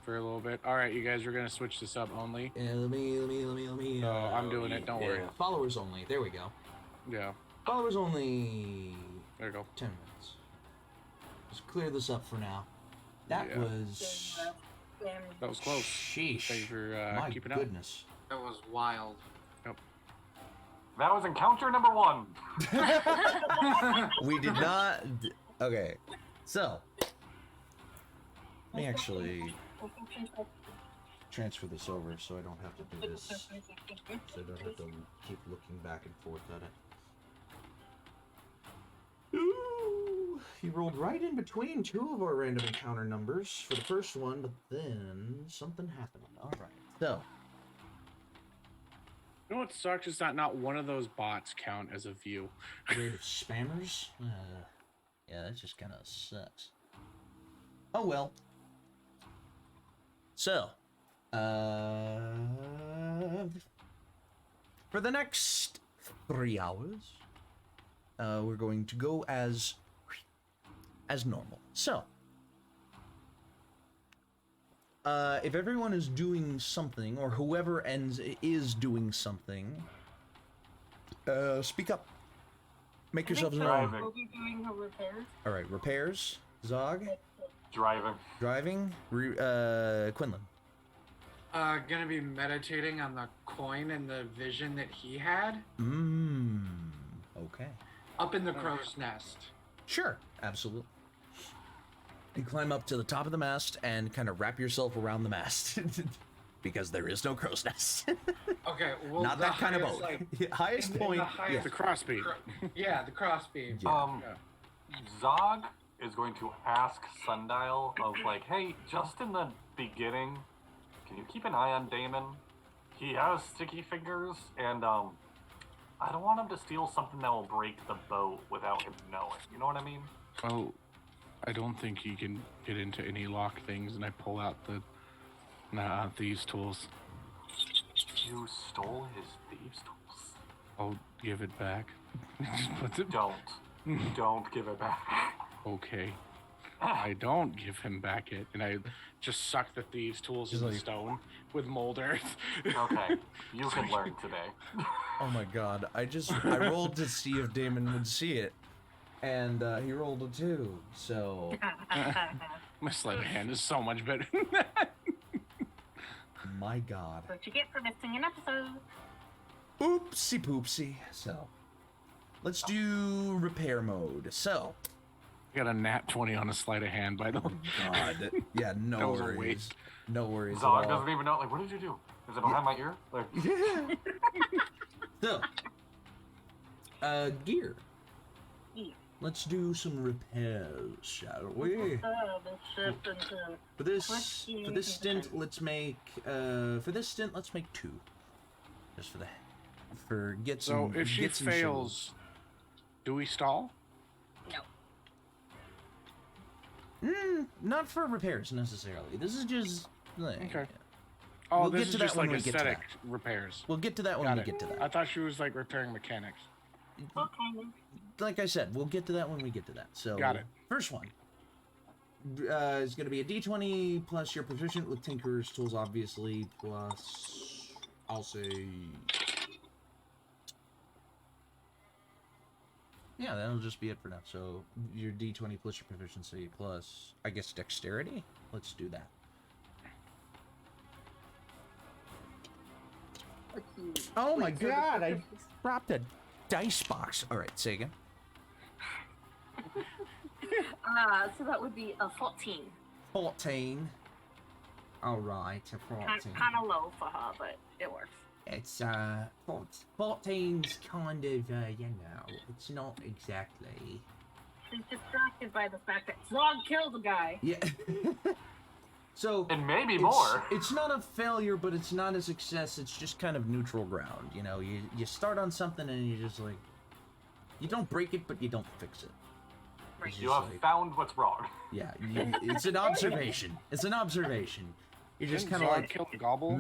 C: for a little bit? All right, you guys, we're gonna switch to sub only.
A: Yeah, let me.
C: Oh, I'm doing it, don't worry.
A: Followers only. There we go.
C: Yeah,
A: Followers only.
C: there you go.
A: 10 minutes. Let's clear this up for now. That
C: Yeah.
A: was.
C: That was close.
A: Sheesh.
C: Thank you for
A: My
C: keeping up.
A: goodness.
D: That was wild.
B: That was encounter number 1.
A: We did not. Okay. So. Let me actually transfer this over so I don't have to do this. So I don't have to keep looking back and forth at it. Ooh, he rolled right in between 2 of our random encounter numbers for the first one, but then something happened. All right. So.
C: You know what sucks is that not one of those bots count as a view.
A: Rate of spammers? Yeah, that just kind of sucks. Oh well. So, for the next 3 hours, we're going to go as normal. So, if everyone is doing something, or whoever is doing something, speak up. Make yourselves known.
B: Driving.
F: We'll be doing her repairs.
A: All right, repairs. Zog,
B: Driving.
A: driving. Quinlan.
D: Gonna be meditating on the coin and the vision that he had.
A: Okay.
D: Up in the crow's nest.
A: Sure, absolutely. You climb up to the top of the mast and kind of wrap yourself around the mast. Because there is no crow's nest.
D: Okay, well,
A: Not that kind of boat. Highest point.
C: Yeah. The crossbeam.
D: Yeah, the crossbeam.
A: Yeah.
B: Zog is going to ask Sondial of like, hey, just in the beginning, can you keep an eye on Damon? He has sticky fingers, and I don't want him to steal something that will break the boat without him knowing. You know what I mean?
C: Oh, I don't think he can get into any lock things, and I pull out the thieves' tools.
B: You stole his thieves' tools.
C: I'll give it back. Just puts it.
B: Don't give it back.
C: Okay. I don't give him back it, and I just suck the thieves' tools in the stone with mold earth.
B: Okay, you can learn today.
A: Oh my god, I rolled to see if Damon would see it, and he rolled a 2, so...
C: My sleight of hand is so much better than that.
A: My god.
F: What you get for missing an episode.
A: Oopsie poopsie. So, let's do repair mode. So...
C: Got a nat 20 on a sleight of hand, by the way.
A: God. Yeah, no
C: That was a
A: worries.
C: waste.
A: No worries
B: Zog
A: at all.
B: doesn't even know, like, what did you do? Is it behind my ear? Like...
A: So, gear.
F: Yeah.
A: Let's do some repairs, shall we? For this stint, let's make 2. Just for get some.
C: So if she
A: get some
C: fails, do we stall?
F: No.
A: Not for repairs necessarily. This is just like,
C: Okay. Oh,
A: We'll
C: this
A: get
C: is
A: to that
C: just
A: when
C: like
A: we get to
C: aesthetic
A: that.
C: repairs.
A: We'll get to that when
C: Got
A: we
C: it.
A: get to that.
C: I thought she was like repairing mechanics.
F: Okay.
A: Like I said, we'll get to that when we get to that. So
C: Got it.
A: First one is going to be a D20 plus you're proficient with Tinker's tools, obviously, plus I'll say. Yeah, that'll just be it for now. So your D20 plus your proficiency plus, I guess, dexterity. Let's do that. Oh my god! I dropped a dice box. All right, say again.
F: So that would be a 14.
A: 14. All right, a 14.
F: Kind of low for her, but it works.
A: It's 14's kind of it's not exactly.
F: She's distracted by the fact that Zog killed a guy.
A: Yeah. So
B: And maybe
A: it's,
B: more.
A: It's not a failure, but it's not a success. It's just kind of neutral ground. You know, you start on something and you just like, you don't break it, but you don't fix it.
F: Right.
A: It's
B: You
A: just
B: have
A: like,
B: found what's wrong.
A: yeah, it's an observation. It's an observation. You're just kind of like,
C: kill a gobble.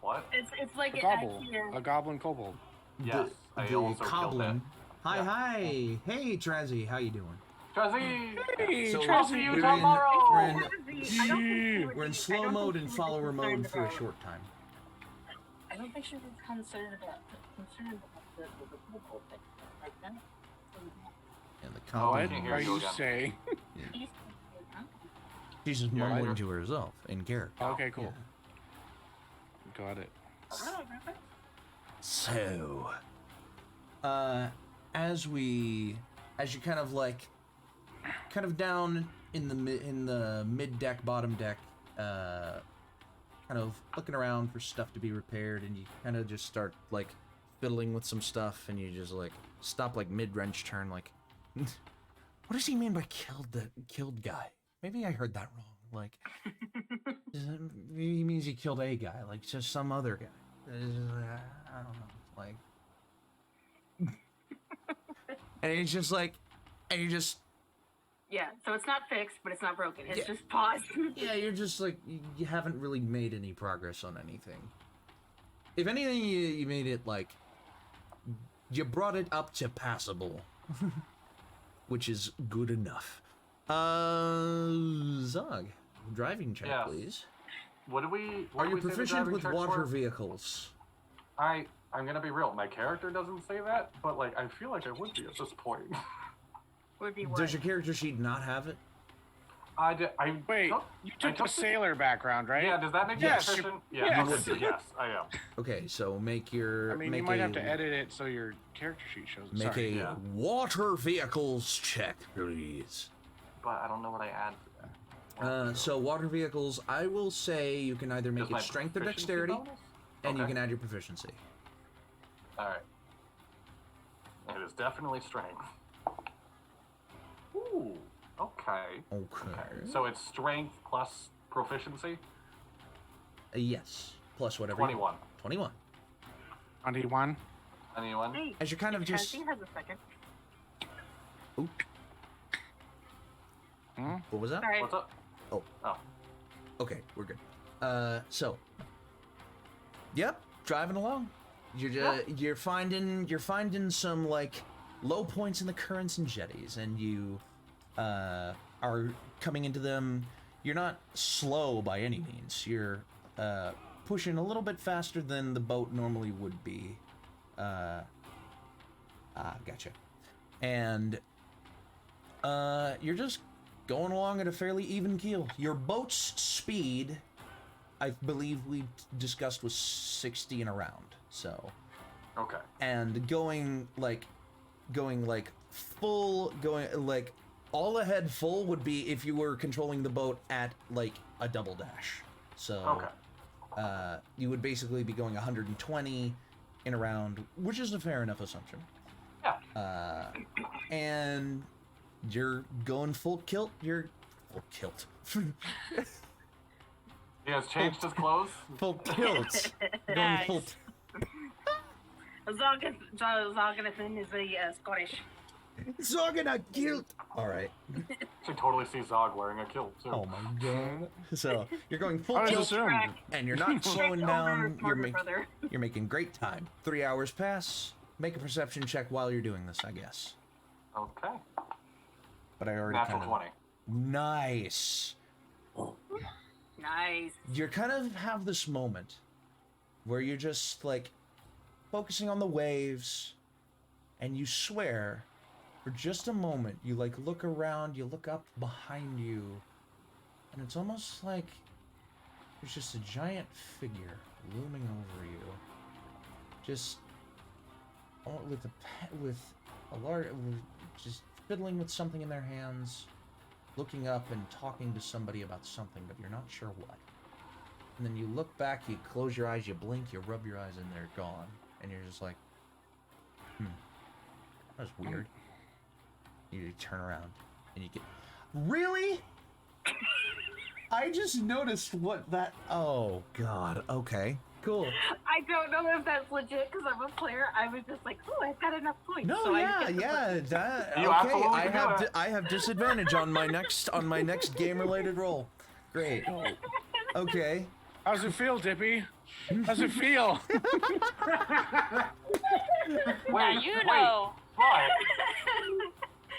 B: What?
F: It's like
C: A
F: it
C: gobble.
F: actually.
C: A goblin kobold.
B: Yes, I
A: the
B: also killed it.
A: Coblin. Hi,
B: Yeah.
A: hi. Hey, Trashy, how you doing?
B: Trashy!
C: Hey,
A: So
B: I'll see you
A: we're
B: tomorrow!
A: We're in slow mode and follower mode for a short time.
F: I don't think she was concerned about the whole thing like that.
A: And the
B: Oh, I
A: Coblin,
B: can't hear
C: Are
B: you
C: you
B: again.
C: saying?
A: she's just
B: You're
A: mumbling
B: right.
A: to herself in character.
C: Okay, cool. Got it.
A: So, as you kind of down in the mid deck, bottom deck, kind of looking around for stuff to be repaired, and you kind of just start like fiddling with some stuff, and you just like stop like mid wrench turn, like, what does he mean by killed guy? Maybe I heard that wrong. Like, he means he killed a guy, like just some other guy. I don't know, like. And he's just like, and you just.
F: Yeah, so it's not fixed, but it's not broken. It's
A: Yeah.
F: just paused.
A: Yeah, you're just like, you haven't really made any progress on anything. If anything, you made it like, you brought it up to passable, which is good enough. Zog, driving check,
B: Yes.
A: please.
B: What do we?
A: Are
B: What do
A: you
B: we say the
A: proficient
B: driving
A: with
B: check
A: water
B: for?
A: vehicles?
B: I'm gonna be real. My character doesn't say that, but like I feel like I would be at this point.
F: Would be what?
A: Does your character sheet not have it?
C: Wait, you took the sailor background, right?
B: Yeah, does that make you
C: Yes.
B: proficient?
C: Yes.
B: Yes, I am.
A: Okay, so make your.
C: I mean,
A: make
C: you might
A: a,
C: have to edit it so your character sheet shows it.
A: Make
C: Sorry.
A: a water vehicles check, please.
B: But I don't know what I add to that.
A: So water vehicles, I will say you can either make
B: Is my
A: it strength or
B: proficiency
A: dexterity,
B: bonus?
A: and you
B: Okay.
A: can add your proficiency.
B: Alright. It is definitely strength. Ooh, okay.
A: Okay.
B: So it's strength plus proficiency?
A: Yes, plus whatever.
B: 21.
A: 21.
C: 21.
B: Anyone?
F: Hey,
A: As you're kind of just.
F: Cassie has a second.
A: Oop.
C: Hmm?
A: What was that?
F: Sorry.
B: What's up?
A: Oh.
B: Oh.
A: Okay, we're good. So. Yep, driving along. You're finding some like low points in the currents and jetties, and you are coming into them. You're not slow by any means. You're pushing a little bit faster than the boat normally would be. Gotcha. And you're just going along at a fairly even keel. Your boat's speed, I believe we discussed, was 60 and around. So.
B: Okay.
A: And going like all ahead full would be if you were controlling the boat at like a double dash. So.
B: Okay.
A: You would basically be going 120 in a round, which is a fair enough assumption.
B: Yeah.
A: And you're going full kilt. You're full kilt.
B: He has changed his clothes?
A: Full kilt. Going
E: Nice.
A: full.
F: Zonganathan is a Scottish.
A: Zogana kilt. All right.
B: I totally see Zog wearing a kilt, too.
A: Oh my god. So you're going full
C: I was
A: kilt,
C: assumed.
A: and you're not slowing
F: Over
A: down.
F: smarter brother.
A: You're making great time. 3 hours pass. Make a perception check while you're doing this, I guess.
B: Okay.
A: But I already
B: Natural
A: kind of.
B: 20.
A: Nice.
F: Nice.
A: You kind of have this moment where you're just like focusing on the waves, and you swear for just a moment you like look around, you look up behind you, and it's almost like there's just a giant figure looming over you, just just fiddling with something in their hands, looking up and talking to somebody about something, but you're not sure what. And then you look back, you close your eyes, you blink, you rub your eyes, and they're gone. And you're just like, that was weird. You turn around, and you get, really? I just noticed what that, oh god, okay, cool.
F: I don't know if that's legit because I'm a player. I was just like, oh, I've got enough points.
A: No,
F: so
A: yeah,
F: I get the
A: that,
B: You
A: okay,
B: absolutely
A: I
B: can do
A: have,
B: it.
A: I have disadvantage on my next game-related roll. Great. Okay.
C: How's it feel, Dippy? How's it feel?
E: Now you know.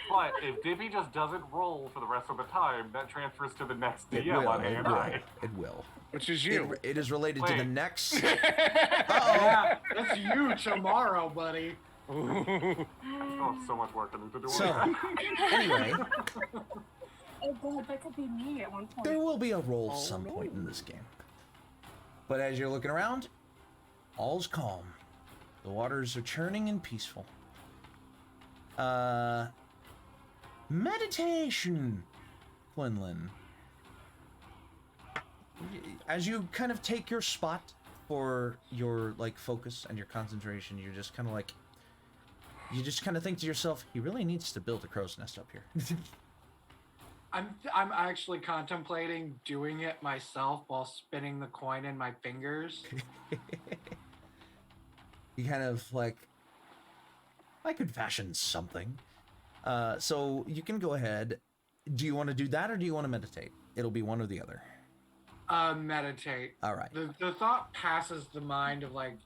B: But if Dippy just doesn't roll for the rest of the time, that transfers to the next
A: It
B: DM
A: will,
B: on
A: it will,
B: AI.
A: it will.
C: Which is you.
A: It is related to the
B: Wait.
A: next.
D: Yeah, that's you tomorrow, buddy.
B: Oh, so much work into doing
A: So,
B: that.
A: anyway,
F: Oh god, that could be me at one point.
A: there will be a roll some point in this game. But as you're looking around, all's calm. The waters are churning and peaceful. Meditation, Quinlan. As you kind of take your spot for your like focus and your concentration, you're just kind of like, you just kind of think to yourself, he really needs to build a crow's nest up here.
D: I'm actually contemplating doing it myself while spinning the coin in my fingers.
A: You kind of like, I could fashion something. So you can go ahead. Do you want to do that or do you want to meditate? It'll be one or the other.
D: Meditate.
A: All right.
D: The thought passes the mind of like,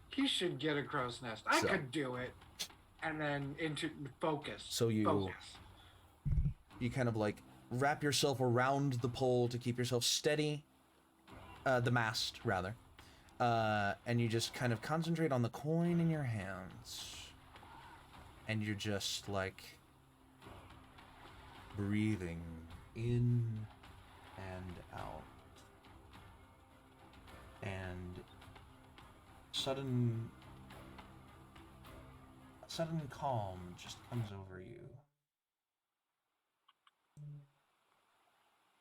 D: he should get a crow's nest. I
A: So-
D: could do it. And then into focus.
A: So you-
D: Focus.
A: You kind of like wrap yourself around the pole to keep yourself steady. The mast, rather. And you just kind of concentrate on the coin in your hands. And you're just like breathing in and out. And sudden calm just comes over you.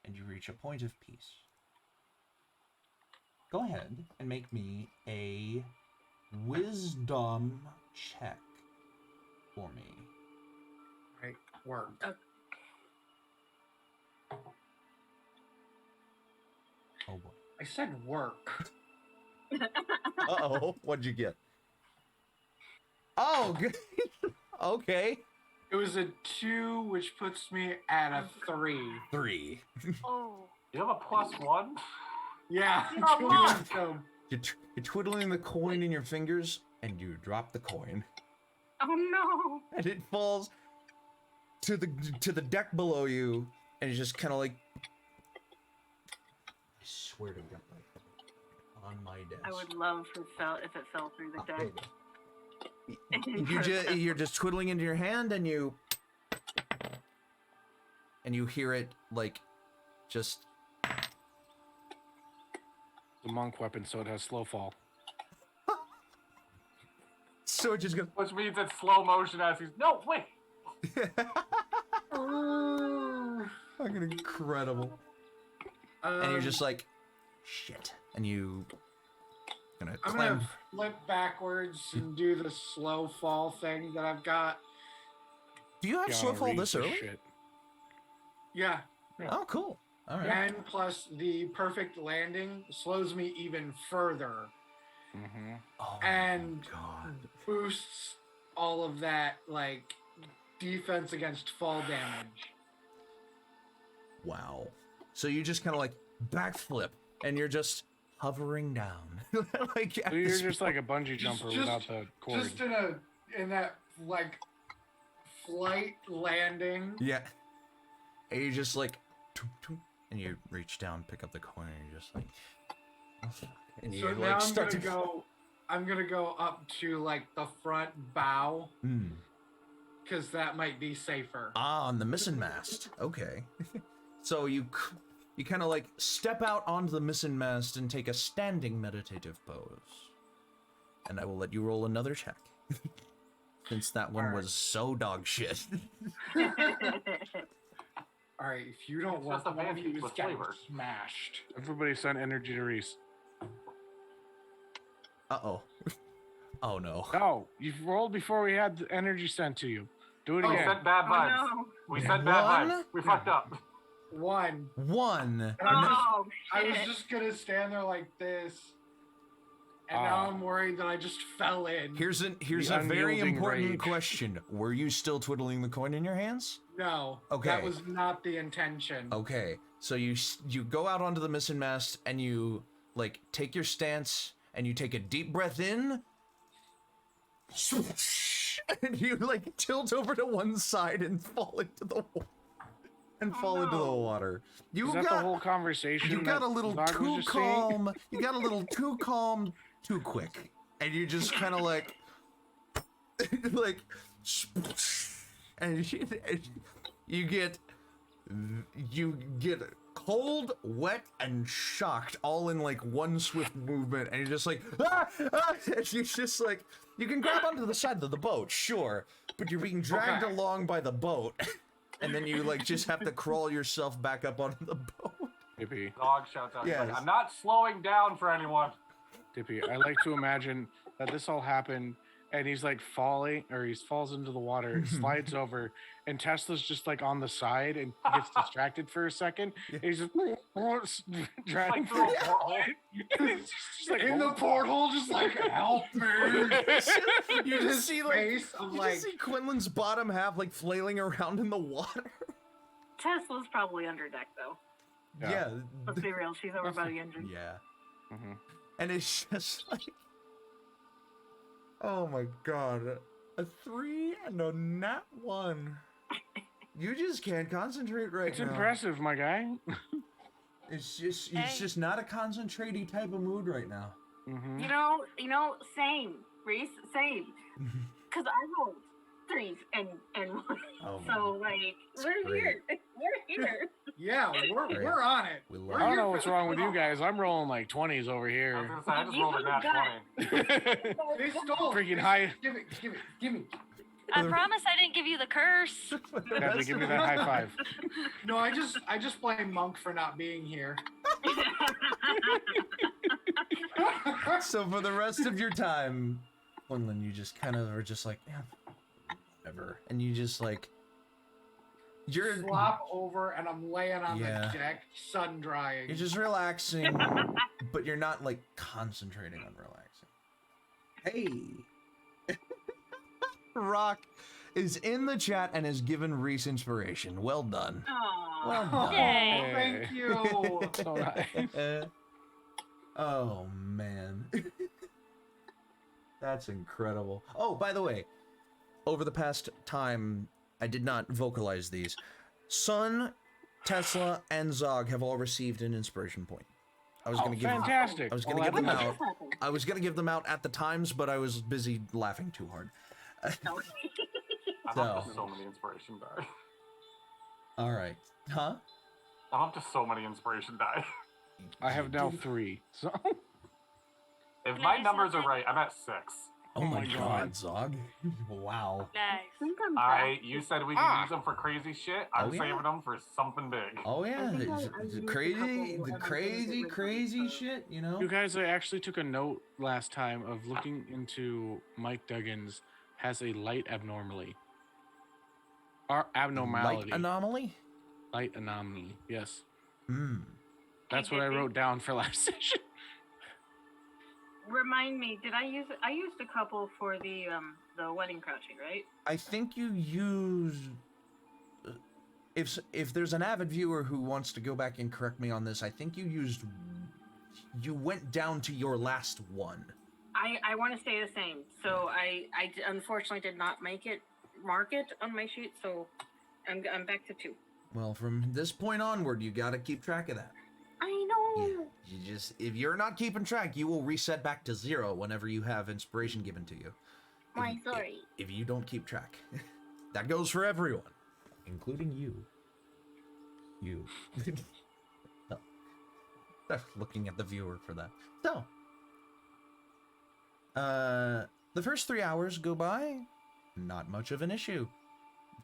A: And you reach a point of peace. Go ahead and make me a wisdom check for me.
D: Right, work.
A: Oh boy.
D: I said work.
A: Uh-oh, what'd you get? Oh, good. Okay.
D: It was a 2, which puts me at a 3.
A: 3.
E: Oh.
B: You have a +1?
D: Yeah.
E: Oh,
D: so,
A: You're twiddling the coin in your fingers, and you drop the coin.
F: Oh no!
A: And it falls to the deck below you, and it's just kind of like... I swear to God, on my desk.
F: I would love if it fell through the deck.
A: You're just twiddling into your hand, and you hear it like just...
C: The monk weapon, so it has slow fall.
A: So it just goes...
B: Which means it's slow motion as he's... No, wait!
A: Fucking incredible. And you're just like, shit. And you...
D: I'm gonna flip backwards and do the slow fall thing that I've got.
A: Do you have slow fall this early?
C: Shit.
D: Yeah.
A: Oh, cool. All right.
D: And plus the perfect landing slows me even further
C: Mm-hmm.
A: Oh,
D: and
A: God.
D: boosts all of that like defense against fall damage.
A: Wow. So you just kind of like backflip, and you're just hovering down. Like at
C: So you're
A: this
C: just like a bungee jumper without the cord.
D: Just in that like flight landing.
A: Yeah. And you just like, toom, toom, and you reach down, pick up the coin, and you're just like, oh, fuck. And you
D: So
A: like
D: now
A: start to
D: I'm gonna go up to like the front bow
A: Hmm.
D: because that might be safer.
A: Ah, on the missing mast. Okay. So you kind of like step out onto the missing mast and take a standing meditative pose. And I will let you roll another check. Since that one was so dog shit.
D: All right, if you don't
B: It's
D: want
B: just a
D: one of you
B: pancake
D: is
B: with
D: getting
B: flavor.
D: smashed.
C: Everybody send energy to Rhys.
A: Uh-oh. Oh no.
C: No, you've rolled before we had the energy sent to you. Do it
B: We
C: again.
B: sent bad vibes.
F: no.
B: We sent bad
A: One?
B: vibes. We fucked up.
D: 1.
A: 1.
F: Oh
D: I was
F: shit!
D: just gonna stand there like this, and now I'm worried that I just fell in.
A: Here's a
C: The
A: very
C: unyielding
A: important
C: rage.
A: question. Were you still twiddling the coin in your hands?
D: No,
A: Okay.
D: that was not the intention.
A: Okay. So you go out onto the missing mast and you like take your stance and you take a deep breath in. And you like tilt over to one side and fall into the water. Into the water. You
C: Is that the whole conversation?
A: You got
C: that
A: a little
C: Zog was
A: too
C: just saying?
A: calm. You got a little too calm, too quick, and you just kind of like, like, and you get cold, wet, and shocked all in like one swift movement, and you're just like, ah, ah, and you're just like, you can grab onto the side of the boat, sure, but you're being dragged
D: Okay.
A: along by the boat. And then you like just have to crawl yourself back up onto the boat.
C: Dippy,
B: Dog shouts out. He's
A: Yes.
B: like, I'm not slowing down for anyone.
C: Dippy, I like to imagine that this all happened and he's like falling, or he falls into the water, slides over, and Tesla's just like on the side and gets distracted for a second.
A: Yeah.
C: And he's just dragging
B: Like through a porthole.
C: It's just like
D: In the porthole, just like help me.
A: You just see like
D: Face of
A: you
D: like
A: just see Quinlan's bottom half like flailing around in the water.
F: Tesla's probably under deck though.
A: Yeah.
F: Let's be real, she's over by the engine.
A: Yeah.
C: Mhm.
A: And it's just like, oh my god, a 3 and a nat 1. You just can't concentrate right
C: It's
A: now.
C: impressive, my guy.
A: It's just
E: Hey.
A: not a concentrating type of mood right now.
C: Mm-hmm.
F: You know, same, Rhys, same. Cause I rolled 3s and 1.
A: Oh,
F: So like, we're
A: great.
F: here. We're here.
D: Yeah,
A: Great.
D: we're on it.
A: We
D: We're
A: love
C: I don't
D: here
C: know
D: for
C: what's
D: the
C: wrong with you
D: call.
C: guys. I'm rolling like 20s over
B: I was
C: here.
B: gonna say, I just
F: You
B: rolled a
F: would've
B: nat
F: got
B: 20.
D: They stole.
C: Freaking
D: they-
C: high.
D: Give me.
E: I promise I didn't give you the curse.
C: Dadley, give me that high five.
D: No, I just blame Monk for not being here.
A: So for the rest of your time, Quinlan, you just kind of are just like, yeah, whatever, and you just like, you're
D: Flop over and I'm laying on
A: Yeah.
D: the deck, sun drying.
A: you're just relaxing, but you're not like concentrating on relaxing. Hey, Rock is in the chat and has given Rhys inspiration. Well done.
F: Aw.
A: Well
D: Oh,
A: done.
E: Yay.
D: thank you.
C: So nice.
A: Oh man. That's incredible. Oh, by the way, over the past time, I did not vocalize these. Sun, Tesla, and Zog have all received an inspiration point. I was gonna give
C: Fantastic.
A: I was gonna
C: Well,
A: give them
C: that-
A: out. I was gonna give them out at the times, but I was busy laughing too hard.
B: I'm up to so many inspiration die.
A: All right. Huh?
B: I'm up to so many inspiration die.
C: I have now 3. So
B: If
E: Can
B: my
E: I use
B: numbers are
E: something?
B: right, I'm at 6.
A: Oh my
C: my
A: god,
C: God.
A: Zog. Wow.
E: Nice.
B: You said we can use them for crazy shit. I'm
A: Oh, yeah.
B: saving them for something big.
A: Oh yeah,
F: think I
A: the
F: used a
A: crazy,
F: couple
A: the
F: of
A: crazy,
F: things
A: crazy shit. You know.
C: you guys, I actually took a note last time of looking into Mike Duggan's has a light abnormality. Or abnormality.
A: Light anomaly.
C: Light anomaly. Yes.
A: Hmm.
C: That's what I wrote down for last session.
F: Remind me, did I use I used a couple for the wedding crouching, right?
A: I think you use. If there's an avid viewer who wants to go back and correct me on this, I think you used. You went down to your last one.
F: I want to stay the same. So unfortunately did not mark it on my sheet, so I'm back to 2.
A: Well, from this point onward, you got to keep track of that.
F: I know.
A: Yeah. You just, if you're not keeping track, you will reset back to 0 whenever you have inspiration given to you.
F: My sorry.
A: If you don't keep track, that goes for everyone, including you. You. No. Looking at the viewer for that. So, the first 3 hours go by, not much of an issue.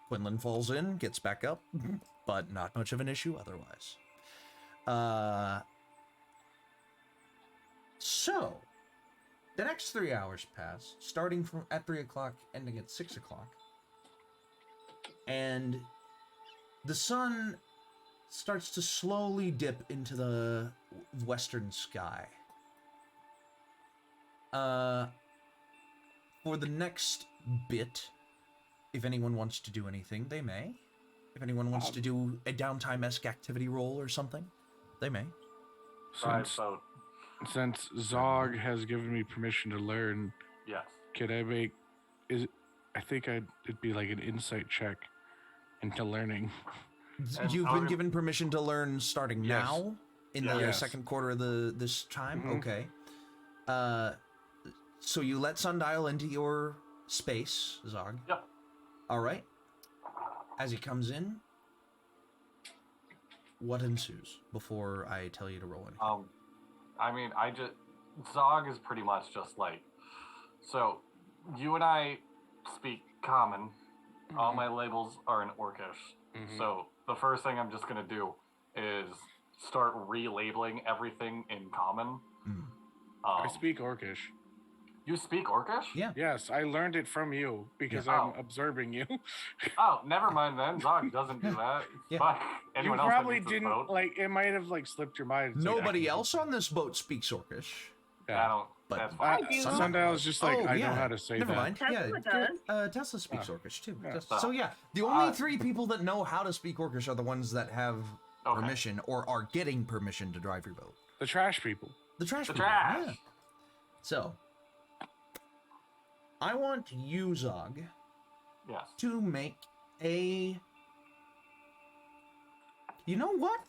A: Quinlan falls in, gets back up, but not much of an issue otherwise. So, the next 3 hours pass, starting from at 3 o'clock, ending at 6 o'clock. And the sun starts to slowly dip into the western sky. For the next bit, if anyone wants to do anything, they may. If anyone wants to do a downtime-esque activity roll or something, they may.
B: Right, so
C: Since Zog has given me permission to learn,
B: yes.
C: could I make? I think it'd be like an insight check into learning.
B: And
A: You've
B: I
A: been
B: was-
A: given permission to learn starting
C: Yes.
A: now in the
C: Yes.
A: second quarter of this time.
C: Mhm.
A: Okay. So you let Sondial into your space, Zog.
B: Yep.
A: All right. As he comes in, what ensues before I tell you to roll anything?
B: I mean, Zog is pretty much just like, so you and I speak common. All my labels are in Orcish.
C: Mhm.
B: So the first thing I'm just gonna do is start relabeling everything in common.
A: Mm.
C: I speak Orcish.
B: You speak Orcish?
A: Yeah.
C: Yes, I learned it from you because
B: Yeah.
C: I'm
B: Oh.
C: observing you.
B: Oh, never mind then. Zog doesn't do that.
A: Yeah.
B: Fuck.
C: You
B: Anyone else that
C: probably
B: uses
C: didn't
B: boat?
C: like. It might have like slipped your mind. It's like,
A: Nobody
C: I-
A: else on this boat speaks Orcish.
B: I don't.
A: But-
B: That's
C: Uh,
B: fine.
F: I do.
C: Sundial's just like,
A: Oh,
C: I
A: yeah.
C: know how to say
A: Never
C: that.
A: mind.
F: Tesla
A: Tesla speaks
C: Oh.
A: Orcish too.
C: Yeah.
A: So yeah, the only 3 people that know how to speak Orcish are the ones that have
B: Okay.
A: permission or are getting permission to drive your boat.
C: The trash people.
A: The trash.
B: The
A: people,
B: trash.
A: Yeah. So, I want you, Zog,
B: Yes.
A: to make a. You know what?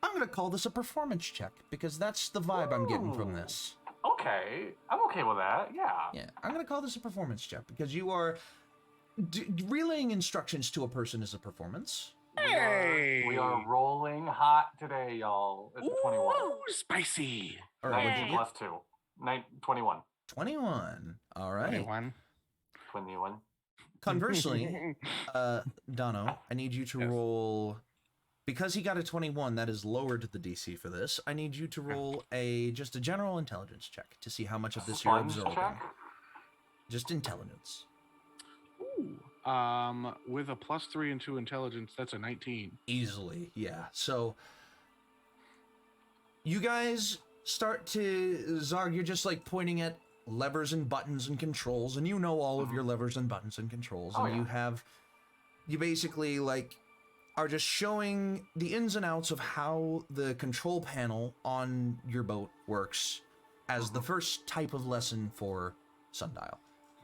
A: I'm gonna call this a performance check because that's the vibe I'm getting from
B: Ooh.
A: this.
B: Okay. I'm okay with that. Yeah.
A: Yeah, I'm gonna call this a performance check because you are relaying instructions to a person is a performance.
B: We are rolling hot today, y'all. It's a 21.
C: Ooh, spicy.
A: All
B: That
A: right.
B: would be
E: Yay.
B: +2. 21.
A: 21. All right.
C: 21.
B: 21.
A: Conversely, Dono, I need you to
B: Yes.
A: roll. Because he got a 21, that is lowered the DC for this. I need you to roll just a general intelligence check to see how much of this you're
B: Sponge
A: absorbing.
B: check?
A: Just intelligence.
C: Ooh. With a +3 and 2 intelligence, that's a 19.
A: Easily, yeah. So you guys start to Zog, you're just like pointing at levers and buttons and controls, and you know all of your levers and buttons and controls,
B: Oh,
A: and
B: yeah.
A: you basically like are just showing the ins and outs of how the control panel on your boat works as the first type of lesson for Sondial.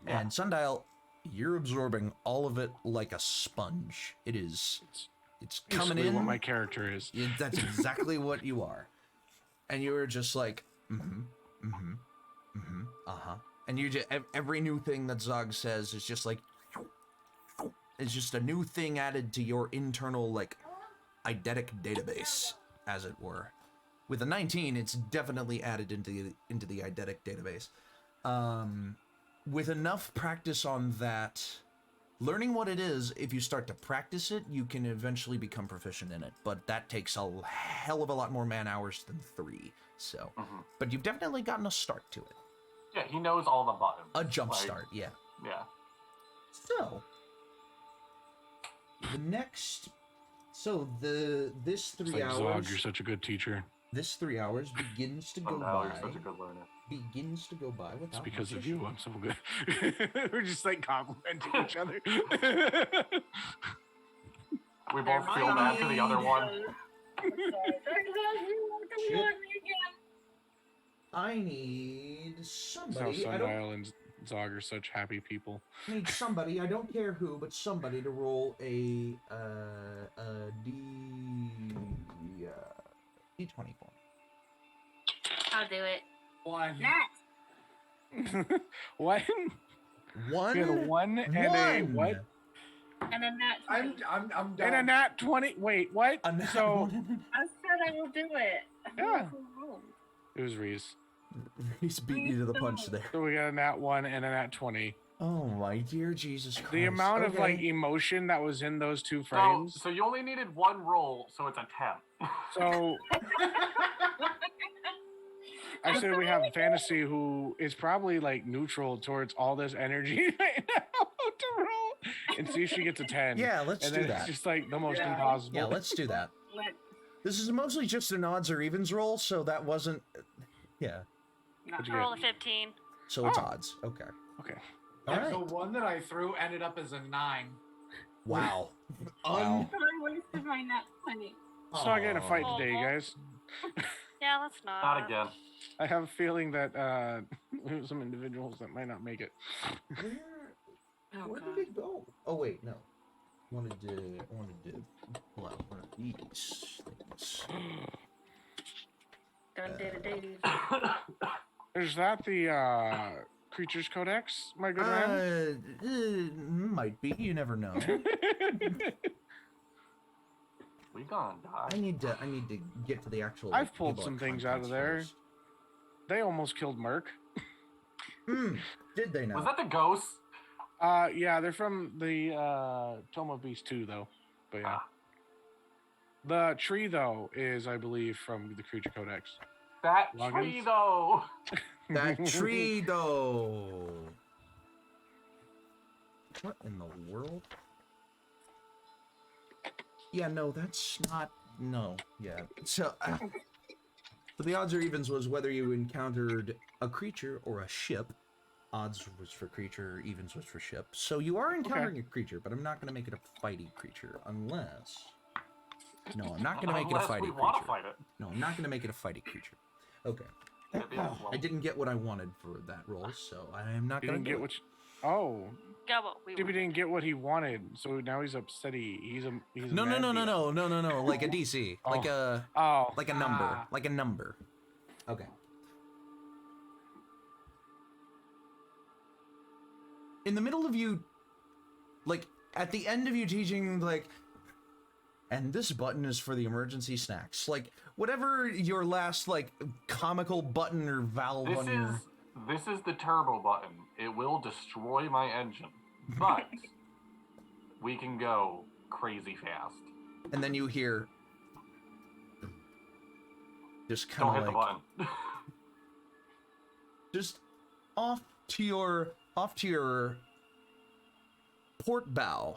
B: Yeah.
A: And Sondial, you're absorbing all of it like a sponge. It's coming
C: Basically
A: in.
C: what my character is.
A: Yeah, that's exactly what you are. And you were just like, uh-huh. And you just, every new thing that Zog says is just like, it's just a new thing added to your internal, like, eidetic database, as it were. With a 19, it's definitely added into the eidetic database. With enough practice on that, learning what it is, if you start to practice it, you can eventually become proficient in it. But that takes a hell of a lot more man hours than 3. So, but you've definitely gotten a start to it.
B: Yeah, he knows all the buttons.
A: A jump
B: Like,
A: start, yeah.
B: Yeah.
A: So, this 3
C: It's like,
A: hours,
C: Zog, you're such a good teacher.
A: this 3 hours begins to go
B: Now
A: by.
B: you're such a good learner.
A: Begins to go by without.
C: It's because
A: much
C: of you
A: issue.
C: I'm so good. We're just like complimenting each other.
B: We both feel bad for the other one.
A: I need
C: That's how
A: somebody.
C: Sundial and Zog are such happy people.
A: I need somebody. I don't care who, but somebody to roll a D20 for.
F: I'll do it.
D: One.
F: Nat.
C: What?
A: One.
C: We had a 1 and a what?
F: And a nat.
D: I'm
F: 20.
D: I'm done.
C: And a nat 20. Wait, what?
A: A nat
C: So
A: one.
F: I said I will do it.
C: Yeah. it was Rhys.
A: He's beat you to the punch there.
C: So we got a nat 1 and a nat 20.
A: Oh my dear Jesus Christ!
C: The amount of like
A: Okay.
C: emotion that was in those 2
B: So,
C: frames.
B: so you only needed 1 roll, so it's a 10.
C: So actually, we have Fantasy, who is probably like neutral towards all this energy right now to roll and see if she gets a 10.
A: Yeah, let's
C: and
A: do
C: then
A: that.
C: it's just like the most
D: Yeah.
C: impossible.
A: Yeah, let's do that.
F: Let-
A: This is mostly just an odds or evens roll, so that wasn't. Yeah,
C: What'd you
E: I rolled a
C: get?
E: 15.
A: so it's
C: Oh.
A: odds. Okay.
C: Okay.
A: All right.
D: The one that I threw ended up as a 9.
A: Wow.
C: Wow.
F: I wasted my nat 20.
C: Let's not get in a fight
E: Aw.
C: today, you guys.
E: Yeah, let's not.
B: Not again.
C: I have a feeling that we have some individuals that might not make it.
F: Oh,
A: Where
F: God.
A: did it go? Oh wait, no. I wanted to pull out one of these things.
F: Done did a day.
C: Is that the Creatures Codex, my good man?
A: Might be. You never know.
B: We gonna die.
A: I need to get to the actual.
C: I've pulled
A: table
C: some
A: of
C: things out of
A: contents
C: there.
A: first.
C: They almost killed Merc.
A: Did they now?
B: Was that the ghost?
C: Yeah, they're from the Tome of Beast 2, though. But yeah.
B: Ah.
C: The tree, though, is, I believe, from the Creature Codex.
B: That
C: Logins?
B: tree, though.
A: That tree, though. What in the world? Yeah, no, that's not. No, yeah. So the odds or evens was whether you encountered a creature or a ship. Odds was for creature, evens was for ship. So you are encountering a creature, but I'm not going to make it a fighty creature unless. No, I'm not going to make it a
B: Unless we
A: fighty
B: want to
A: creature.
B: fight it.
A: No, I'm not going to make it a fighty creature. Okay.
B: Yeah, well.
A: I didn't get what I wanted for that roll, so I am not
C: He
A: going
C: didn't
A: to
C: get what. Oh,
E: Got what we
C: Dippy
E: want.
C: didn't get what he wanted, so now he's upset. He's a
A: No,
C: mad
A: no,
C: bee.
A: like a DC, like a
C: Oh,
A: number,
D: Ah.
A: like a number. Okay. In the middle of you, like at the end of you teaching, like, And this button is for the emergency snacks. Like, whatever your last, like, comical button or valve on your...
B: This is the turbo button. It will destroy my engine. But we can go crazy fast.
A: And then you hear... Just
B: Don't
A: kind
B: hit
A: of
B: the
A: like...
B: button.
A: Just off to your port bow.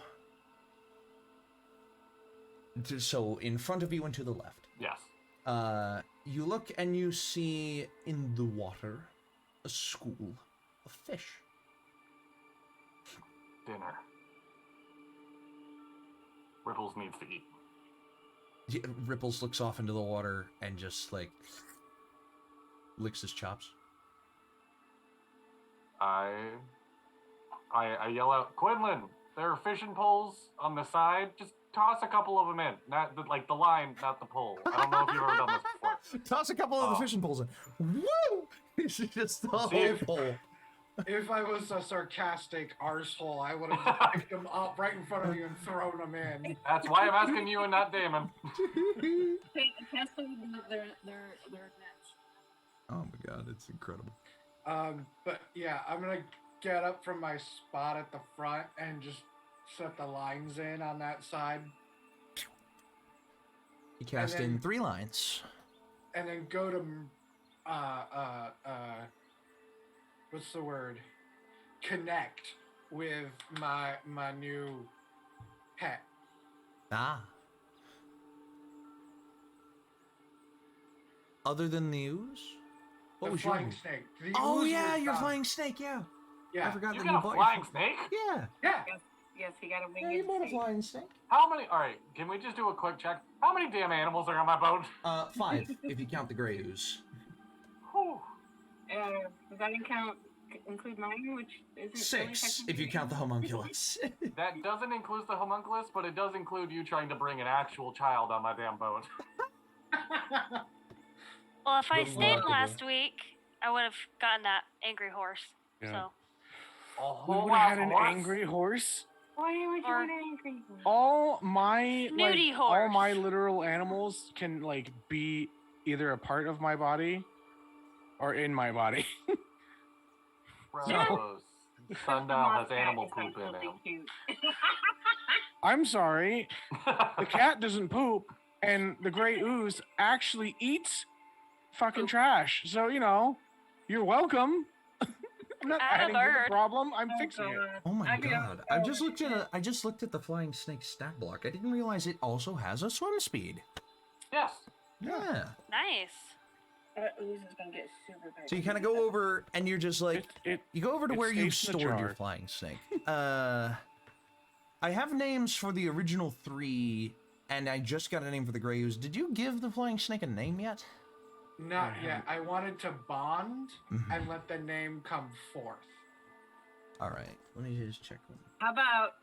A: So in front of you and to the left.
B: Yes.
A: You look and you see in the water a school of fish.
B: Dinner. Ripples needs to eat.
A: Yeah, Ripples looks off into the water and just like licks his chops.
B: I yell out, Quinlan, there are fishing poles on the side. Just toss a couple of them in. Not like the line, not the pole. I don't know if you've ever done this before.
A: Toss a couple of the fishing poles in. Woo! It's just the whole pole.
D: If I was a sarcastic arsehole, I would have picked them up right in front of you and thrown them in.
B: That's why I'm asking you and not Damon.
F: Cast them with their nets.
A: Oh my god, it's incredible.
D: But yeah, I'm gonna get up from my spot at the front and just set the lines in on that side.
A: You cast in 3 lines.
D: And then go to what's the word? Connect with my new pet.
A: Ah. Other than the ooze? What
D: The
A: was
D: flying
A: your...
D: snake. The
A: Oh
D: ooze
A: yeah,
D: was
A: your
D: done.
A: flying snake, yeah.
D: Yeah.
A: I forgot
B: You
A: that
B: got
A: you
B: a
A: bought
B: flying
A: your...
B: snake?
A: Yeah.
D: Yeah.
F: Yes, he got a winged
A: Yeah, you bought a
F: snake.
A: flying snake.
B: How many? All right, can we just do a quick check? How many damn animals are on my boat?
A: 5, if you count the gray ooze.
B: Whew.
F: Does that include mine, which isn't
A: 6, if you count the homunculus.
B: That doesn't include the homunculus, but it does include you trying to bring an actual child on my damn boat.
E: Well, if I
A: Little
E: stayed
A: remarkable.
E: last week, I would have gotten that angry horse.
C: Yeah.
E: So.
B: A
C: We
B: whole
C: would have
B: ass
C: had an
B: horse?
C: angry horse.
F: Why would you
E: Or-
F: want an angry horse?
C: All my
E: Snooty
C: all
E: horse.
C: my literal animals can like be either a part of my body or in my body.
B: Gross. Sundial has animal poop in him.
F: Cute.
C: I'm sorry, the cat doesn't poop, and the gray ooze actually eats fucking trash. So you know, you're welcome. I'm not
E: Add a
C: adding to the
E: bird.
C: problem. I'm fixing it.
A: Oh my
F: I get
A: god.
F: it.
A: I just looked at the flying snake stat block. I didn't realize it also has a swim speed.
B: Yes.
A: Yeah.
E: Nice.
F: Ooze is gonna get super big.
A: So you kind of go over and you're just like you go over to
C: it
A: where you
C: stays in the
A: stored your
C: jar.
A: flying snake. I have names for the original 3 and I just got a name for the gray ooze. Did you give the flying snake a name yet?
D: Not yet. I wanted to bond
A: Mhm.
D: and let the name come forth.
A: All right. Let me just check one.
F: How about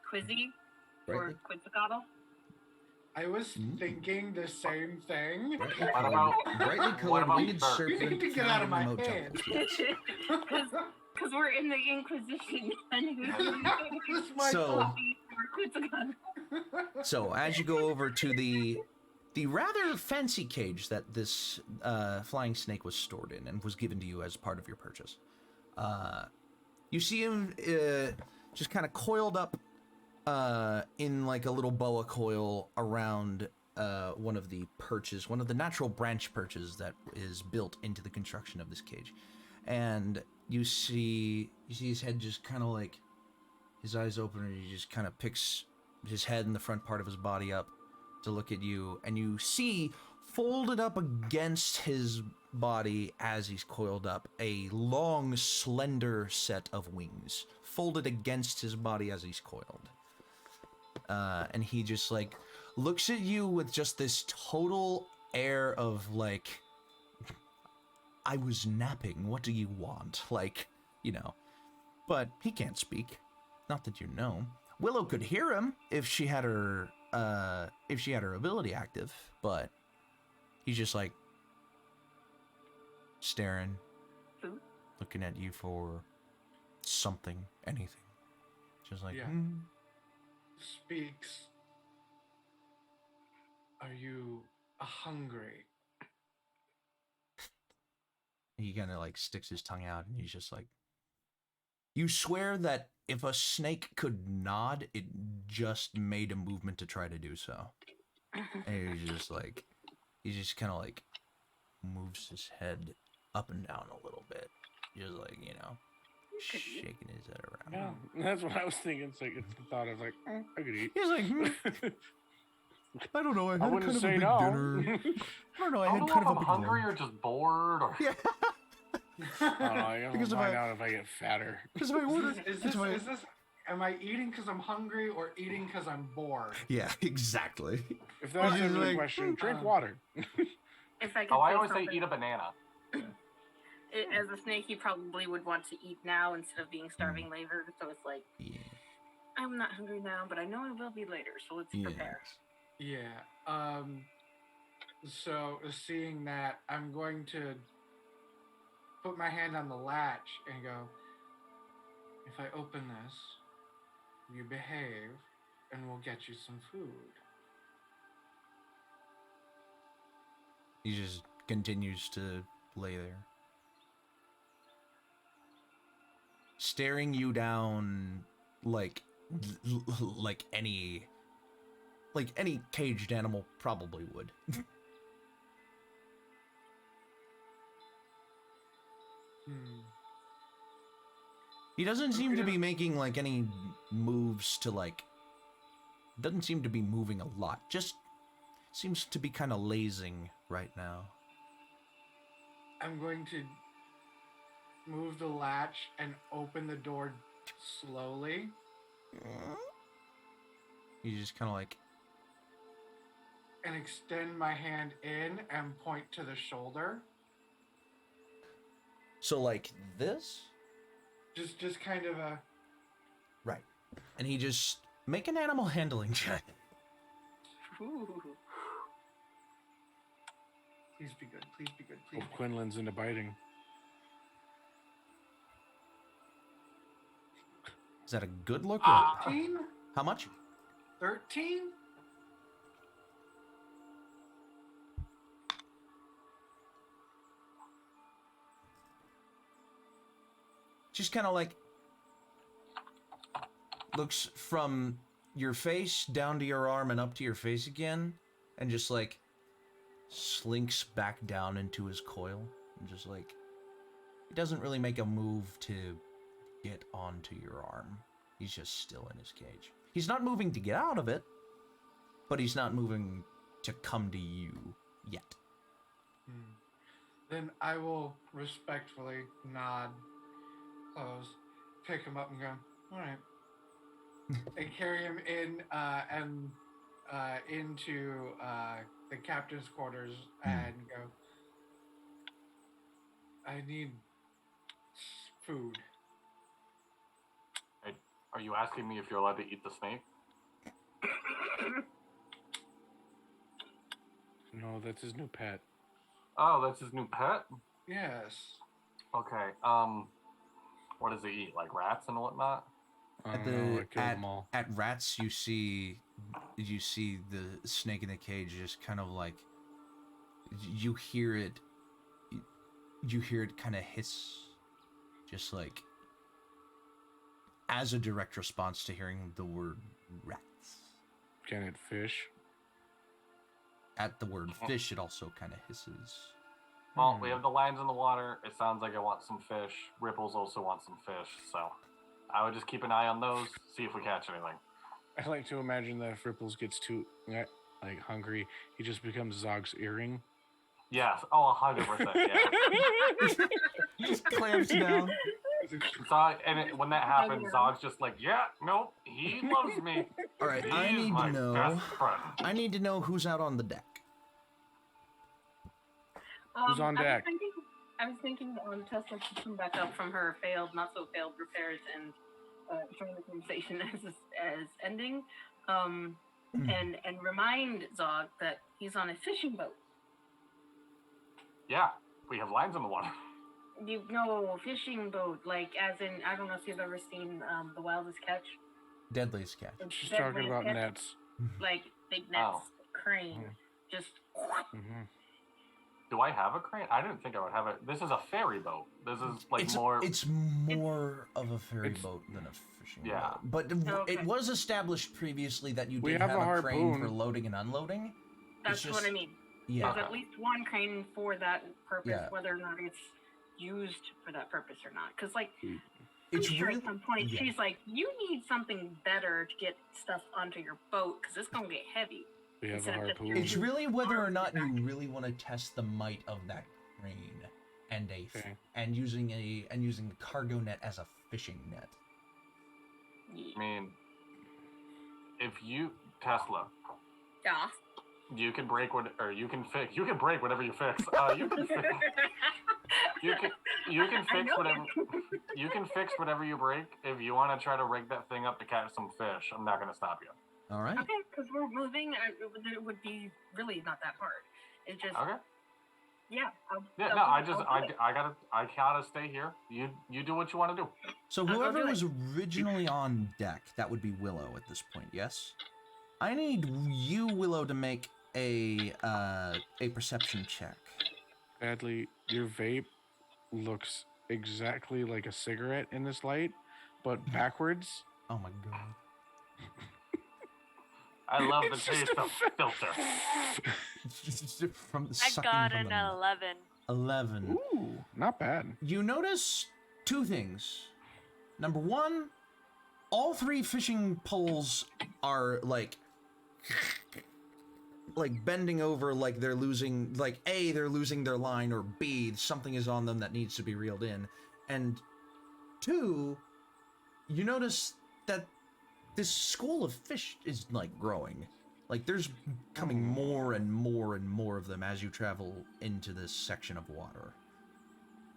F: Quizzy or
A: Brightly,
F: Quetzalcoatl?
D: I was
A: Mm.
D: thinking the same thing.
A: brightly
B: What
A: colored,
B: about-
A: brightly
B: what
A: colored
B: about
A: winged
B: bird?
A: serpent.
D: You need to get out of
A: found in
D: my
A: remote
D: head.
A: jungles.
F: Because we're in the In-Quy'zz-ition.
D: That's my
A: So-
D: thought.
F: Or Quetzalcoatl.
A: So as you go over to the rather fancy cage that this flying snake was stored in and was given to you as part of your purchase, you see him just kind of coiled up in like a little boa coil around one of the natural branch perches that is built into the construction of this cage, and you see his head just kind of like his eyes open, and he just kind of picks his head and the front part of his body up to look at you, and you see folded up against his body as he's coiled up a long, slender set of wings folded against his body as he's coiled. And he just like looks at you with just this total air of like, I was napping, what do you want? Like, you know. But he can't speak. Not that you know. Willow could hear him if she had her ability active, but he's just like staring,
F: Food?
A: looking at you for something, anything. Just like,
D: Yeah. Speaks Are you hungry?
A: He kind of like sticks his tongue out and he's just like, you swear that if a snake could nod, it just made a movement to try to do so. And he's just like, he just kind of like moves his head up and down a little bit. Just like, you know, shaking his head around.
C: Yeah, that's what I was thinking. It's like, it's the thought. I was like, I could eat.
A: He's like, I don't know. I had
C: I wouldn't
A: kind of a
C: say
A: big
C: no.
A: dinner. I don't know. I
B: I
A: had
B: don't know
A: kind
B: if
A: of a
B: I'm
A: big
B: hungry
A: lunch.
B: or just bored. Or...
A: Yeah.
C: I don't know. I gotta
A: Because if
C: find
A: I-
C: out if I get fatter.
A: Because if I order,
D: Is
A: if I-
D: this? Am I eating because I'm hungry or eating because I'm bored?
A: yeah, exactly.
C: If that's
A: He's
C: the
A: like,
C: question, drink water.
F: If I could
B: Oh, I
F: say
B: always say
F: something,
B: eat a banana.
F: as a snake, he probably would want to eat now instead of being starving later. So it's like,
A: Yeah.
F: I'm not hungry now, but I know I will be later. So let's prepare.
D: Yeah. So seeing that, I'm going to put my hand on the latch and go, if I open this, you behave, and we'll get you some food.
A: He just continues to lay there, staring you down like like any caged animal probably would. He doesn't seem to be making like any moves to like, doesn't seem to be moving a lot, just seems to be kind of lazing right now.
D: I'm going to move the latch and open the door slowly.
A: He's just kind of like,
D: And extend my hand in and point to the shoulder.
A: so like this?
D: Just kind of a...
A: Right. And he just, make an animal handling check.
F: Ooh.
D: Please be good, please be good, please
C: Hope
D: be
C: Quinlan's into biting.
A: Is that a good look or
D: good. 13?
A: how much?
D: 13?
A: Just kind of like looks from your face down to your arm and up to your face again, and just like slinks back down into his coil, and just like, he doesn't really make a move to get onto your arm. He's just still in his cage. He's not moving to get out of it, but he's not moving to come to you yet.
D: Then I will respectfully nod, close, pick him up and go, all right. And carry him in and into the captain's quarters and go, I need food.
B: Hey, are you asking me if you're allowed to eat the snake?
C: No, that's his new pet.
B: Oh, that's his new pet?
D: Yes.
B: Okay, what does he eat? Like rats and whatnot?
C: I
A: At
C: don't know, I
A: the
C: killed them all.
A: at rats, you see the snake in the cage just kind of like, you hear it kind of hiss, just like as a direct response to hearing the word rats.
C: Can it fish?
A: At the word fish, it also kind of hisses.
B: Well, we have the lines in the water. It sounds like I want some fish. Ripples also want some fish, so I would just keep an eye on those, see if we catch anything.
C: I like to imagine that if Ripples gets too like hungry, he just becomes Zog's earring.
B: Yes, oh, 100%, yeah.
A: Just clamps down.
B: Zog, when that happens, Zog's just like, yeah, nope, he loves me.
A: All right, I
B: He is
A: need
B: my
A: to know.
B: best friend.
A: I need to know who's out on the deck.
C: Who's on deck?
F: I was thinking Tesla should come back up from her failed, not so failed repairs and join the conversation as ending, and remind Zog that he's on a fishing boat.
B: Yeah, we have lines in the water.
F: You know, fishing boat, like as in, I don't know if you've ever seen The Wildest Catch.
A: Deadliest catch.
C: She's
F: Deadliest
C: talking about
F: Catch,
C: nets.
F: like big nets, crane. Just
C: Mm-hmm.
B: Do I have a crane? I didn't think I would have it. This is a ferry boat. This is like
A: it's
B: more.
A: It's more of a ferry
C: It's-
A: boat than a fishing
B: Yeah.
A: boat. But
F: Okay.
A: it was established previously that you
C: We
A: did
C: have
A: have
C: a
A: a crane
C: harpoon.
A: for loading and unloading.
F: that's
A: It's
F: what I
A: just-
F: mean.
A: Yeah.
F: There's at least one crane for that purpose,
A: Yeah.
F: whether or not it's used for that purpose or not. Because, like, I'm
A: It's
F: sure
A: really,
F: at some point
A: yeah.
F: she's like, you need something better to get stuff onto your boat because it's going to get heavy.
C: We have a
F: Instead of just
C: harpoon.
A: It's really whether or not you really want to test the might of that crane and
C: Okay.
A: using a cargo net as a fishing net.
B: I mean, if you Tesla,
F: Yeah.
B: you can break what, or you can fix. You can break whatever you fix. You can fix. You can
F: I
B: fix
F: know
B: whatever. You can fix whatever you break. If you want to try to rig that thing up to catch some fish, I'm not going to stop you.
A: All right.
F: Okay, because we're moving, it would be really not that hard. It's just,
B: Okay.
F: yeah.
B: Yeah. No, I gotta stay here. You do what you want to do.
A: So
F: I'll go
A: whoever
F: do it.
A: was originally on deck, that would be Willow at this point. Yes. I need you, Willow, to make a perception check.
C: Badly, your vape looks exactly like a cigarette in this light, but backwards.
A: Oh my god.
B: I love the
C: It's just
B: taste
C: a
B: of filter.
A: From
E: I
A: sucking
E: got
A: from
E: an
A: the nut.
E: 11.
A: 11.
C: Ooh, not bad.
A: You notice two things. Number one, all three fishing poles are like bending over, like they're losing, like A, they're losing their line, or B, something is on them that needs to be reeled in. And two, you notice that this school of fish is like growing. Like there's coming more and more and more of them as you travel into this section of water.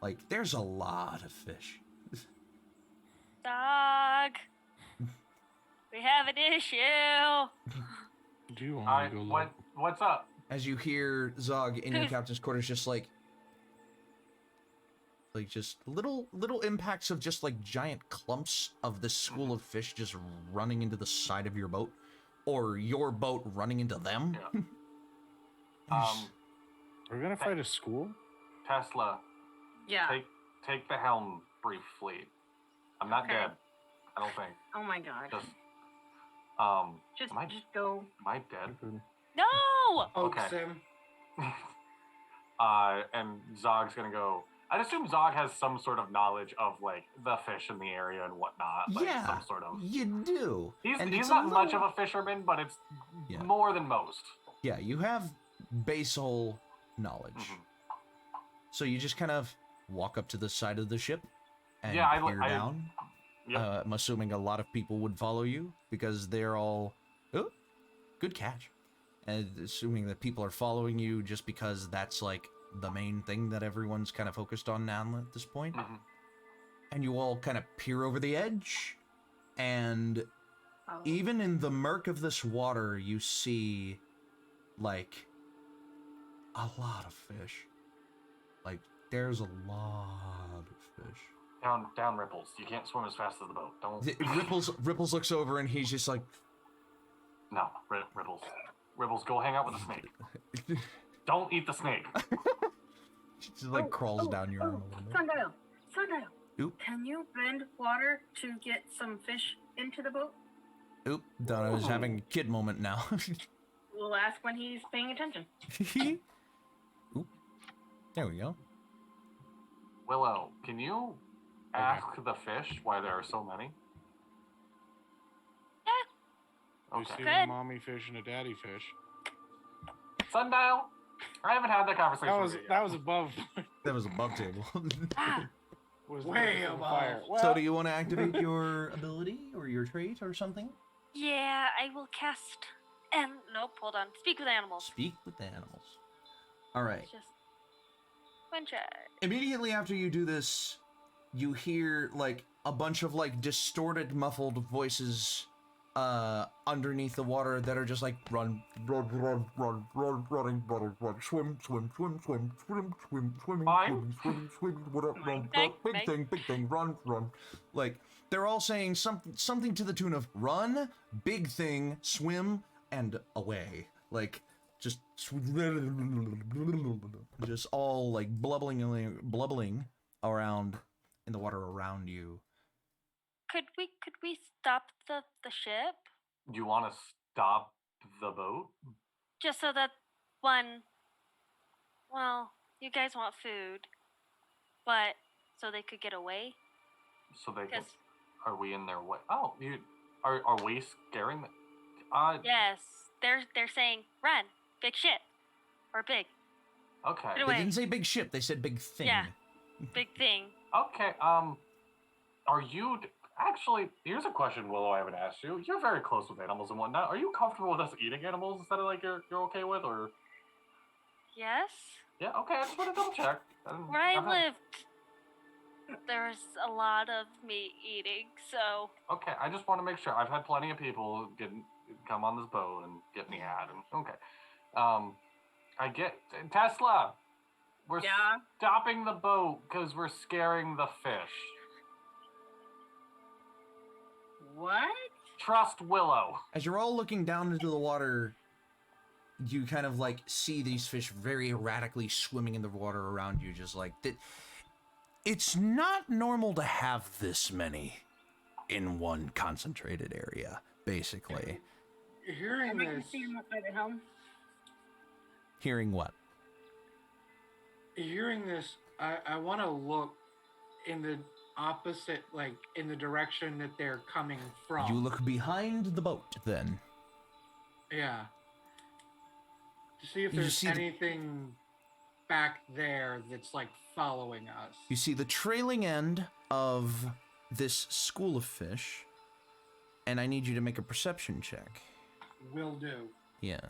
A: Like there's a lot of fish.
E: Dog. We have an issue.
C: Do you want to go look?
B: What's up?
A: As you hear Zog in your captain's quarters, just like just little impacts of just like giant clumps of this school of fish just running into the side of your boat, or your boat running into them.
B: Yeah.
C: We're gonna fight a school.
B: Tesla,
F: Yeah.
B: take the helm briefly. I'm not
F: Okay.
B: dead. I don't think.
F: Oh my god.
B: Just
F: Just,
B: am I-
F: just go.
B: am I dead?
E: No!
B: Okay.
D: Sim.
B: And Zog's gonna go. I'd assume Zog has some sort of knowledge of like the fish in the area and whatnot. Like
A: Yeah,
B: some sort of.
A: you do.
B: He's
A: And
B: he's
A: it's
B: not
A: a
B: much of
A: little-
B: a fisherman, but it's
A: Yeah.
B: more than most.
A: Yeah, you have basal knowledge.
B: Mhm.
A: So you just kind of walk up to the side of the ship and
B: Yeah,
A: peer down.
B: Yep.
A: I'm assuming a lot of people would follow you because they're all, oh, good catch. And assuming that people are following you just because that's like the main thing that everyone's kind of focused on now at this point.
B: Mhm.
A: And you all kind of peer over the edge, and
F: Oh.
A: even in the murk of this water, you see like a lot of fish. Like there's a lot of fish.
B: Down ripples. You can't swim as fast as the boat. Don't.
A: Ripples looks over and he's just like,
B: No, ripples. Ripples, go hang out with the snake. Don't eat the snake.
A: just like crawls down your arm a little bit.
F: Sondial.
A: Oop.
F: Can you bend water to get some fish into the boat?
A: Oop, Dono's having a kid moment now.
F: We'll ask when he's paying attention.
A: Oop. There we go.
B: Willow, can you ask the fish why there are so many?
E: Yeah.
C: You
B: Okay.
C: see
E: Good.
C: a mommy fish and a daddy fish.
B: Sundial? I haven't had that conversation
C: That was
B: with you
C: that
B: yet.
C: was above.
A: That was above table.
C: was
D: Way
C: the
D: above.
C: fire.
A: So
C: Well,
A: do you want to activate your ability or your trait or something?
E: Yeah, I will cast. And nope, hold on. Speak with animals.
A: Speak with the animals. All right.
E: Just one try.
A: Immediately after you do this, you hear like a bunch of like distorted, muffled voices underneath the water that are just like run, running, swim, swimming,
B: Fine.
A: swim, what up, run,
E: Meg.
A: big thing, run. Like they're all saying something to the tune of run, big thing, swim, and away. Like just all like blubbling around in the water around you.
E: Could we stop the ship?
B: You want to stop the boat?
E: Just so that you guys want food, but so they could get away?
B: So they can...
E: 'Cause-
B: Are we in their way? Oh, are we scaring them?
E: Yes, they're saying run, big ship, or big.
B: Okay.
E: Get
A: They
E: away.
A: didn't say big ship, they said big thing.
E: Yeah, big thing.
B: Okay, are you... Actually, here's a question, Willow, I haven't asked you. You're very close with animals and whatnot. Are you comfortable with us eating animals instead of, like, you're okay with, or...
E: Yes.
B: Yeah, okay, I just want to double check.
E: Where I lived, there was a lot of meat eating, so.
B: Okay, I just want to make sure. I've had plenty of people come on this boat and get me had, and okay. I get... Tesla! We're
F: Yeah?
B: stopping the boat because we're scaring the fish.
F: What?
B: Trust Willow.
A: As you're all looking down into the water, you kind of like see these fish very erratically swimming in the water around you, just like that. It's not normal to have this many in one concentrated area, basically.
C: Hearing this,
A: Hearing what?
C: I want to look in the opposite, like in the direction that they're coming from.
A: You look behind the boat, then.
C: Yeah. To see if
A: You
C: there's
A: see the-
C: anything back there that's like following us.
A: You see the trailing end of this school of fish, and I need you to make a perception check.
C: Will do.
A: Yes.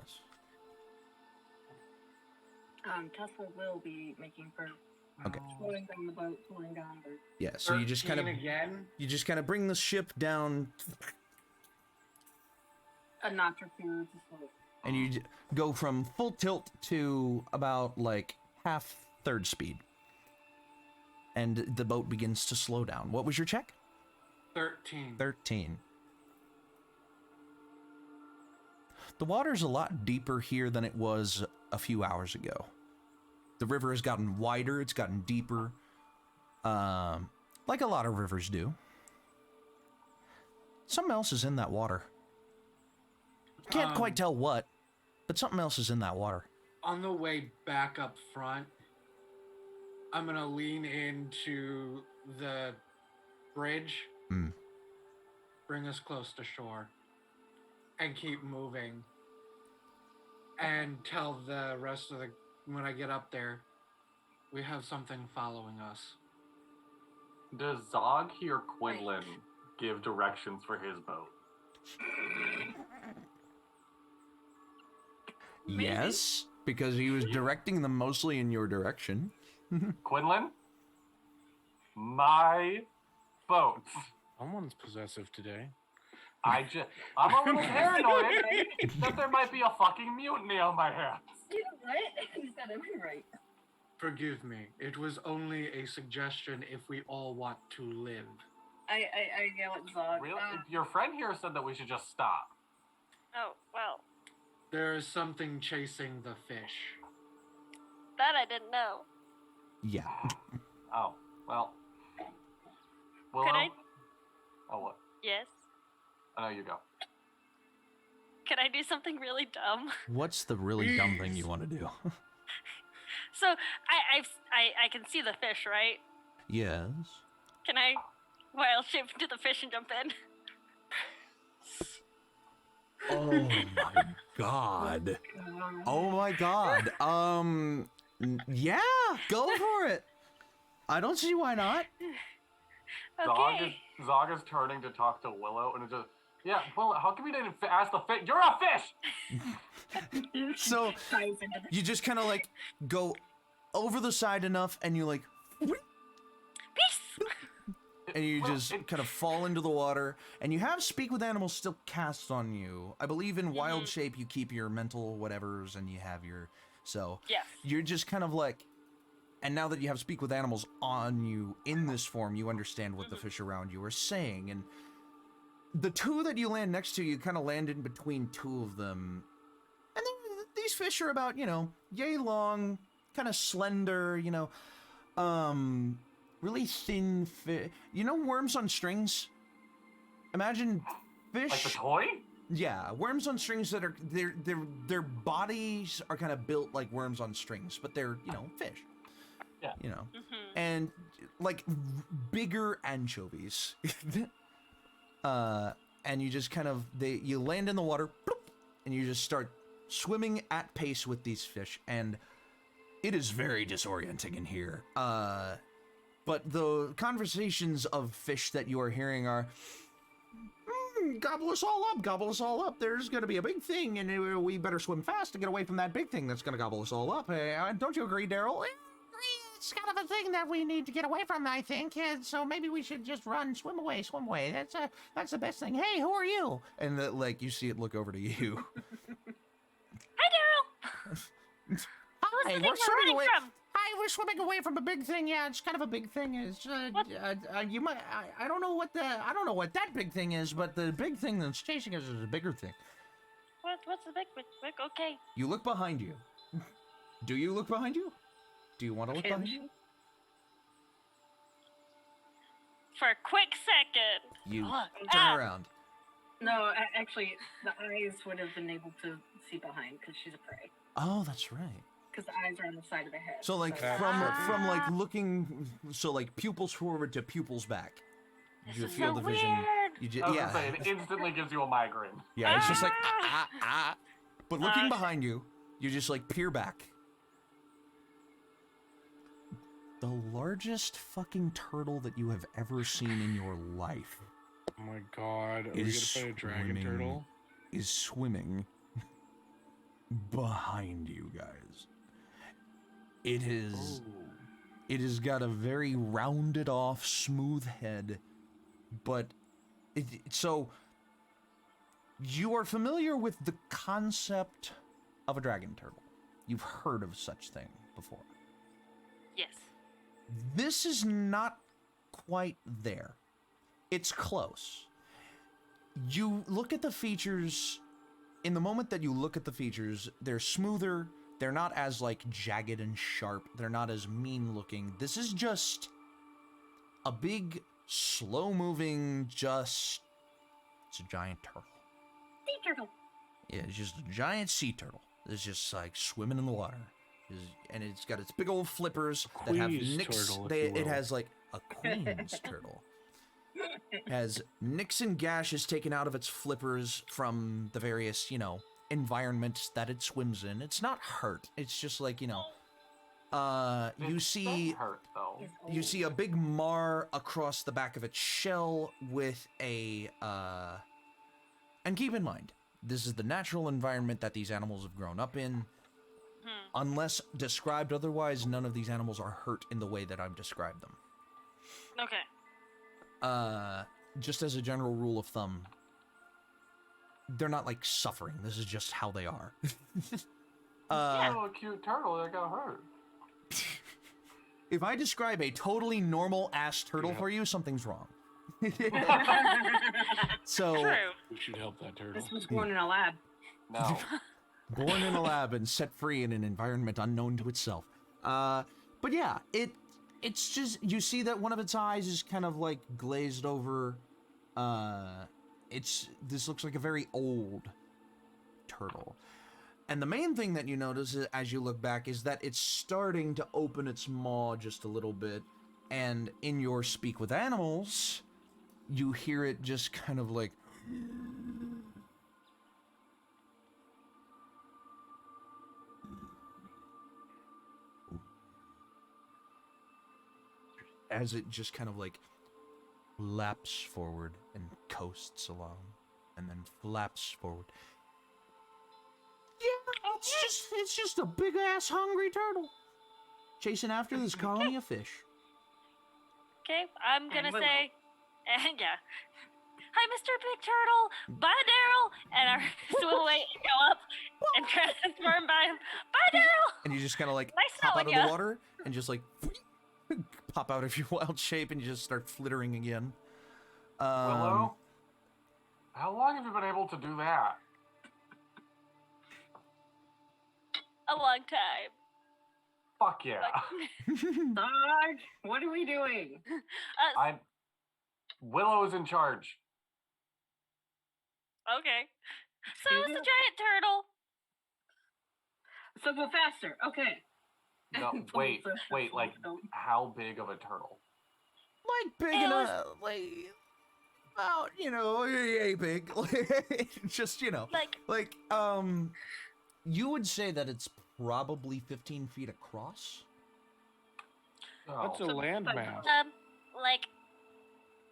F: Tesla will be making for
A: Okay.
F: pulling down the boat, pulling down the.
A: Yeah, so you just kind of
C: 13 again.
A: you just kind of bring the ship down,
F: A notch or two to slow.
A: and you go from full tilt to about like half third speed, and the boat begins to slow down. What was your check?
C: 13.
A: 13. The water's a lot deeper here than it was a few hours ago. The river has gotten wider, it's gotten deeper, like a lot of rivers do. Something else is in that water. Can't quite tell what, but something else is in that water.
C: On the way back up front, I'm gonna lean into the bridge, bring us close to shore, and keep moving. And tell the rest of the, when I get up there, we have something following us.
B: Does Zog hear Quinlan give directions for his boat?
A: Yes, because he was directing them mostly in your direction.
B: Quinlan? My boat.
C: Someone's possessive today.
B: I'm a little paranoid that there might be a fucking mutiny on my hands.
F: You know what? He's got it right.
C: Forgive me. It was only a suggestion if we all want to live.
F: I yell at Zog.
B: Really? Your friend here said that we should just stop.
E: Oh, well,
C: There is something chasing the fish.
E: that I didn't know.
A: Yeah.
B: Oh, well. Willow?
E: Could I?
B: Oh, what?
E: Yes.
B: I know you go.
E: Can I do something really dumb?
A: What's the really dumb thing you want to do?
E: So I can see the fish, right?
A: Yes.
E: Can I wild shape into the fish and jump in?
A: Oh my god. Oh my god. Yeah, go for it. I don't see why not.
E: Okay.
B: Zog is turning to talk to Willow, and it's just, yeah, Willow, how come you didn't ask the fish? You're a fish!
A: So you just kind of like go over the side enough, and you like,
E: Peace.
A: and you
B: Well,
A: just kind of fall into the water. And you have Speak with Animals still cast on you. I believe in Wild Shape you keep your mental whatevers, and you have your
E: Yes.
A: you're just kind of like. And now that you have Speak with Animals on you in this form, you understand what the fish around you are saying. And the two that you land next to, you kind of land in between two of them. And these fish are about, yay long, kind of slender, really thin fish. You know worms on strings? Imagine fish.
B: Like the toy?
A: Yeah, worms on strings that are their bodies are kind of built like worms on strings, but they're, fish.
B: Yeah.
A: And like bigger anchovies. And you just kind of you land in the water, bloop, and you just start swimming at pace with these fish, and it is very disorienting in here. But the conversations of fish that you are hearing are, gobble us all up, gobble us all up. There's going to be a big thing, and we better swim fast to get away from that big thing that's going to gobble us all up. Don't you agree, Daryl? It's kind of a thing that we need to get away from, I think. And so maybe we should just run, swim away, swim away. That's the best thing. Hey, who are you? And you see it look over to you.
E: Hi, Daryl.
A: Hi, we're swimming away. Hi, we're swimming away from a big thing. Yeah, it's kind of a big thing. It's you might. I don't know what that big thing is, but the big thing that's chasing us is a bigger thing.
E: What's the big? Okay.
A: You look behind you. Do you look behind you? Do you want to look behind you?
E: For a quick second.
A: You turn around.
F: No, actually, the eyes would have been able to see behind because she's a prey.
A: Oh, that's right.
F: Because the eyes are on the side of the head.
A: So from like looking, so like pupils forward to pupils back. You
E: This is
A: feel
E: so
A: the vision.
E: weird.
A: You just,
B: I was
A: yeah.
B: gonna say, it instantly gives you a migraine.
A: Yeah, it's just like But looking behind you, you just like peer back. The largest fucking turtle that you have ever seen in your life.
C: Oh my god, are we gonna play a dragon turtle?
A: Is swimming behind you guys. It has got a very rounded off, smooth head, but so you are familiar with the concept of a dragon turtle. You've heard of such thing before.
E: Yes.
A: This is not quite there. It's close. You look at the features, in the moment that you look at the features, they're smoother, they're not as like jagged and sharp, they're not as mean looking. This is just a big, slow moving, it's a giant turtle.
F: Sea turtle.
A: Yeah, it's just a giant sea turtle. It's just like swimming in the water. And it's got its big old flippers that have nicks. It has like a queen's turtle. Has nicks and gashes taken out of its flippers from the various, environments that it swims in. It's not hurt. It's just like, you see
B: hurt, though.
A: you see a big mar across the back of its shell with a and keep in mind, this is the natural environment that these animals have grown up in. Unless described otherwise, none of these animals are hurt in the way that I've described them.
E: Okay.
A: Just as a general rule of thumb, they're not like suffering. This is just how they are.
B: Oh, a cute turtle that got hurt.
A: If I describe a totally normal ass turtle for you, something's wrong. So
E: True.
C: We should help that turtle.
F: This was born in a lab.
B: No.
A: born in a lab and set free in an environment unknown to itself. But yeah, it's just, you see that one of its eyes is kind of like glazed over. This looks like a very old turtle. And the main thing that you notice as you look back is that it's starting to open its maw just a little bit. And in your speak with animals, you hear it just kind of like... as it just kind of like laps forward and coasts along and then flaps forward. Yeah, it's just a big ass hungry turtle chasing after this colony of fish.
E: Okay, I'm gonna
F: Willow.
E: say, and yeah. Hi, Mr. Big Turtle. Bye, Daryl. And I swim away and go up and transform by him. Bye, Daryl.
A: And you just kind of like
E: Nice
A: pop out
E: knowing
A: of the
E: ya.
A: water and just like pop out of your wild shape and you just start flittering again.
B: Willow? How long have you been able to do that?
E: a long time.
B: Fuck yeah.
F: Dog, what are we doing?
B: Willow's in charge.
E: Okay. So
F: Excuse
E: is the
F: me?
E: giant turtle.
F: So go faster. Okay.
B: No, wait, like, how big of a turtle?
A: Like big
E: It was-
A: enough, like about, yay big. Just,
E: Like,
A: you would say that it's probably 15 feet across.
B: Oh,
C: That's a landmass.
E: like,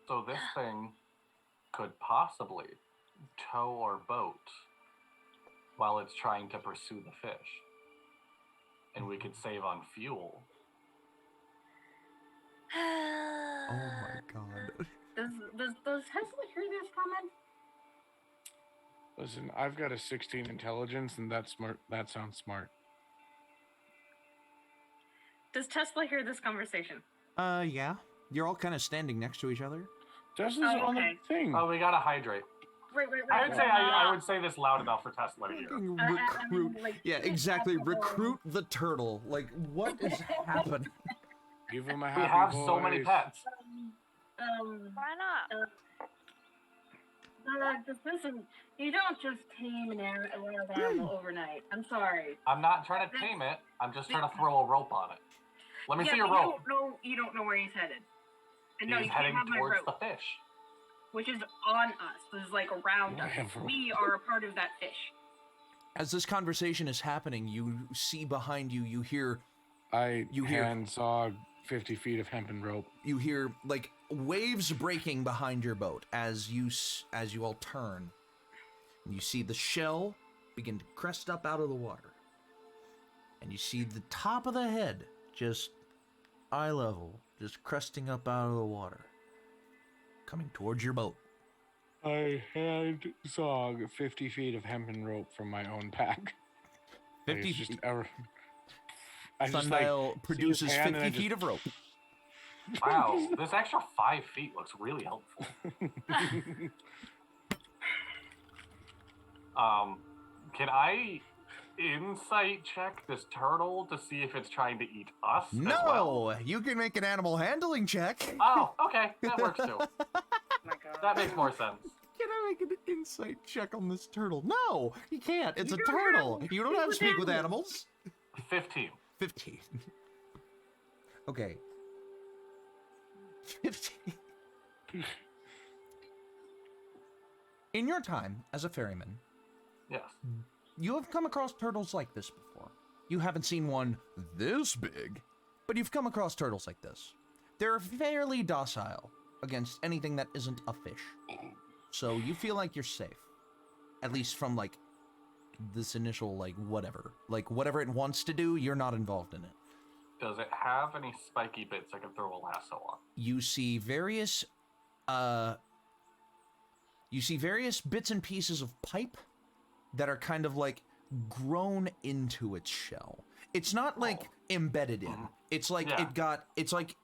B: so this thing could possibly tow our boat while it's trying to pursue the fish. And we could save on fuel.
A: Oh my god.
F: Does Tesla hear this comment?
C: Listen, I've got a 16 intelligence, and that's smart. That sounds smart.
F: Does Tesla hear this conversation?
A: Yeah. You're all kind of standing next to each other.
C: Tesla's
F: Oh,
C: on the
F: okay.
C: thing.
B: Oh, we gotta hydrate.
F: Right.
B: I would say I would say this loud enough for Tesla to hear.
A: Fucking
F: I mean,
A: recruit.
F: like,
A: Yeah, exactly.
F: alcohol.
A: Recruit the turtle. Like, what is happening?
C: Give him a
B: We
C: happy
B: have so many
C: voice.
B: pets.
E: why not?
F: Just listen. You don't just tame an animal overnight. I'm sorry.
B: I'm not trying to tame it. I'm just trying to throw a rope on it. Let me see your
F: but
B: rope.
F: You don't know where he's headed. And no,
B: He's
F: you can't
B: heading
F: have my
B: towards
F: rope,
B: the fish.
F: which is on us. This is like around us.
C: Whatever.
F: We are a part of that fish.
A: As this conversation is happening, you see behind you, you hear
C: You hand saw 50 feet of hempen rope.
A: like waves breaking behind your boat as you all turn. And you see the shell begin to crest up out of the water. And you see the top of the head just eye level, just cresting up out of the water, coming towards your boat.
C: I hand saw 50 feet of hempen rope from my own pack.
A: 50
C: It's just
A: feet.
C: I just,
A: Sundial
C: his
A: produces
C: hand and
A: 50
C: I
A: feet of rope.
B: Wow, this extra 5 feet looks really helpful. Can I insight check this turtle to see if it's trying to eat us as well?
A: No, you can make an animal handling check.
B: Oh, okay, that works too.
F: Oh my god.
B: That makes more sense.
A: Can I make an insight check on this turtle? No, you can't. It's
F: You
A: a
F: don't
A: turtle.
F: have to
A: You don't
F: speak
A: have to
F: with
A: speak with
F: animals.
A: animals.
B: 15.
A: 15. Okay. 15. In your time as a ferryman,
B: Yes.
A: you have come across turtles like this before. You haven't seen one this big, but you've come across turtles like this. They're fairly docile against anything that isn't a fish. So you feel like you're safe. At least from, like, this initial, like, whatever. Like, whatever it wants to do, you're not involved in it.
B: Does it have any spiky bits I can throw a lasso on?
A: You see various bits and pieces of pipe that are kind of like grown into its shell. It's not like embedded in. It's like
B: Yeah.
A: it's like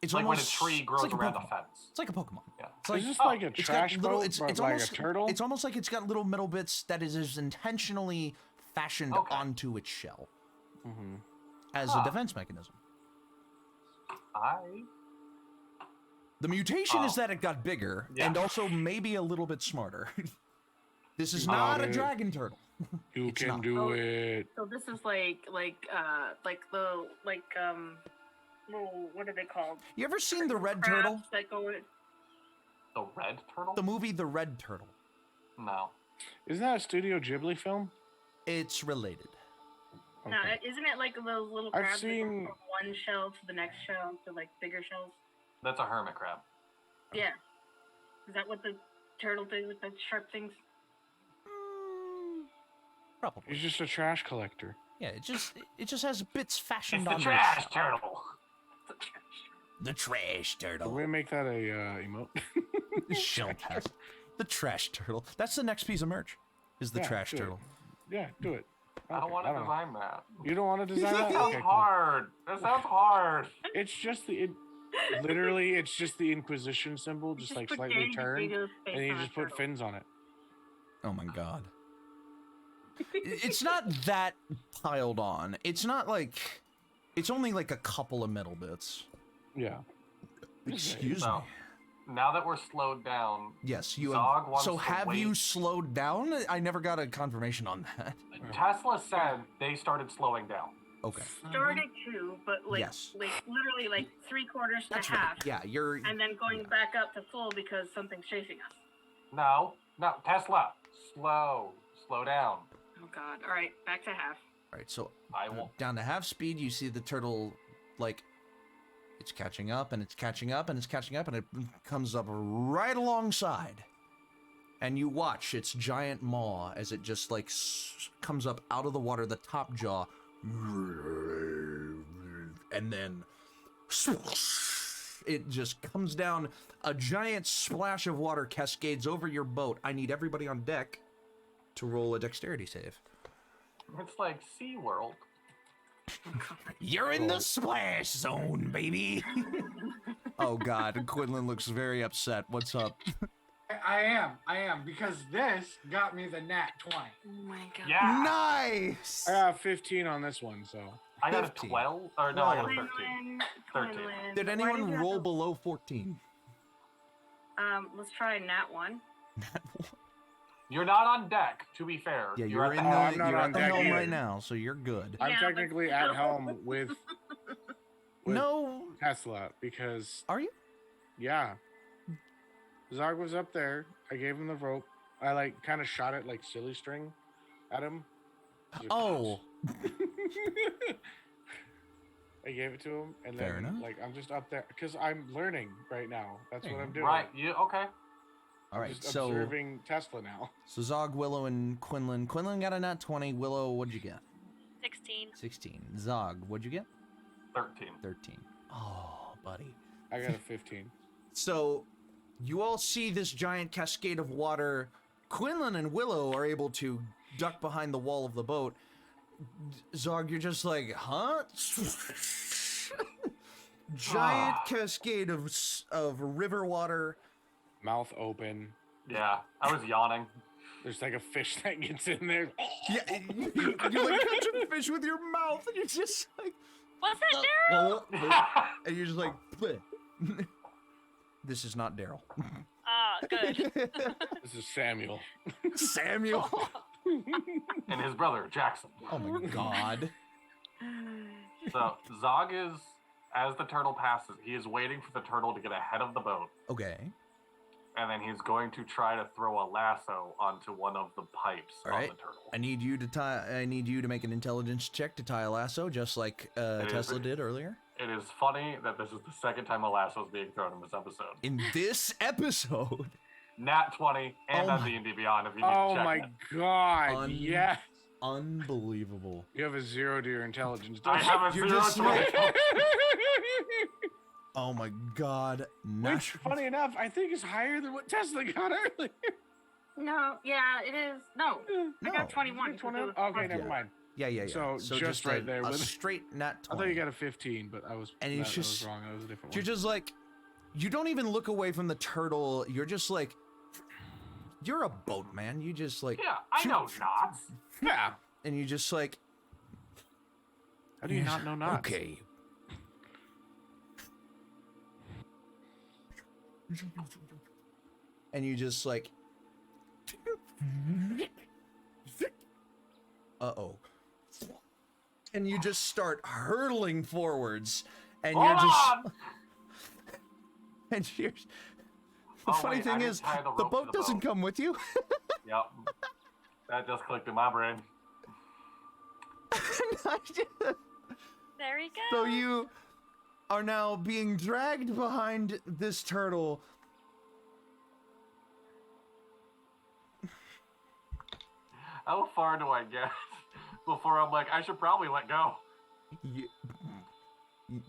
B: Like when a
A: almost,
B: tree grows
A: it's like a
B: around the
A: Pokemon.
B: fence.
A: It's like a Pokemon.
B: Yeah.
A: It's like
C: Is this like a
A: it's got
C: trash
A: little,
C: boat,
A: it's
C: but like
A: almost,
C: a turtle?
A: It's almost like it's got little metal bits that is intentionally fashioned
B: Okay.
A: onto its shell
C: Mm-hmm.
A: as a defense mechanism. The mutation is
B: Oh.
A: that it got bigger
B: Yeah.
A: and also maybe a little bit smarter. This is
C: You
A: not
C: got
A: a
C: it.
A: dragon turtle.
C: You
A: It's
C: can
A: not.
C: do
F: Oh.
C: it.
F: So this is like little, what are they called?
A: You ever seen the red
F: Crabs
A: turtle?
F: that go in.
B: The red turtle?
A: The movie The Red Turtle.
B: No.
C: Isn't that a Studio Ghibli film?
A: It's related.
F: No, isn't it like those little
C: I've
F: crabs that go
C: seen-
F: from one shell to the next shell to like bigger shells?
B: That's a hermit crab.
F: Yeah. Is that what the turtle did with the sharp things?
A: Probably.
C: He's just a trash collector.
A: Yeah, it just has bits
B: It's
A: fashioned
B: the
A: on
B: trash turtle.
A: The trash
C: Can
A: turtle.
C: we make that a emote?
A: Shell pass. The trash turtle. That's the next piece of merch. Is the
C: Yeah,
A: trash
C: do it.
A: turtle.
C: Yeah, do it.
B: I don't want to
C: know.
B: design that.
C: You don't want to design
B: That
C: that?
B: sounds
C: Okay, cool.
B: hard. That sounds hard.
C: It's just literally, it's just the Inquisition symbol, just like
F: put
C: slightly
F: Danny
C: turned,
F: DeVito's face
C: and you
F: on a
C: just put
F: turtle.
C: fins on it.
A: Oh my god. It's not that piled on. It's not like, it's only like a couple of metal bits.
C: Yeah.
A: Excuse
B: So,
A: me.
B: now that we're slowed down,
A: Yes, you
B: Zog
A: have.
B: wants
A: So
B: to
A: have you
B: wait.
A: slowed down? I never got a confirmation on that.
B: Tesla said they started slowing down.
A: Okay.
F: Started to, but like,
A: Yes.
F: like literally like 3/4 to
A: That's right.
F: half,
A: Yeah, you're.
F: and then going back up to full because something's chasing us.
B: No, Tesla, slow down.
F: Oh God! All right, back to half.
A: All right, so
B: I will.
A: down to half speed, you see the turtle, like, it's catching up, and it's catching up, and it's catching up, and it comes up right alongside. And you watch its giant maw as it just, like, comes up out of the water, the top jaw, and then it just comes down. A giant splash of water cascades over your boat. I need everybody on deck to roll a dexterity save.
B: It's like SeaWorld.
A: You're in the splash zone, baby. Oh God, Quinlan looks very upset. What's up?
D: I am, because this got me the nat 20.
F: Oh my God!
B: Yeah.
A: Nice.
C: I got 15 on this one, so.
B: I got
A: 15.
B: a 12. Or no, I got a 13.
F: Quinlan,
B: 13.
F: Quinlan,
A: Did
F: why
A: anyone
F: you have
A: roll
F: to-
A: below 14?
F: Let's try nat 1.
B: You're not on deck, to be fair.
A: Yeah,
B: you're
A: you're
B: at
A: in
B: the
A: the,
B: helm.
C: I'm not
A: you're
C: on
A: at the
C: deck
A: helm
C: either.
A: right now, so you're good.
C: I'm
F: Yeah, but
C: technically
F: still.
C: at helm with
A: No,
C: Tesla because,
A: are you?
C: yeah. Zog was up there. I gave him the rope. I, like, kind of shot it like silly string at him.
A: Oh,
C: I gave it to him, and
A: Fair
C: then,
A: enough.
C: like, I'm just up there because I'm learning right now. That's what I'm doing.
B: Right, you okay?
A: all right.
C: Just
A: So,
C: observing Tesla now.
A: so Zog, Willow, and Quinlan. Quinlan got a nat 20. Willow, what'd you get?
E: 16.
A: 16. Zog, what'd you get?
B: 13.
A: 13. Oh, buddy.
C: I got a 15.
A: So, you all see this giant cascade of water. Quinlan and Willow are able to duck behind the wall of the boat. Zog, you're just like, huh? Giant cascade of river water.
C: Mouth open.
B: Yeah, I was yawning.
C: There's like a fish that gets in there.
A: Yeah, you're like catching fish with your mouth, and you're just like,
E: Was that Daryl?
A: and you're just like, bleh. This is not Daryl.
E: Ah, good.
C: This is Samuel.
A: Samuel.
B: And his brother, Jackson.
A: Oh my God.
B: So, Zog is, as the turtle passes, he is waiting for the turtle to get ahead of the boat.
A: Okay.
B: And then he's going to try to throw a lasso onto one of the pipes
A: All
B: on
A: right.
B: the turtle.
A: I need you to make an intelligence check to tie a lasso, just like
B: is.
A: Tesla did earlier.
B: It is funny that this is the second time a lasso is being thrown in this episode.
A: In this episode.
B: Nat 20 and
A: Oh
B: on
A: my-
B: D&D Beyond if you need
C: Oh
B: to check
C: my
B: it.
C: God! Yes.
A: Unbelievable.
C: You have a 0 to your intelligence.
B: I
C: Don't
B: have a
A: You're
B: 0
A: just
B: to
A: like-
B: it.
A: Oh my God.
C: Which, funny enough, I think is higher than what Tesla got earlier.
F: No, yeah, it is. No, I
A: No.
F: got 21.
C: 21?
F: because it was
C: Okay, never
A: Yeah.
C: mind.
A: Yeah.
C: So just
A: a,
C: right there
A: a
C: with-
A: straight nat 20.
C: I thought you got a 15, but I was,
A: And
C: that,
A: it's
C: I
A: just-
C: was wrong. That was a different
A: You're
C: one.
A: just like, you don't even look away from the turtle. You're just like, you're a boatman. You just like,
B: Yeah, I know knots.
C: Yeah.
A: and you just like,
C: How do you not know knots?
A: okay. And you just like, uh-oh. And you just start hurtling forwards, and you're
B: Hold
A: just,
B: on!
A: and you're, the
B: Oh,
A: funny
B: wait, I
A: thing
B: didn't
A: is,
B: tie the
A: the
B: rope to
A: boat
B: the
A: doesn't
B: boat.
A: come with you.
B: Yep. That just clicked in my brain.
E: There he goes.
A: So you are now being dragged behind this turtle.
B: How far do I get before I'm like, I should probably let go?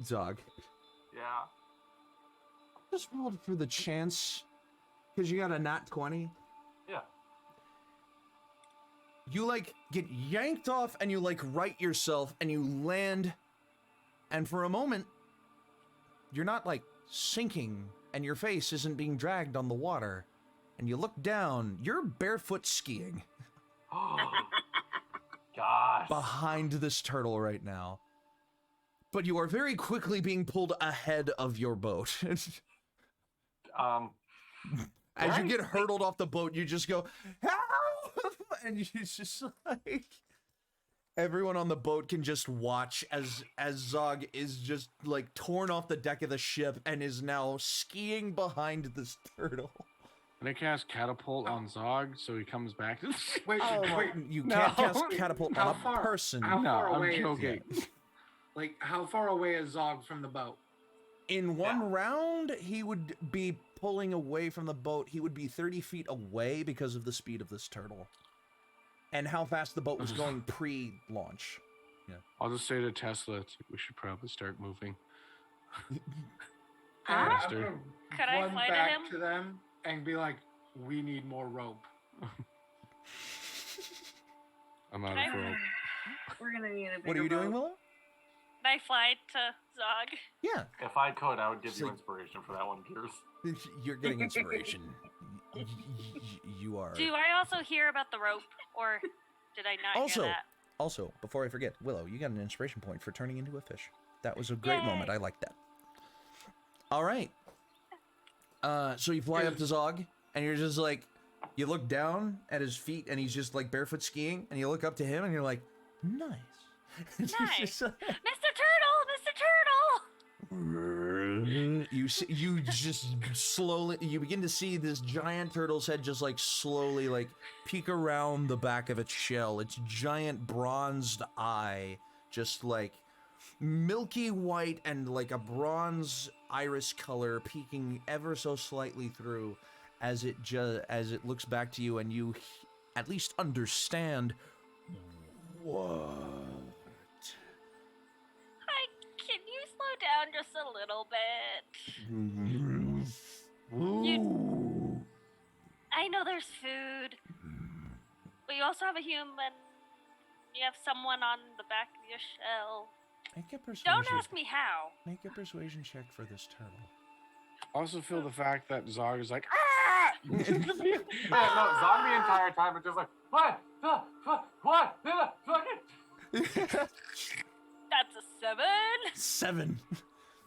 A: Zog,
B: Yeah.
A: just rolled for the chance, because you got a nat 20.
B: Yeah.
A: You like get yanked off and you like right yourself and you land, and for a moment, you're not like sinking and your face isn't being dragged on the water. And you look down, you're barefoot skiing.
B: gosh.
A: behind this turtle right now. But you are very quickly being pulled ahead of your boat. As you get hurtled off the boat, you just go, help! And you just like... Everyone on the boat can just watch as Zog is just like torn off the deck of the ship and is now skiing behind this turtle.
C: Can I cast catapult on Zog so he comes back?
D: Wait, wait.
A: You
C: No.
A: can't cast catapult
D: How
A: on a
D: far?
A: person.
D: How
C: No,
D: far
C: I'm
D: away is
C: joking.
D: Like, how far away is Zog from the boat?
A: In one round, he would be pulling away from the boat. He would be 30 feet away because of the speed of this turtle. And how fast the boat was going pre-launch. Yeah.
C: I'll just say to Tesla, we should probably start moving.
D: I'm
C: Faster.
D: gonna
E: Could I
D: run
E: fly to
D: back
E: him?
D: to them and be like, we need more rope.
C: I'm out
E: Can
C: of
E: I-
C: rope.
F: We're gonna need a bigger
A: What are you doing,
F: boat.
A: Willow?
E: Can I fly to Zog?
A: Yeah,
B: If I could, I would give
A: So-
B: you inspiration for that one, Gears.
A: you're getting inspiration. You are.
E: Do I also hear about the rope, or did I not
A: Also,
E: hear that?
A: Also, before I forget, Willow, you got an inspiration point for turning into a fish. That was a great moment.
E: Yay.
A: I like that. All right. So you fly up to Zog, and you're just like, you look down at his feet, and he's just like barefoot skiing, and you look up to him, and you're like, nice. It's
E: Nice.
A: just, uh,
E: Mr. Turtle! Mr. Turtle!
A: you just slowly, you begin to see this giant turtle's head just like slowly like peek around the back of its shell. Its giant bronzed eye just like milky white and like a bronze iris color peeking ever so slightly through as it looks back to you, and you at least understand what.
E: Hi, can you slow down just a little bit? I know there's food, but you also have a human. You have someone on the back of your shell.
A: Make a persuasion.
E: Don't ask me how.
A: Make a persuasion check for this turtle.
C: Also feel the fact that Zog is like,
B: Yeah, no, Zog the entire time is just like, what the fuck? What the fuck?
E: That's a 7.
A: 7.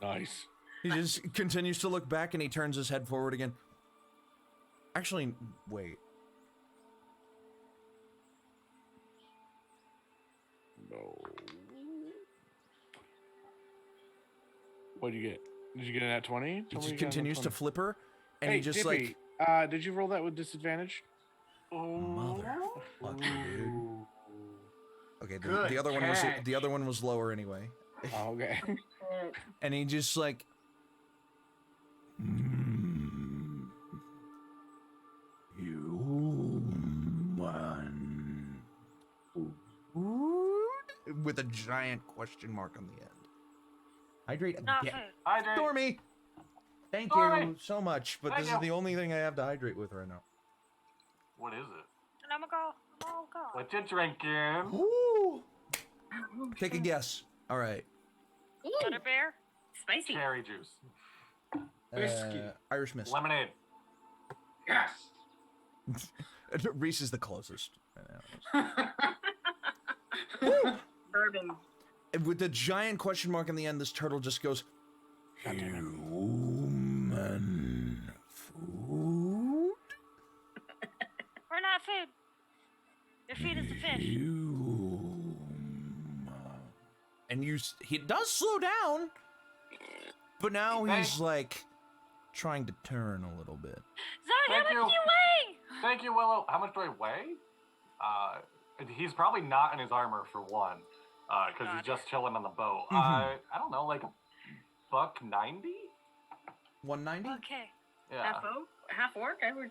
C: nice.
A: He just continues to look back, and he turns his head forward again. Actually, wait.
C: No. What did you get? Did you get an at 20?
A: He just continues to flipper, and
C: Hey,
A: he just
C: Dippy, did you roll that with disadvantage?
A: Motherfucker, dude. Okay,
D: Good
A: the other
D: catch.
A: one was lower anyway.
C: Oh, okay.
A: And he just like human with a giant question mark on the end. Hydrate
E: Not
A: again.
E: food.
B: Hydrate.
A: Stormy! Thank
B: Stormy!
A: you so much, but
B: Thank
A: this
B: you.
A: is the only thing I have to hydrate with right now.
B: What is it?
E: And I'm gonna go. Oh god.
B: What you drinking?
A: Ooh. Take a guess. All right.
F: Ooh,
E: Butterbeer?
F: spicy.
B: Cherry juice.
D: Whiskey.
A: Irish Mist.
B: Lemonade.
D: Yes.
A: Reese is the closest. I know.
F: Bourbon.
A: And with the giant question mark on the end, this turtle just goes, human food?
E: We're not food. Your feet is the fish.
A: Human. And he does slow down, but now he's like trying to turn a little bit.
E: Zog, how
B: Thank
E: much
B: you.
E: do you weigh?
B: Thank you, Willow. How much do I weigh? He's probably not in his armor for one, because he's just chilling on the boat. I don't know, like $190?
A: 190?
E: Okay.
B: Yeah.
F: Half orc. I would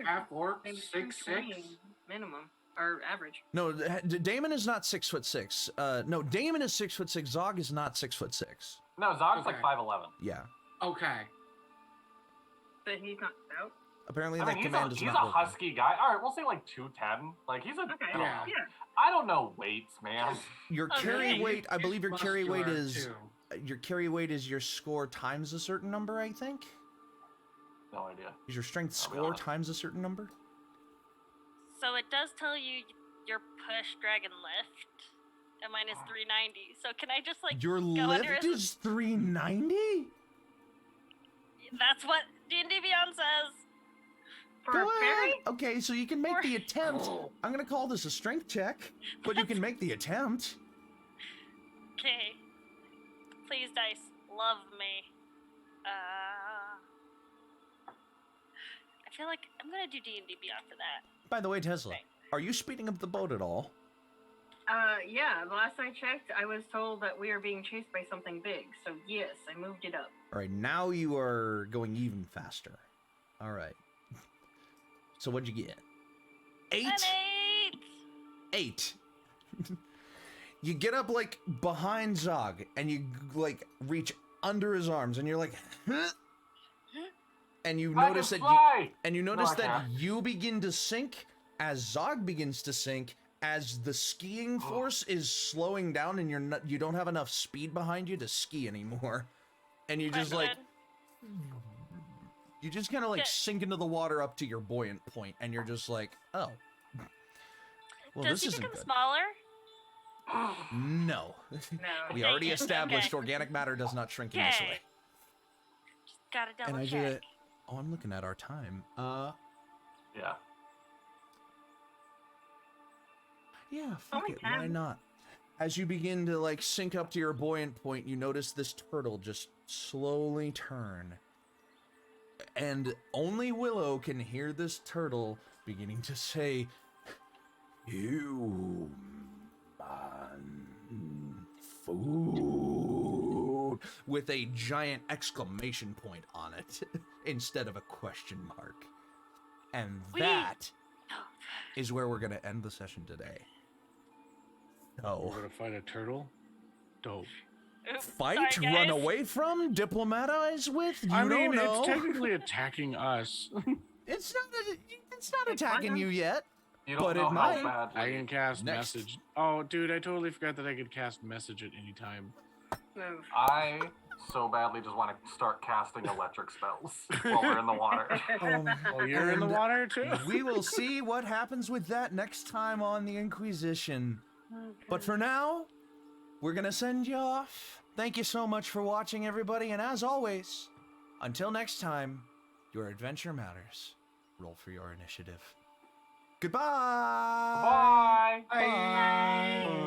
D: Half orc,
F: maybe
D: 6'6".
F: 220 minimum or average.
A: No, Damon is not 6'6". No, Damon is 6'6". Zog is not 6'6".
B: No, Zog's
D: Okay.
B: like 5'11".
A: Yeah.
D: Okay.
F: But he's not stout.
A: Apparently
B: I
A: that
B: mean,
A: command
B: he's
A: is
B: a
A: not working.
B: husky guy. All right, we'll say like 210. Like he's a.
F: Okay.
B: I don't
D: Yeah.
B: know.
F: Yeah.
B: I don't know weights, man.
A: Your
E: Okay.
A: carry weight, I believe your carry weight
D: Muscular,
A: is
D: too.
A: your carry weight is your score times a certain number, I think.
B: No idea.
A: Is your strength
B: I'll be
A: score
B: honest.
A: times a certain number?
E: So it does tell you your push dragon lift, and mine is 390. So can I just like
A: Your
E: go under
A: lift
E: his...
A: is 390?
E: That's what D&D Beyond says.
F: For
A: Go
F: a fairy?
A: ahead. Okay, so you can make
E: For-
A: the attempt. I'm gonna call this a strength check, but you can make the attempt.
E: Okay. Please, dice, love me. I feel like I'm gonna do D&D Beyond for that.
A: By the way, Tesla,
E: Okay.
A: are you speeding up the boat at all?
F: Yeah, the last I checked, I was told that we are being chased by something big. So yes, I moved it up.
A: All right, now you are going even faster. All right. So what'd you get? 8?
E: An 8!
A: 8. You get up like behind Zog and you like reach under his arms and you're like, huh? And you
B: I
A: notice
B: can
A: that
B: fly!
A: you
B: No,
A: notice
B: I
A: that
B: can't.
A: you begin to sink as Zog begins to sink, as the skiing force is slowing down and you don't have enough speed behind you to ski anymore. And you just like you just kind of like
E: Yeah.
A: sink into the water up to your buoyant point and you're just like, "Oh. Well,
E: Does
A: this
E: he
A: isn't
E: become
A: good."
E: smaller?
A: No.
F: No.
A: We already
E: Okay.
A: established organic matter does not shrink in this
E: Okay.
A: way.
E: Just gotta double
A: And I
E: check.
A: did. Oh, I'm looking at our time.
B: Yeah.
A: Yeah, fuck
F: my
A: it. Why
F: God.
A: not? As you begin to like sink up to your buoyant point, you notice this turtle just slowly turn. And only Willow can hear this turtle beginning to say, "Human food," with a giant exclamation point on it instead of a question mark. And
E: We-
A: that is where we're going to end the session today.
C: We're
A: So,
C: gonna fight a turtle. Dope.
E: Oops,
A: fight,
E: sorry,
A: run
E: guys.
A: away from, diplomatize with, you
C: I mean,
A: don't know.
C: it's technically attacking us.
A: It's not
F: It's
A: attacking
F: fine.
A: you yet.
B: You don't
A: But
B: know
A: it
B: how
A: might.
B: badly.
C: I can cast
A: Next.
C: message. Oh, dude, I totally forgot that I could cast message at any time.
F: Move.
B: I so badly just want to start casting electric spells while we're in the water.
C: Oh, you're in the
A: And
C: water too?
A: we will see what happens with that next time on the In-Quy'zz-ition. But for now, we're gonna send you off. Thank you so much for watching, everybody, and as always, until next time, your adventure matters. Roll for your initiative. Goodbye.
B: Bye.
F: Bye.